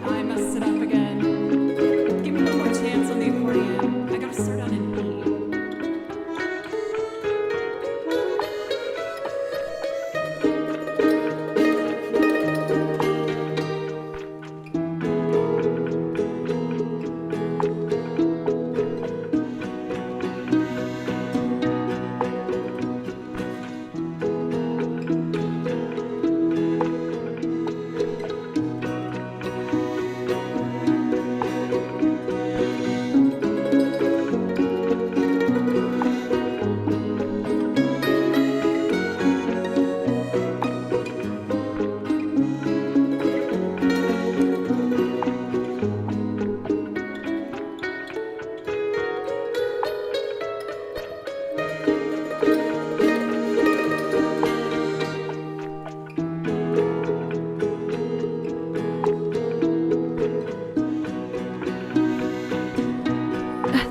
I messed it up again. Give me one more chance on the accordion. I gotta start on an E.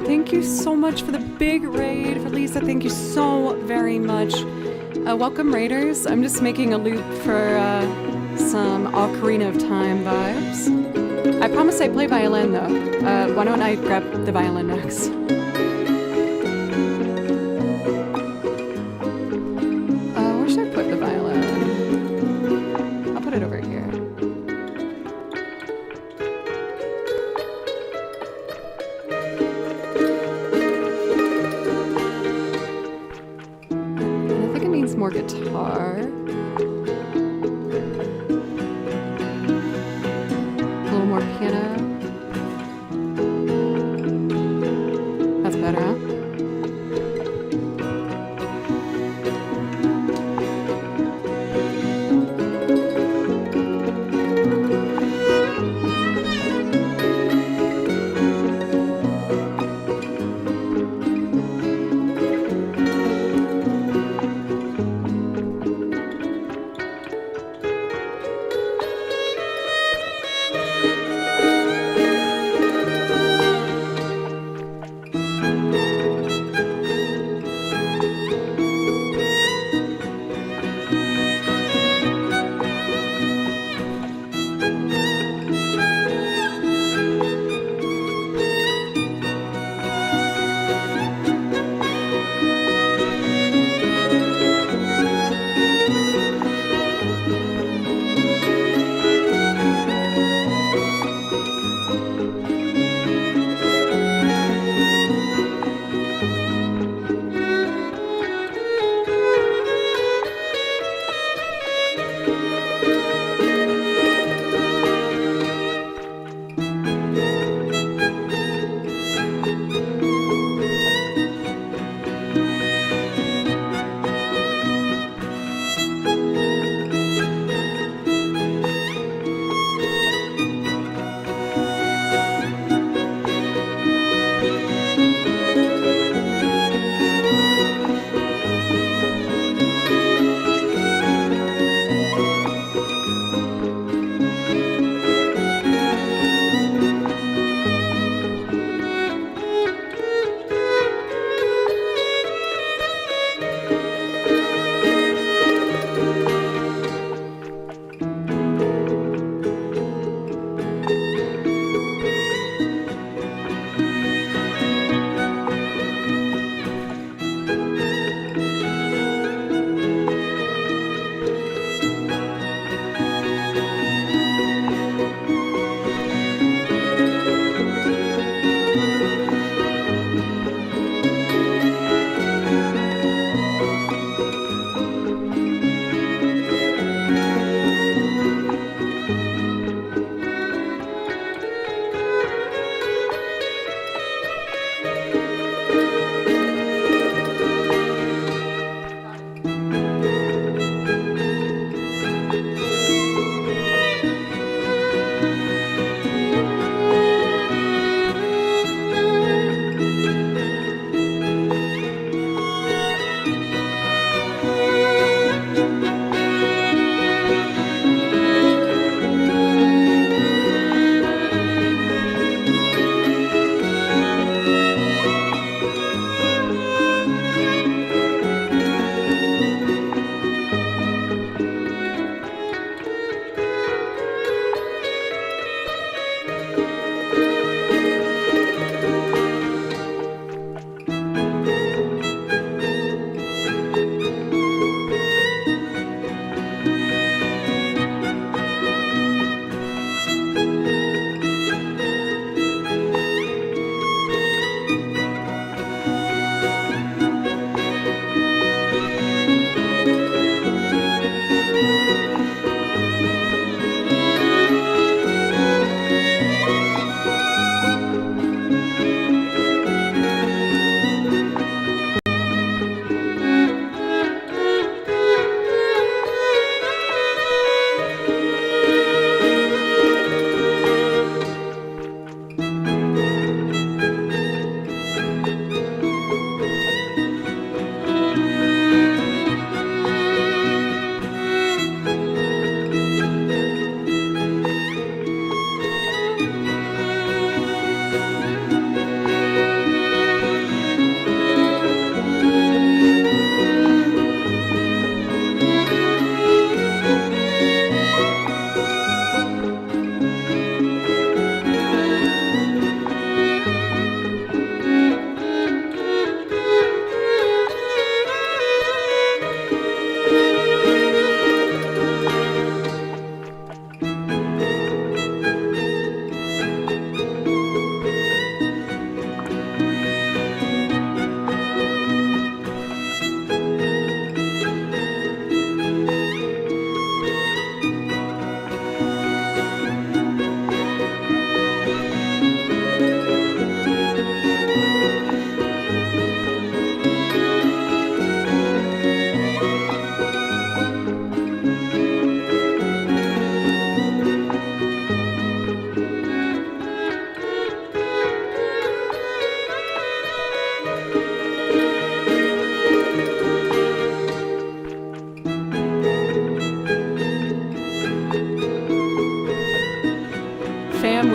Thank you so much for the big raid. For Lisa, thank you so very much. Welcome, raiders. I'm just making a loop for some Ocarina of Time vibes. I promise I play violin, though. Why don't I grab the violin next? Where should I put the violin? I'll put it over here. And I think it needs more guitar.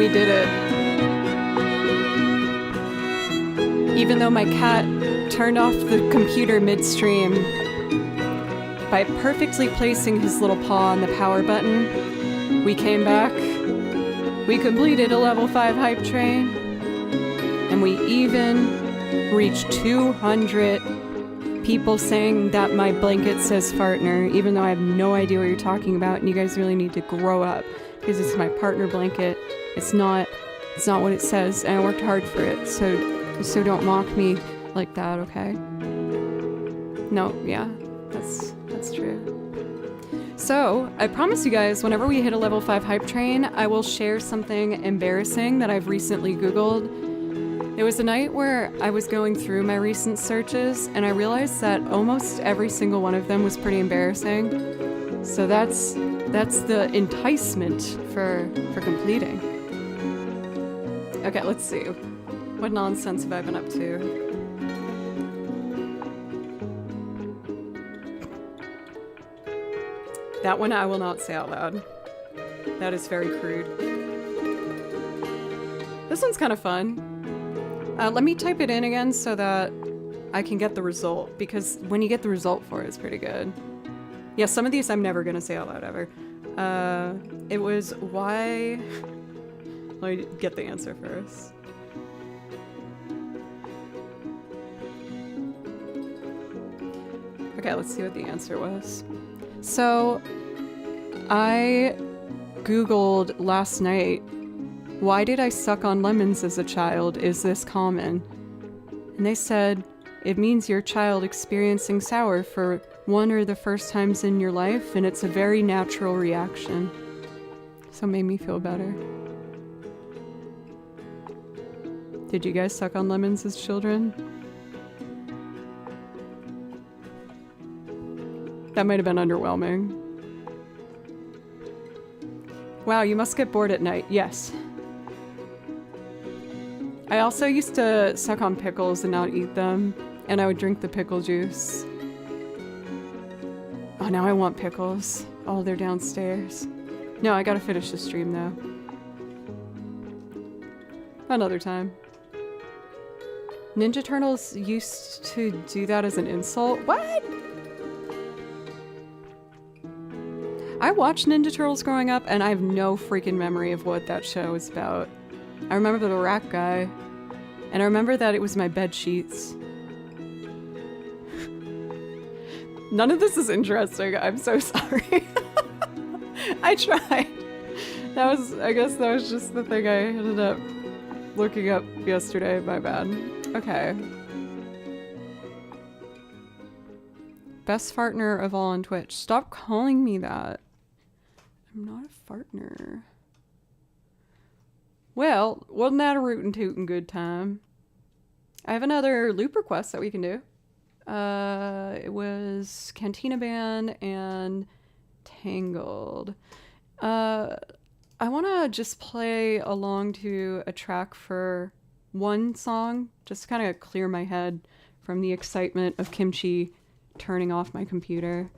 we did it. Even though my cat turned off the computer midstream, by perfectly placing his little paw on the power button, we came back, we completed a level 5 hype train, and we even reached 200 people saying that my blanket says Fartner, even though I have no idea what you're talking about, and you guys really need to grow up, because it's my partner blanket. It's not what it says, and I worked hard for it, so don't mock me like that, okay? No, yeah, that's true. So, I promise you guys, whenever we hit a level 5 hype train, I will share something embarrassing that I've recently Googled. It was a night where I was going through my recent searches, and I realized that almost every single one of them was pretty embarrassing. So that's the enticement for completing. Okay, let's see. What nonsense have I been up to? That one I will not say out loud. That is very crude. This one's kind of fun. Let me type it in again so that I can get the result, because when you get the result for it, it's pretty good. Yeah, some of these I'm never gonna say out loud ever. It was why... Let me get the answer first. Okay, let's see what the answer was. So, I Googled last night, why did I suck on lemons as a child? Is this common? And they said, it means your child experiencing sour for one or the first times in your life, and it's a very natural reaction. So it made me feel better. Did you guys suck on lemons as children? That might have been underwhelming. Wow, you must get bored at night. Yes. I also used to suck on pickles and not eat them, and I would drink the pickle juice. Oh, now I want pickles. Oh, they're downstairs. No, I gotta finish the stream though. Another time. Ninja Turtles used to do that as an insult? What? I watched Ninja Turtles growing up, and I have no freaking memory of what that show was about. I remember the rat guy, and I remember that it was my bed sheets. None of this is interesting. I'm so sorry. I tried. I guess that was just the thing I ended up looking up yesterday. My bad. Okay. Best fartner of all on Twitch. Stop calling me that. I'm not a fartner. Well, wasn't that a rootin' tootin' good time? I have another loop request that we can do. It was Cantina Band and Tangled. I want to just play along to a track for one song, just to kind of clear my head from the excitement of Kimchi turning off my computer.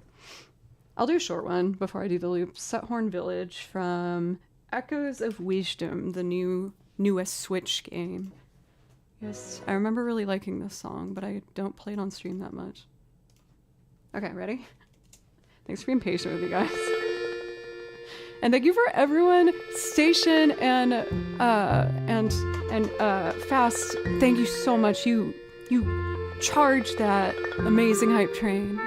I'll do a short one before I do the loop. Sethorn Village from Echoes of Wisdom, the newest Switch game. Yes, I remember really liking this song, but I don't play it on stream that much. Okay, ready? Thanks for being patient with me, guys. And thank you for everyone, Station and Fast. Thank you so much. You charged that amazing hype train.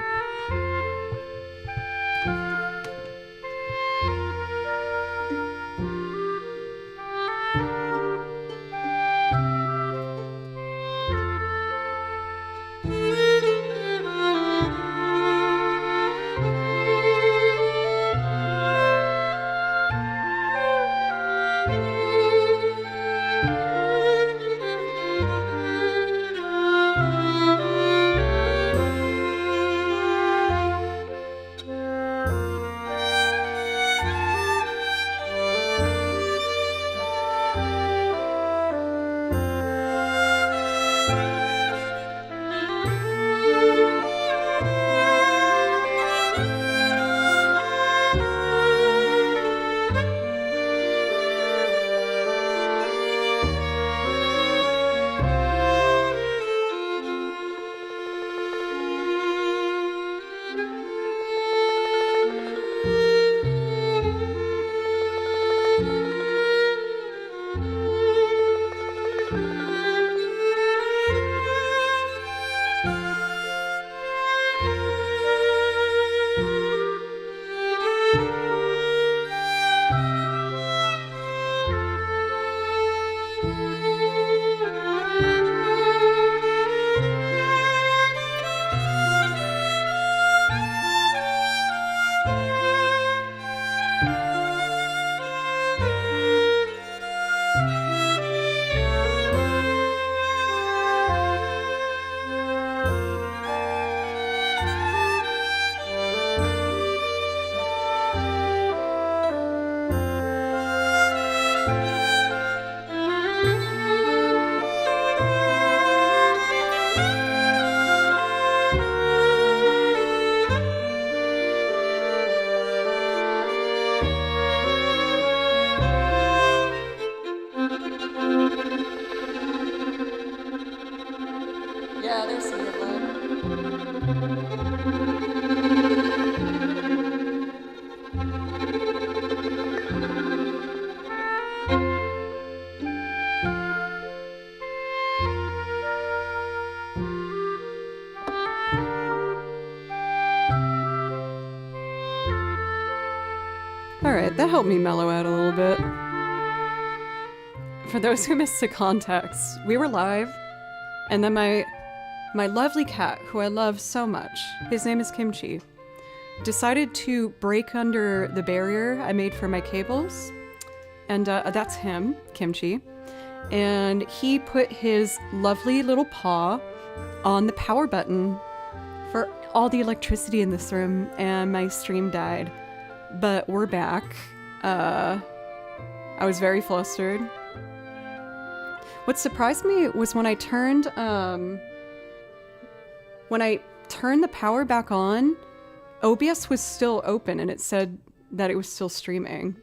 Alright, that helped me mellow out a little bit. For those who missed the context, we were live, and then my lovely cat, who I love so much, his name is Kimchi, decided to break under the barrier I made for my cables. And that's him, Kimchi. And he put his lovely little paw on the power button for all the electricity in this room, and my stream died. But we're back. I was very flustered. What surprised me was when I turned the power back on, OBS was still open and it said that it was still streaming.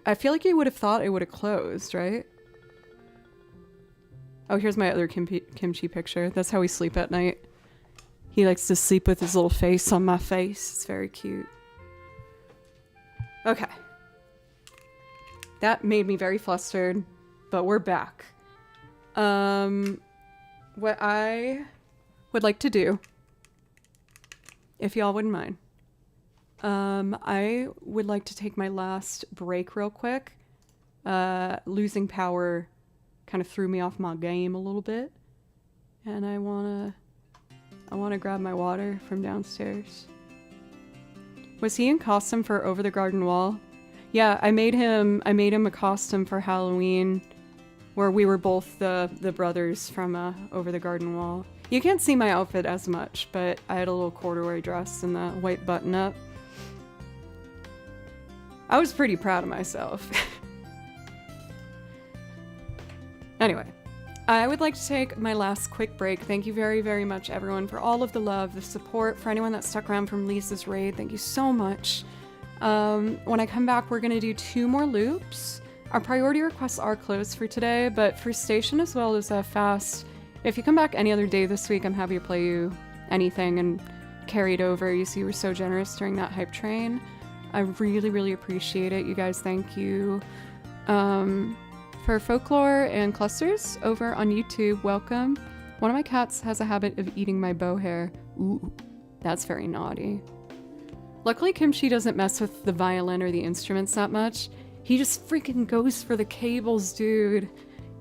I feel like you would have thought it would have closed, right? Oh, here's my other Kimchi picture. That's how we sleep at night. He likes to sleep with his little face on my face. It's very cute. Okay. That made me very flustered, but we're back. What I would like to do, if y'all wouldn't mind, I would like to take my last break real quick. Losing power kind of threw me off my game a little bit, and I wanna grab my water from downstairs. Was he in costume for Over the Garden Wall? Yeah, I made him a costume for Halloween, where we were both the brothers from Over the Garden Wall. You can't see my outfit as much, but I had a little corduroy dress and the white button-up. I was pretty proud of myself. Anyway, I would like to take my last quick break. Thank you very, very much, everyone, for all of the love, the support. For anyone that stuck around from Lisa's raid, thank you so much. When I come back, we're going to do 2 more loops. Our priority requests are closed for today, but for Station as well as Fast, if you come back any other day this week, I'm happy to play you anything and carry it over. You see, you were so generous during that hype train. I really, really appreciate it. You guys, thank you. For Folklore and Clusters over on YouTube, welcome. One of my cats has a habit of eating my bow hair. Ooh, that's very naughty. Luckily, Kimchi doesn't mess with the violin or the instruments that much. He just freaking goes for the cables, dude.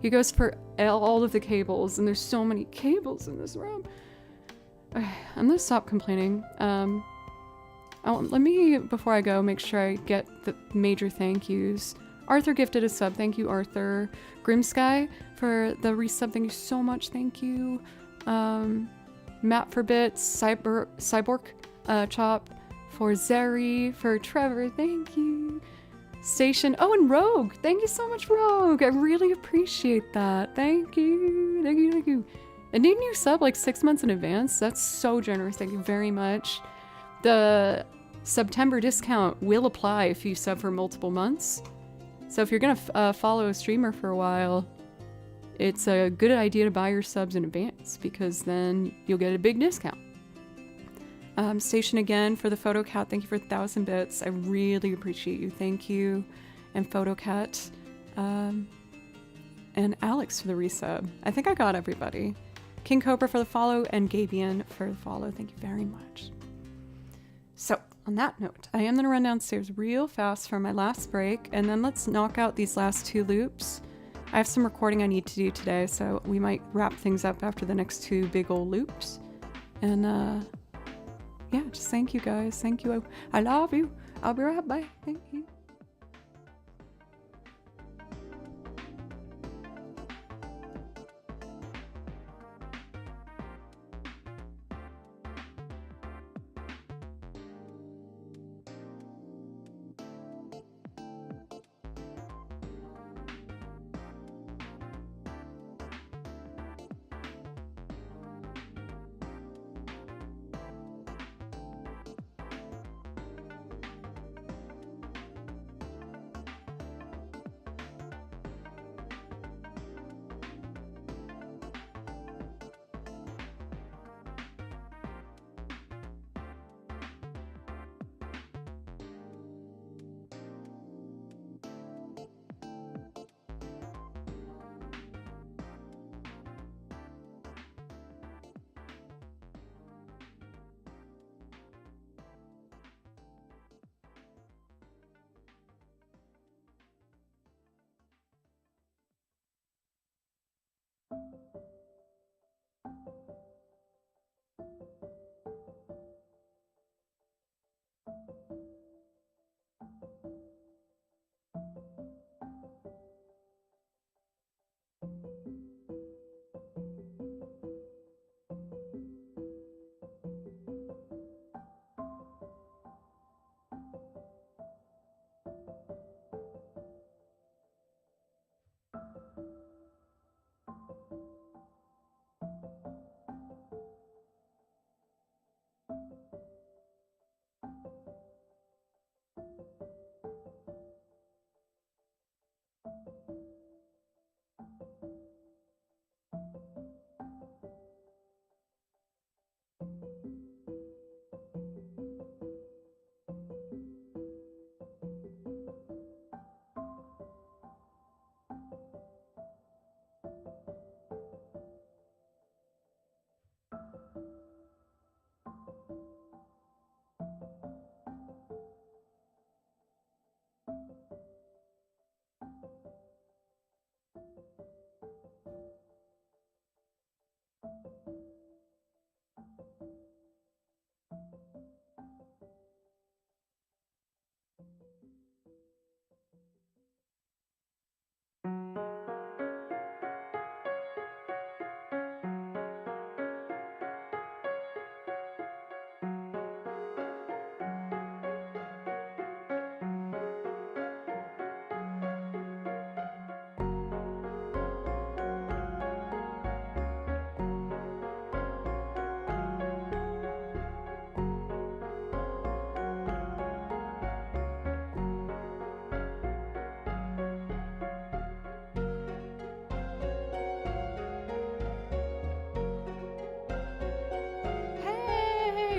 He goes for all of the cables, and there's so many cables in this room. I'm gonna stop complaining. Let me, before I go, make sure I get the major thank yous. Arthur gifted a sub. Thank you, Arthur. Grimsky for the resub. Thank you so much. Thank you. Matt for bits. Cyborg Chop. For Zeri. For Trevor. Thank you. Station. Oh, and Rogue. Thank you so much, Rogue. I really appreciate that. Thank you. Thank you. Thank you. A new sub like 6 months in advance. That's so generous. Thank you very much. The September discount will apply if you sub for multiple months. So if you're gonna follow a streamer for a while, it's a good idea to buy your subs in advance, because then you'll get a big discount. Station again for the PhotoCat. Thank you for 1,000 bits. I really appreciate you. Thank you. And PhotoCat. And Alex for the resub. I think I got everybody. King Cobra for the follow, and Gabian for the follow. Thank you very much. So, on that note, I am going to run downstairs real fast for my last break, and then let's knock out these last 2 loops. I have some recording I need to do today, so we might wrap things up after the next 2 big old loops. And, yeah, just thank you guys. Thank you. I love you. I'll be right back. Thank you.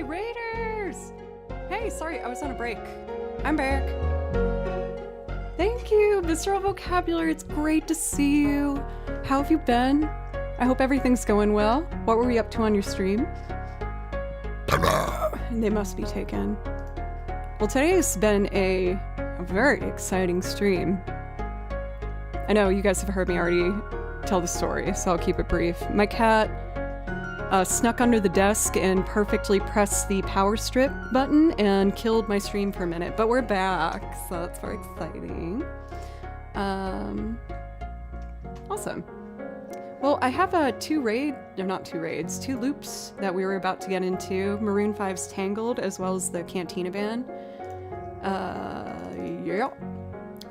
Raiders! Hey, sorry, I was on a break. I'm back. Thank you, Visceral Vocabulary. It's great to see you. How have you been? I hope everything's going well. What were we up to on your stream? They must be taken. Well, today's been a very exciting stream. I know you guys have heard me already tell the story, so I'll keep it brief. My cat snuck under the desk and perfectly pressed the power strip button and killed my stream for a minute, but we're back, so that's very exciting. Awesome. Well, I have two loops that we were about to get into. Maroon 5's Tangled, as well as the Cantina Band. Yeah.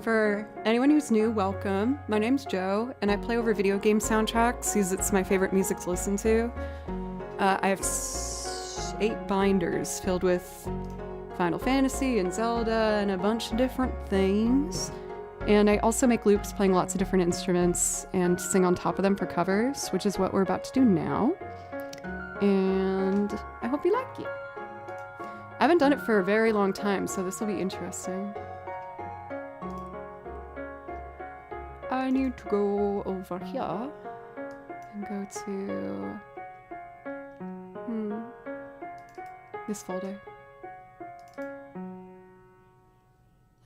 For anyone who's new, welcome. My name's Joe, and I play over video game soundtracks because it's my favorite music to listen to. I have 8 binders filled with Final Fantasy and Zelda and a bunch of different things. And I also make loops playing lots of different instruments and sing on top of them for covers, which is what we're about to do now. And I hope you like it. I haven't done it for a very long time, so this will be interesting. I need to go over here and go to this folder.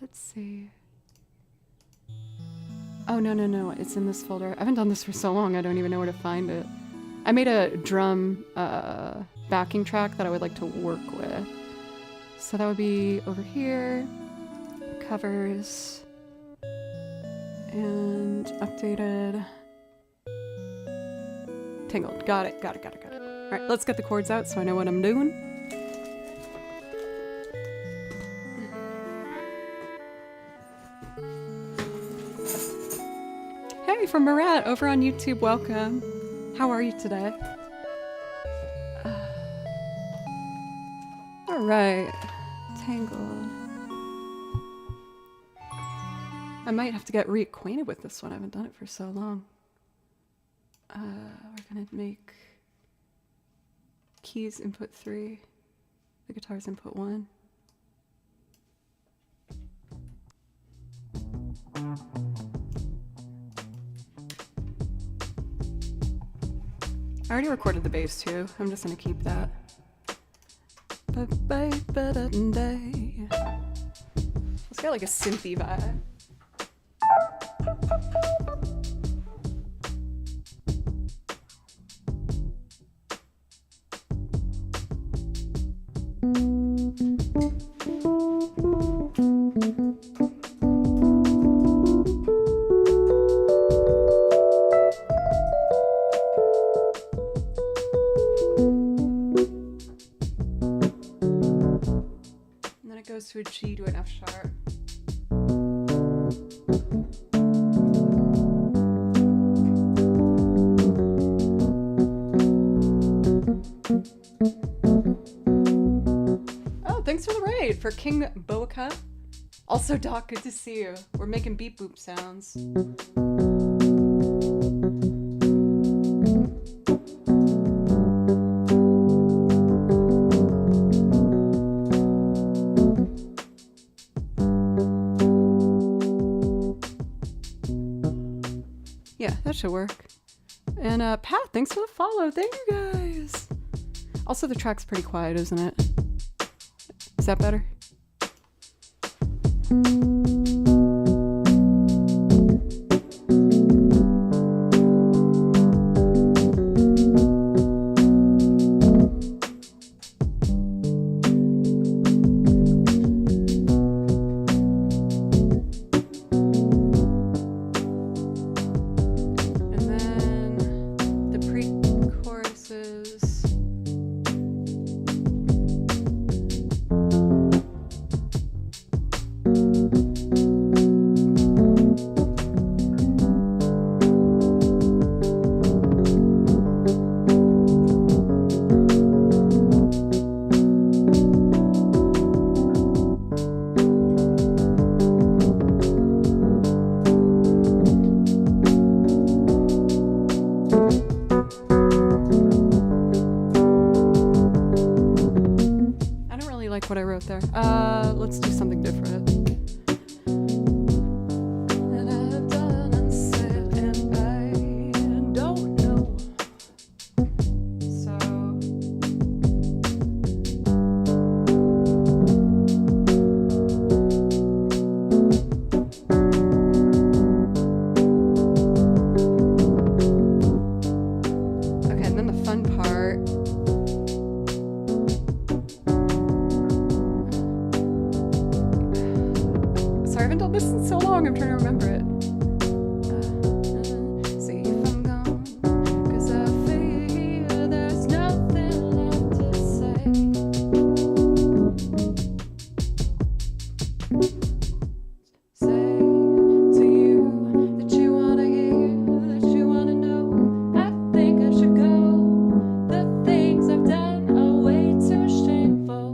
Let's see. Oh, no, it's in this folder. I haven't done this for so long, I don't even know where to find it. I made a drum backing track that I would like to work with. So that would be over here, covers, and updated. Tangled. Got it. All right, let's get the chords out so I know what I'm doing. Hey, from Marat over on YouTube, welcome. How are you today? All right, Tangled. I might have to get reacquainted with this one. I haven't done it for so long. We're gonna make keys input 3, the guitar's input 1. I already recorded the bass too. I'm just gonna keep that. Let's get like a synthy vibe. part. Oh, thanks for the raid for King Boca. Also, Doc, good to see you. We're making beep boop sounds. Yeah, that should work. And Pat, thanks for the follow. Thank you guys. Also, the track's pretty quiet, isn't it? Is that better? What I wrote there. Let's do something different. And I've done and said, and I don't know. So okay, and then the fun part. I haven't done this in so long, I'm trying to remember it. See if I'm gone, 'cause I feel there's nothing left to say. Say to you that you wanna hear, that you wanna know. I think I should go. The things I've done are way too shameful.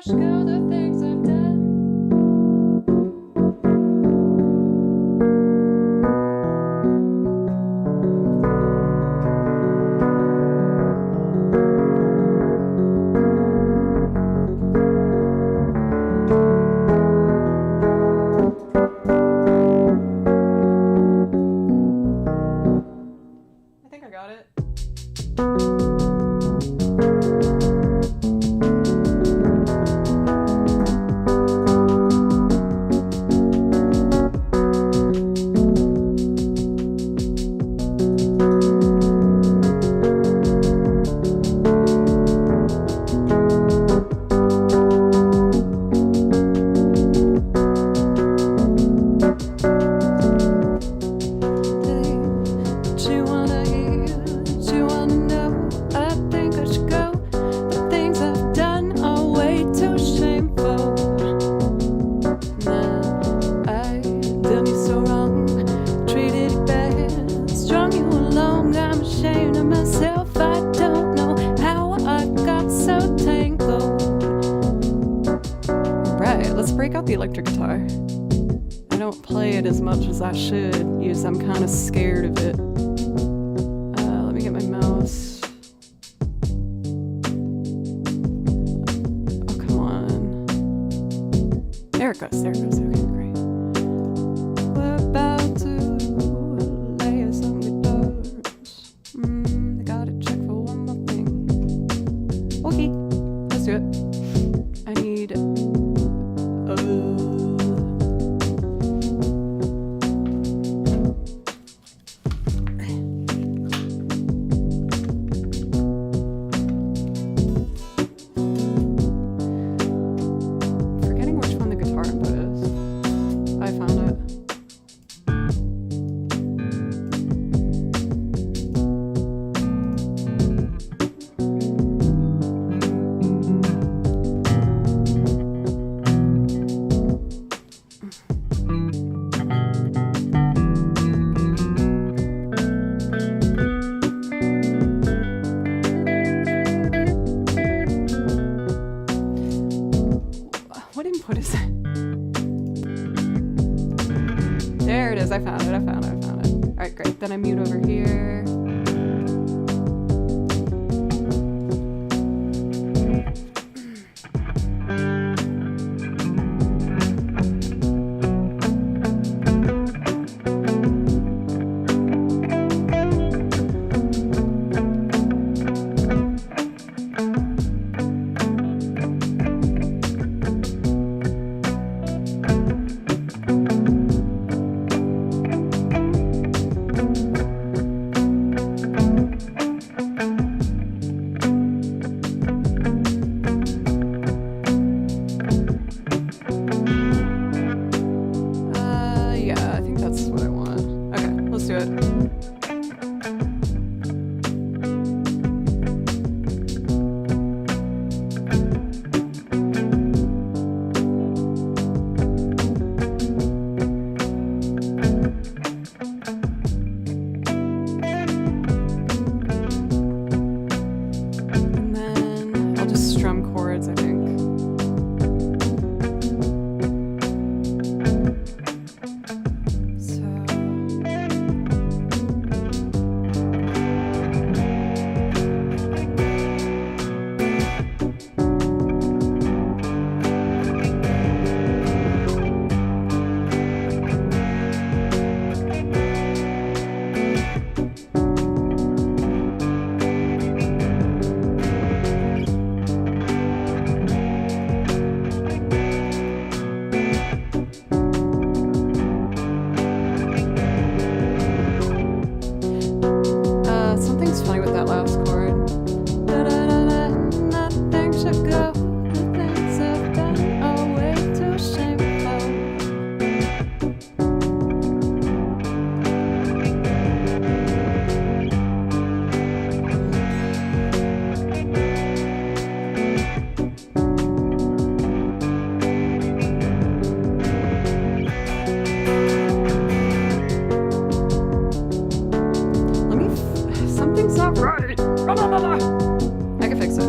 Go the things I've done. I think I got it. Break out the electric guitar. I don't play it as much as I should use. I'm kind of scared of it. Let me get my mouse. Oh, come on. There it goes. There it goes. Okay, great. We're about to lay some guitars. I gotta check for one more thing. Okay, let's do it. I need... Alright, great. Then I mute over here. Yeah, I think that's what I want. Okay, let's do it. And then I'll just strum chords, I think. Something's funny with that last chord. Nothing should go. The things I've done are way too shameful. Something's not right. I can fix it.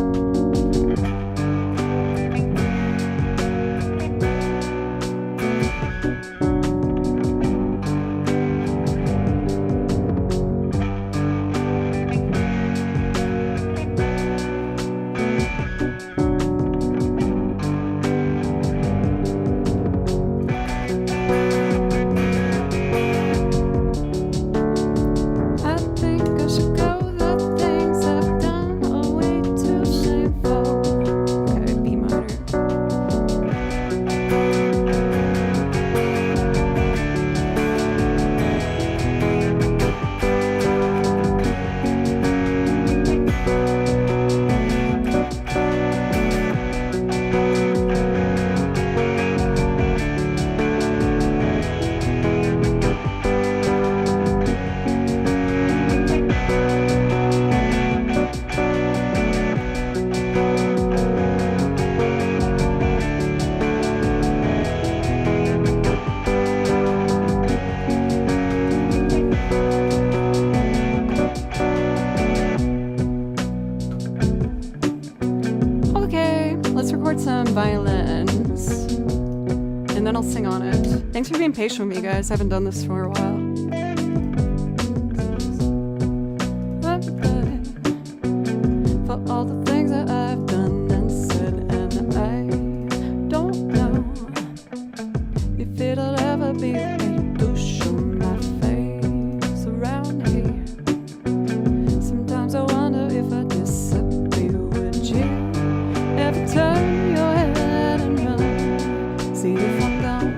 I think I should go. The things I've done are way too shameful. Okay, B minor. Okay, let's record some violins, and then I'll sing on it. Thanks for being patient with me, guys. I haven't done this for a while. For all the things that I've done and said, and I don't know if it'll ever be right to show my face around here. Sometimes I wonder if I disappear, would you ever turn your head and run? See if I'm gone.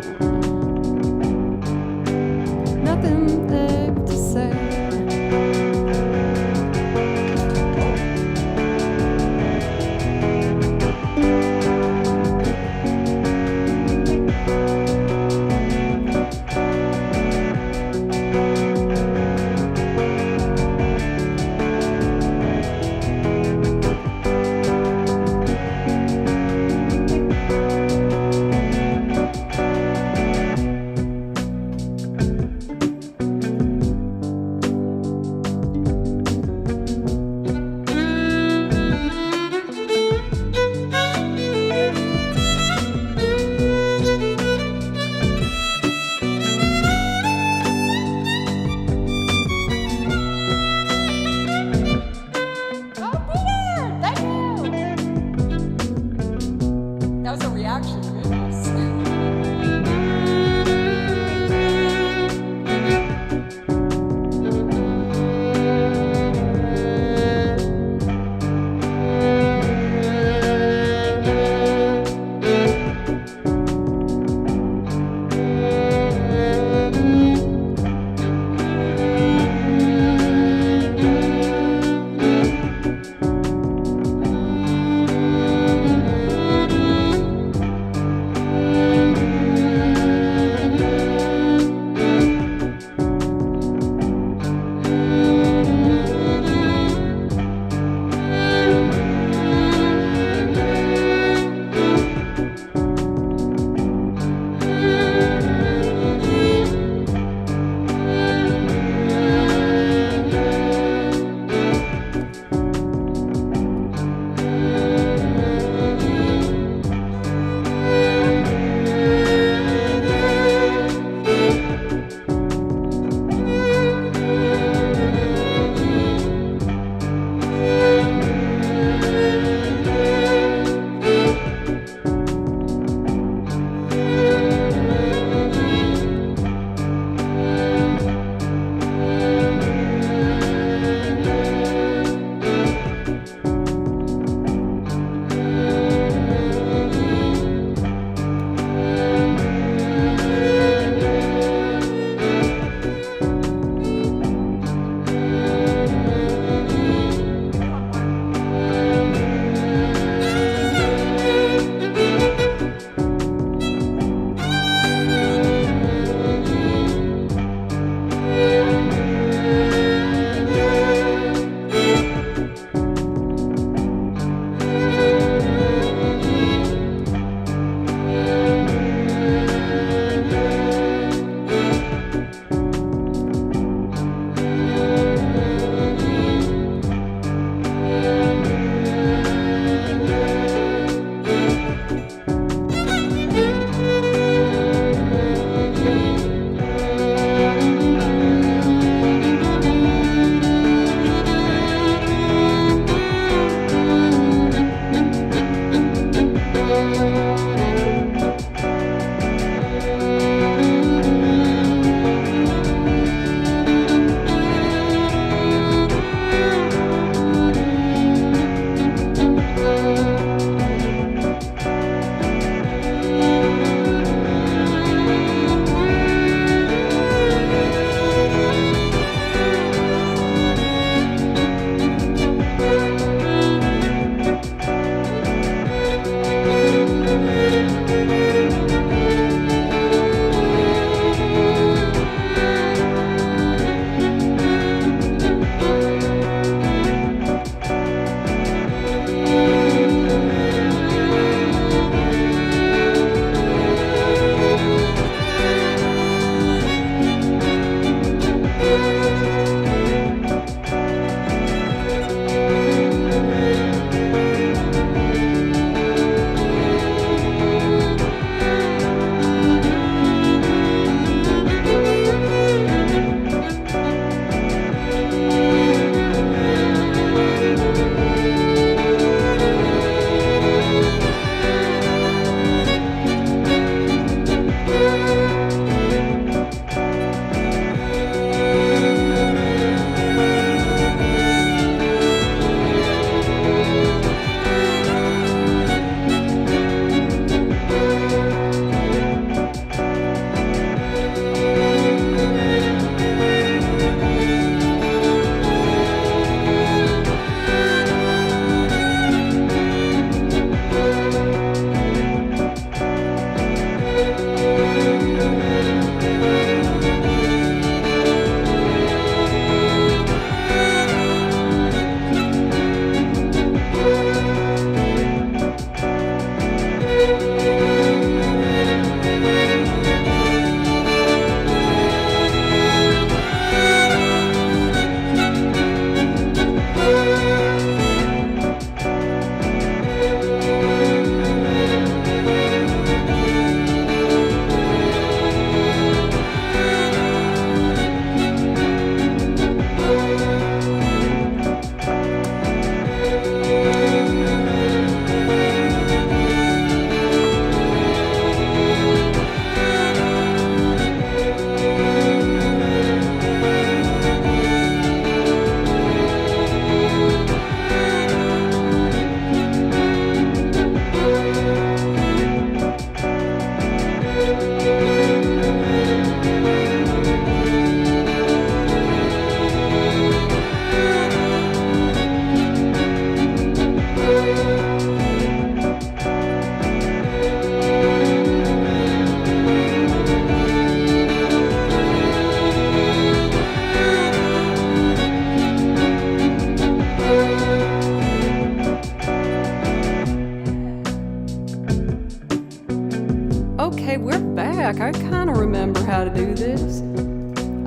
back. I kind of remember how to do this.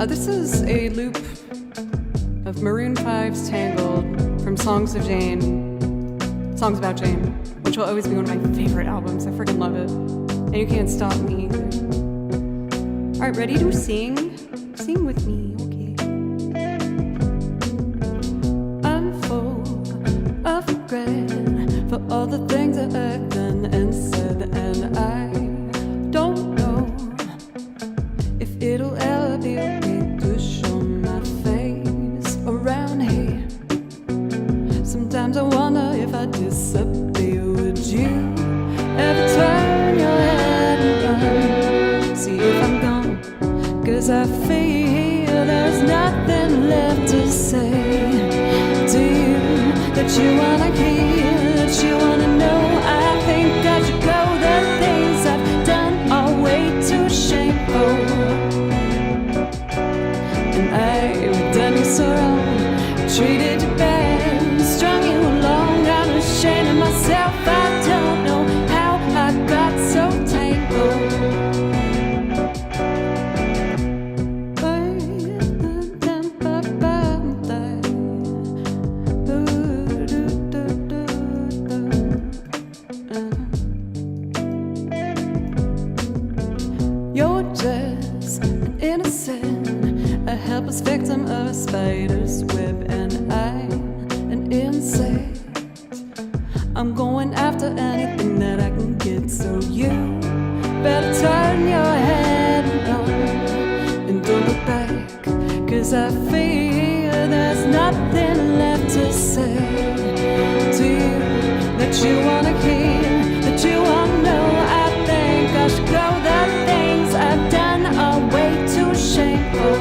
This is a loop of Maroon 5's Tangled from Songs of Jane, Songs About Jane, which will always be one of my favorite albums. I freaking love it. And you can't stop me either. All right, ready to sing? Sing with me, okay. I'm full of regret for all the things that I've done and said, and I don't know if it'll ever be okay to show my face around here. Sometimes I wonder if I disappear, would you ever turn your head and run? See if I'm gone, 'cause I feel there's nothing left to say to you that you wanna hear, that you wanna know. I think I should go. The things I've done are way too shameful, and I've done you so wrong, treated you bad, strung you along. I'm ashamed of myself. I don't know how I got so tangled. You're just an innocent, a helpless victim of a spider's web, and I'm an insect. I'm going after anything that I can get, so you better turn your head and run, and don't look back, 'cause I feel there's nothing left to say to you that you wanna hear, that you wanna know. I think I should go. The things I've done are way too shameful,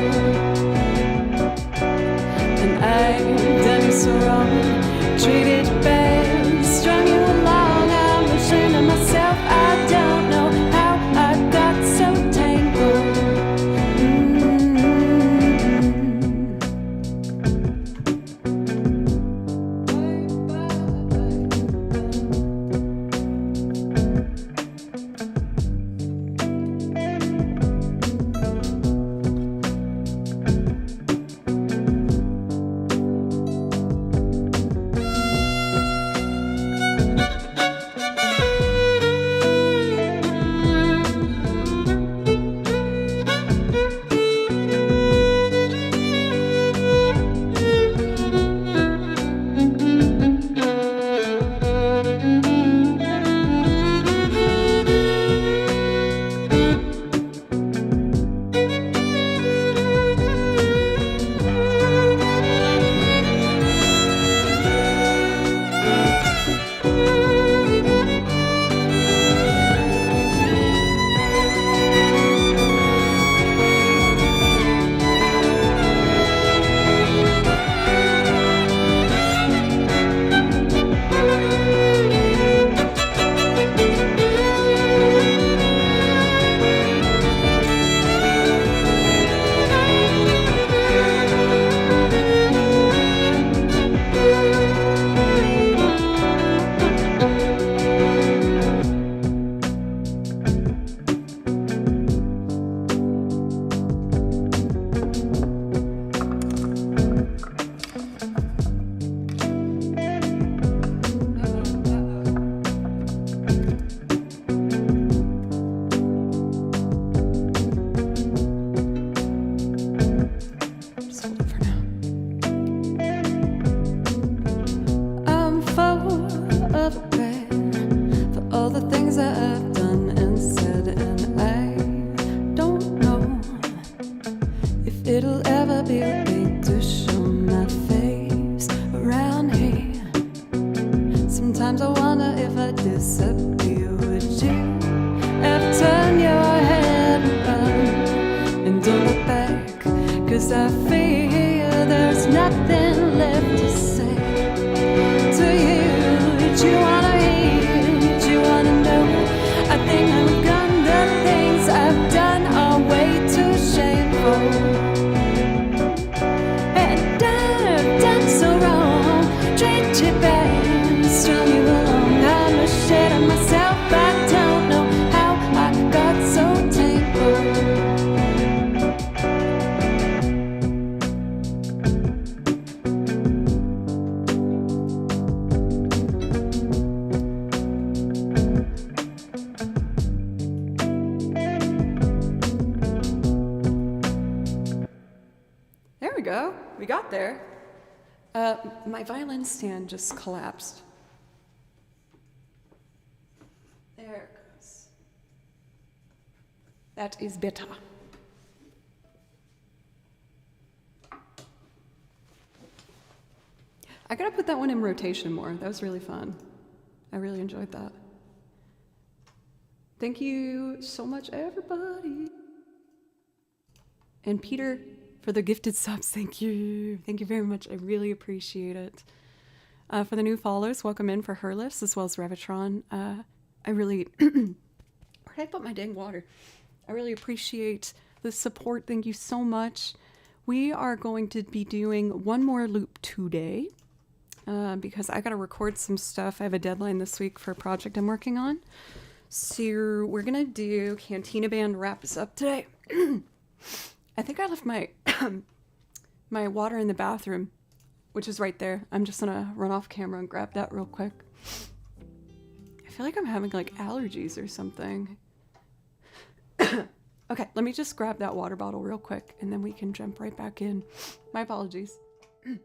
and I've done you so wrong, treated you bad, strung you along. I'm ashamed of myself. I don't know how I got so tangled. It'll ever be okay to show my face around here. Sometimes I wonder if I disappear, would you ever turn your head and run, and don't look back, 'cause I feel there's nothing left to say to you that you wanna hear, that you wanna know. out there. My violin stand just collapsed. There it goes. That is better. I gotta put that one in rotation more. That was really fun. I really enjoyed that. Thank you so much, everybody. And Peter, for the gifted subs, thank you. Thank you very much. I really appreciate it. For the new followers, welcome in for Herlis as well as Revitron. I really, where did I put my dang water? I really appreciate the support. Thank you so much. We are going to be doing one more loop today because I got to record some stuff. I have a deadline this week for a project I'm working on. So we're going to do Cantina Band wraps up today. I think I left my my water in the bathroom, which is right there. I'm just gonna run off camera and grab that real quick. I feel like I'm having like allergies or something. Okay, let me just grab that water bottle real quick and then we can jump right back in. My apologies. Okay.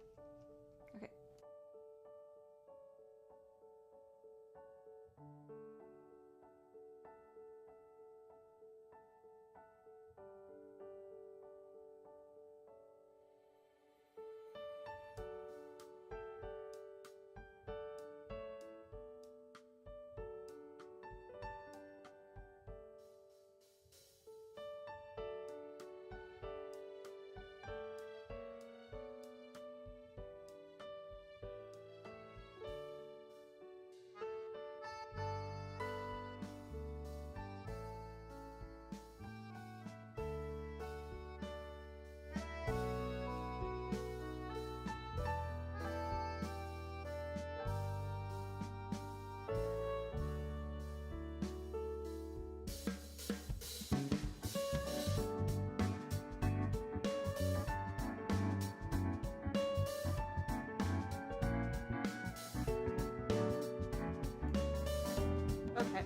Okay.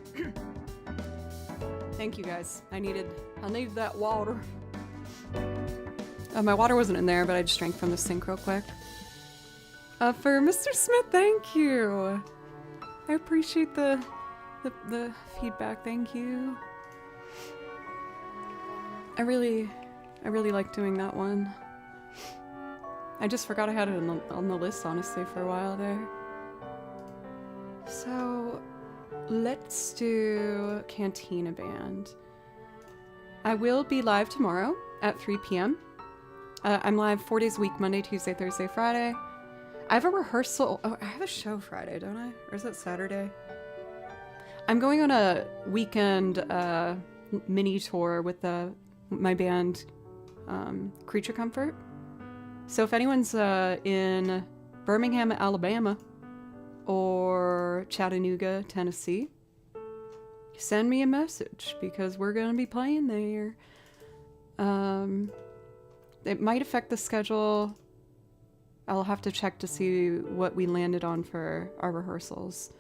Thank you guys. I needed that water. My water wasn't in there, but I just drank from the sink real quick. For Mr. Smith, thank you. I appreciate the feedback. Thank you. I really like doing that one. I just forgot I had it on the list, honestly, for a while there. So let's do Cantina Band. I will be live tomorrow at 3 p.m. I'm live 4 days a week, Monday, Tuesday, Thursday, Friday. I have a rehearsal. Oh, I have a show Friday, don't I? Or is it Saturday? I'm going on a weekend mini tour with my band, Creature Comfort. So if anyone's in Birmingham, Alabama, or Chattanooga, Tennessee, send me a message because we're going to be playing there. It might affect the schedule. I'll have to check to see what we landed on for our rehearsals.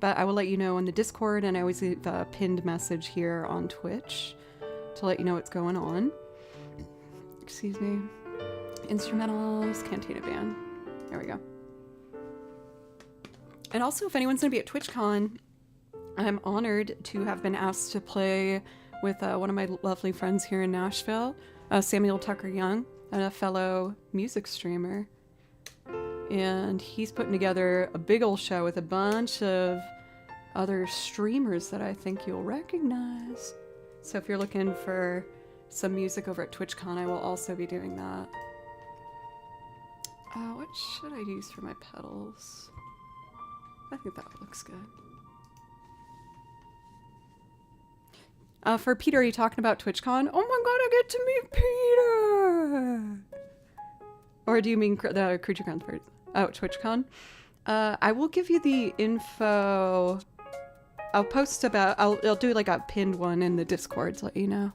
But I will let you know on the Discord, and I always leave a pinned message here on Twitch to let you know what's going on. Excuse me. Instrumentals, Cantina Band. There we go. And also, if anyone's going to be at TwitchCon, I'm honored to have been asked to play with one of my lovely friends here in Nashville, Samuel Tucker Young, a fellow music streamer. And he's putting together a big old show with a bunch of other streamers that I think you'll recognize. So if you're looking for some music over at TwitchCon, I will also be doing that. What should I use for my pedals? I think that looks good. For Peter, are you talking about TwitchCon? Oh my god, I get to meet Peter! Or do you mean the Creature Comfort? Oh, TwitchCon? I will give you the info. I'll post about, I'll do like a pinned one in the Discord to let you know.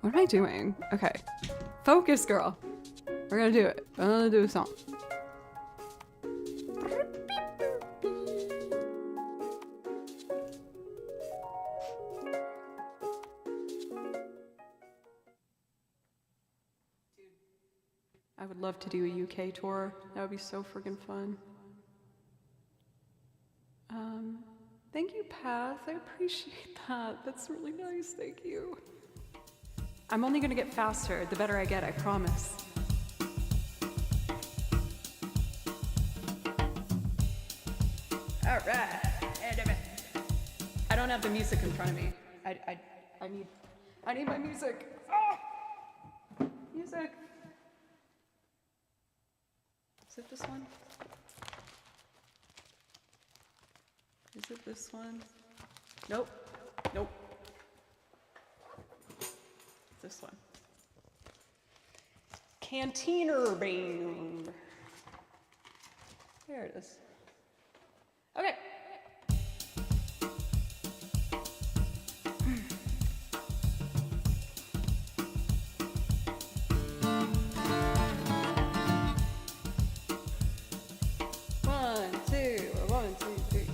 What am I doing? Okay. Focus, girl. We're gonna do it. I'm gonna do a song. I would love to do a UK tour. That would be so friggin' fun. Thank you, Path. I appreciate that. That's really nice. Thank you. I'm only gonna get faster the better I get, I promise. All right. I don't have the music in front of me. I need my music. Oh! Music. Is it this one? Is it this one? Nope. Nope. This one. Cantiner Band. There it is. Okay. One, two, three.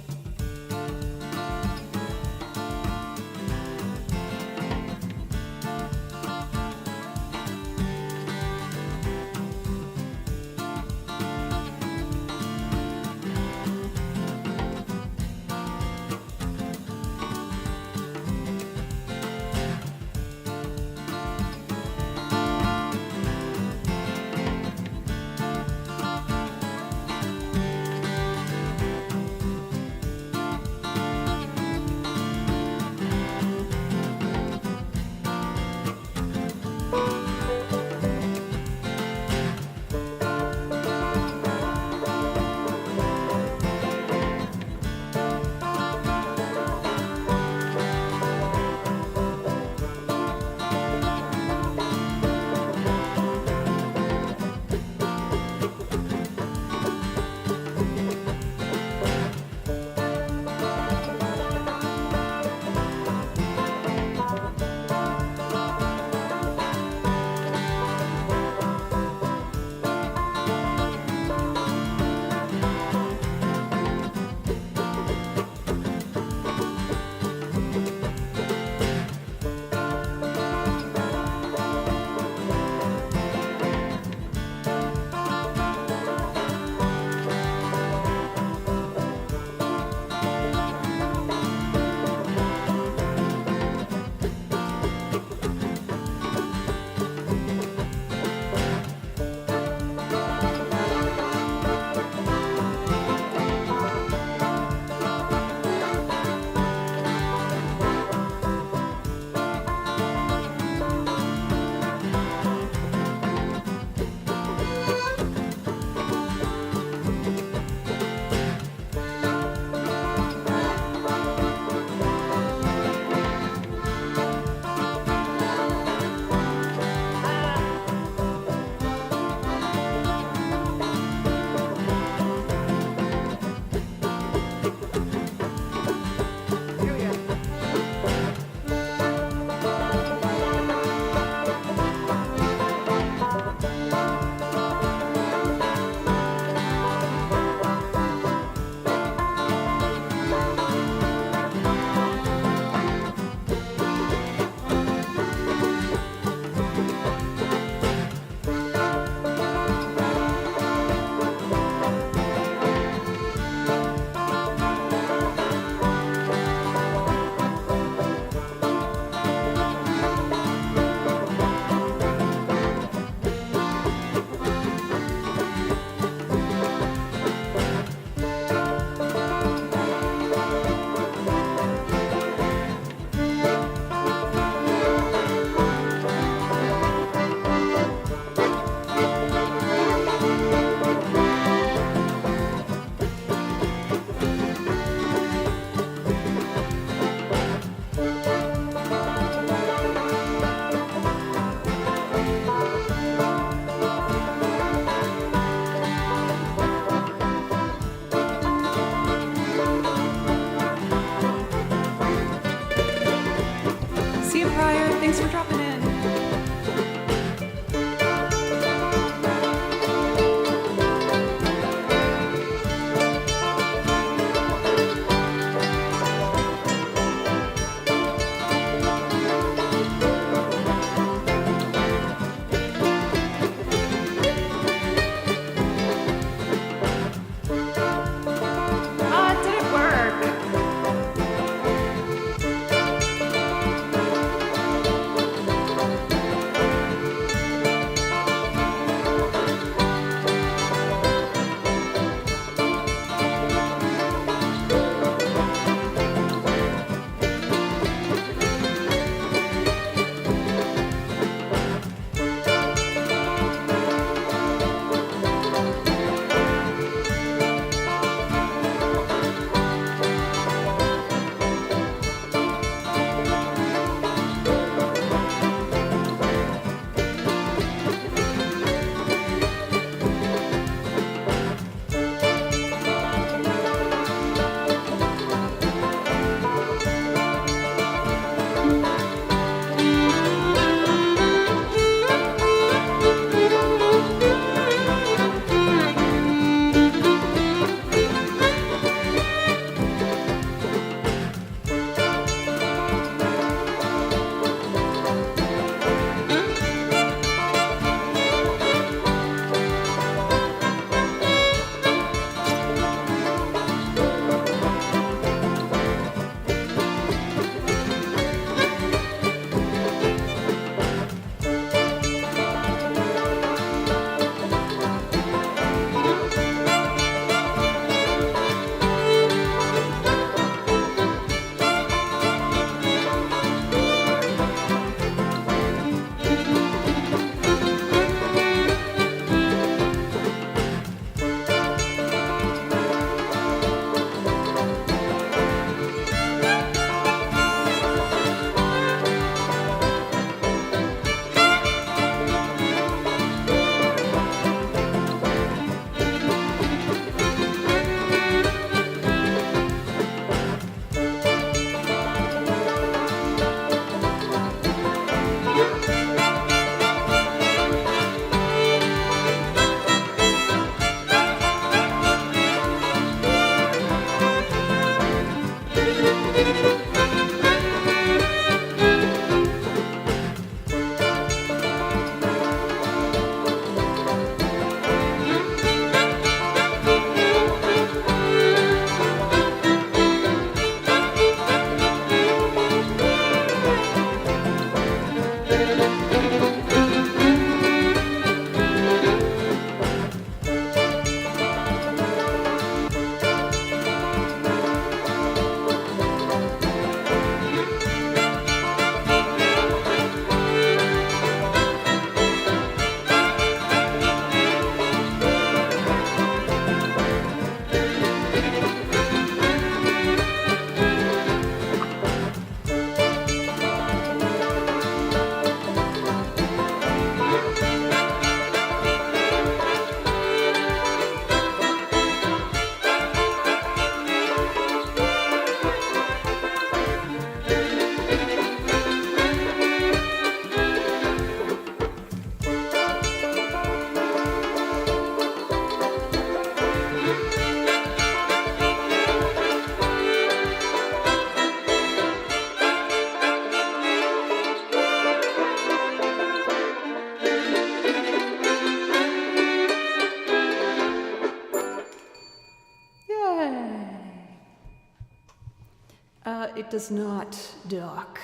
it does not, Doc.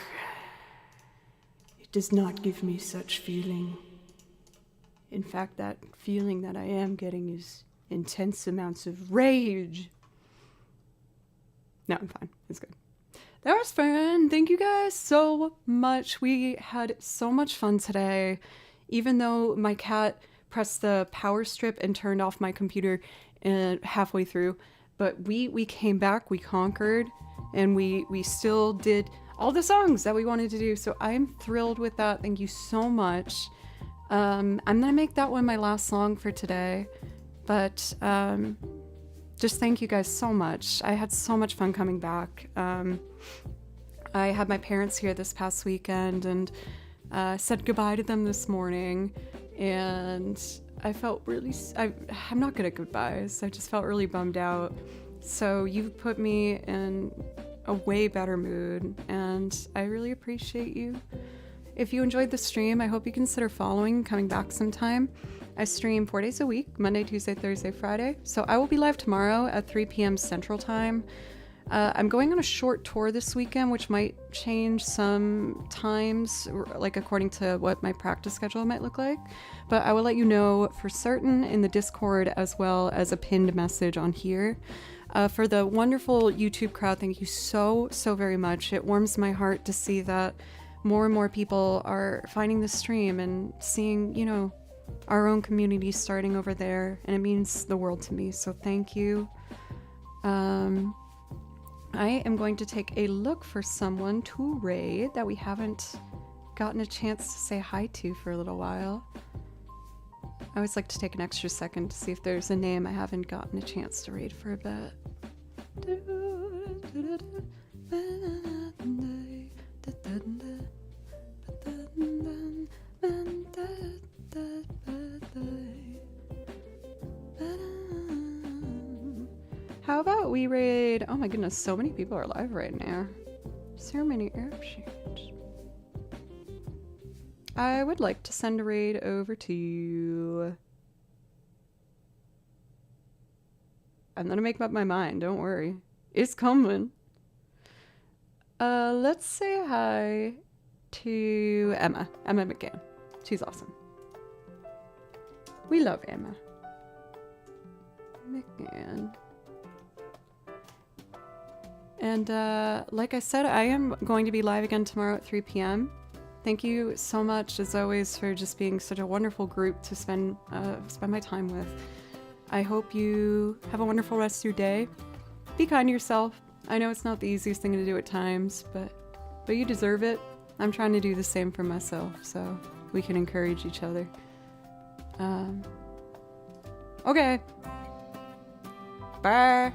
It does not give me such feeling. In fact, that feeling that I am getting is intense amounts of rage. No, I'm fine. It's good. That was fun. Thank you guys so much. We had so much fun today. Even though my cat pressed the power strip and turned off my computer halfway through. But we came back, we conquered, and we still did all the songs that we wanted to do. So I'm thrilled with that. Thank you so much. I'm gonna make that one my last song for today. But just thank you guys so much. I had so much fun coming back. I had my parents here this past weekend and said goodbye to them this morning. And I felt really, I'm not good at goodbyes. I just felt really bummed out. So you've put me in a way better mood, and I really appreciate you. If you enjoyed the stream, I hope you consider following and coming back sometime. I stream 4 days a week, Monday, Tuesday, Thursday, Friday. So I will be live tomorrow at 3 p.m. Central Time. I'm going on a short tour this weekend, which might change some times, like according to what my practice schedule might look like. But I will let you know for certain in the Discord as well as a pinned message on here. For the wonderful YouTube crowd, thank you so very much. It warms my heart to see that more and more people are finding the stream and seeing, you know, our own community starting over there. And it means the world to me. So thank you. I am going to take a look for someone to raid that we haven't gotten a chance to say hi to for a little while. I always like to take an extra second to see if there's a name I haven't gotten a chance to raid for a bit. How about we raid? Oh my goodness, so many people are live right now. So many options. I would like to send a raid over to... I'm gonna make up my mind, don't worry. It's coming. Let's say hi to Emma. Emma McGann. She's awesome. We love Emma McGann. And like I said, I am going to be live again tomorrow at 3 p.m. Thank you so much, as always, for just being such a wonderful group to spend my time with. I hope you have a wonderful rest of your day. Be kind to yourself. I know it's not the easiest thing to do at times, but you deserve it. I'm trying to do the same for myself, so we can encourage each other. Okay. Bye.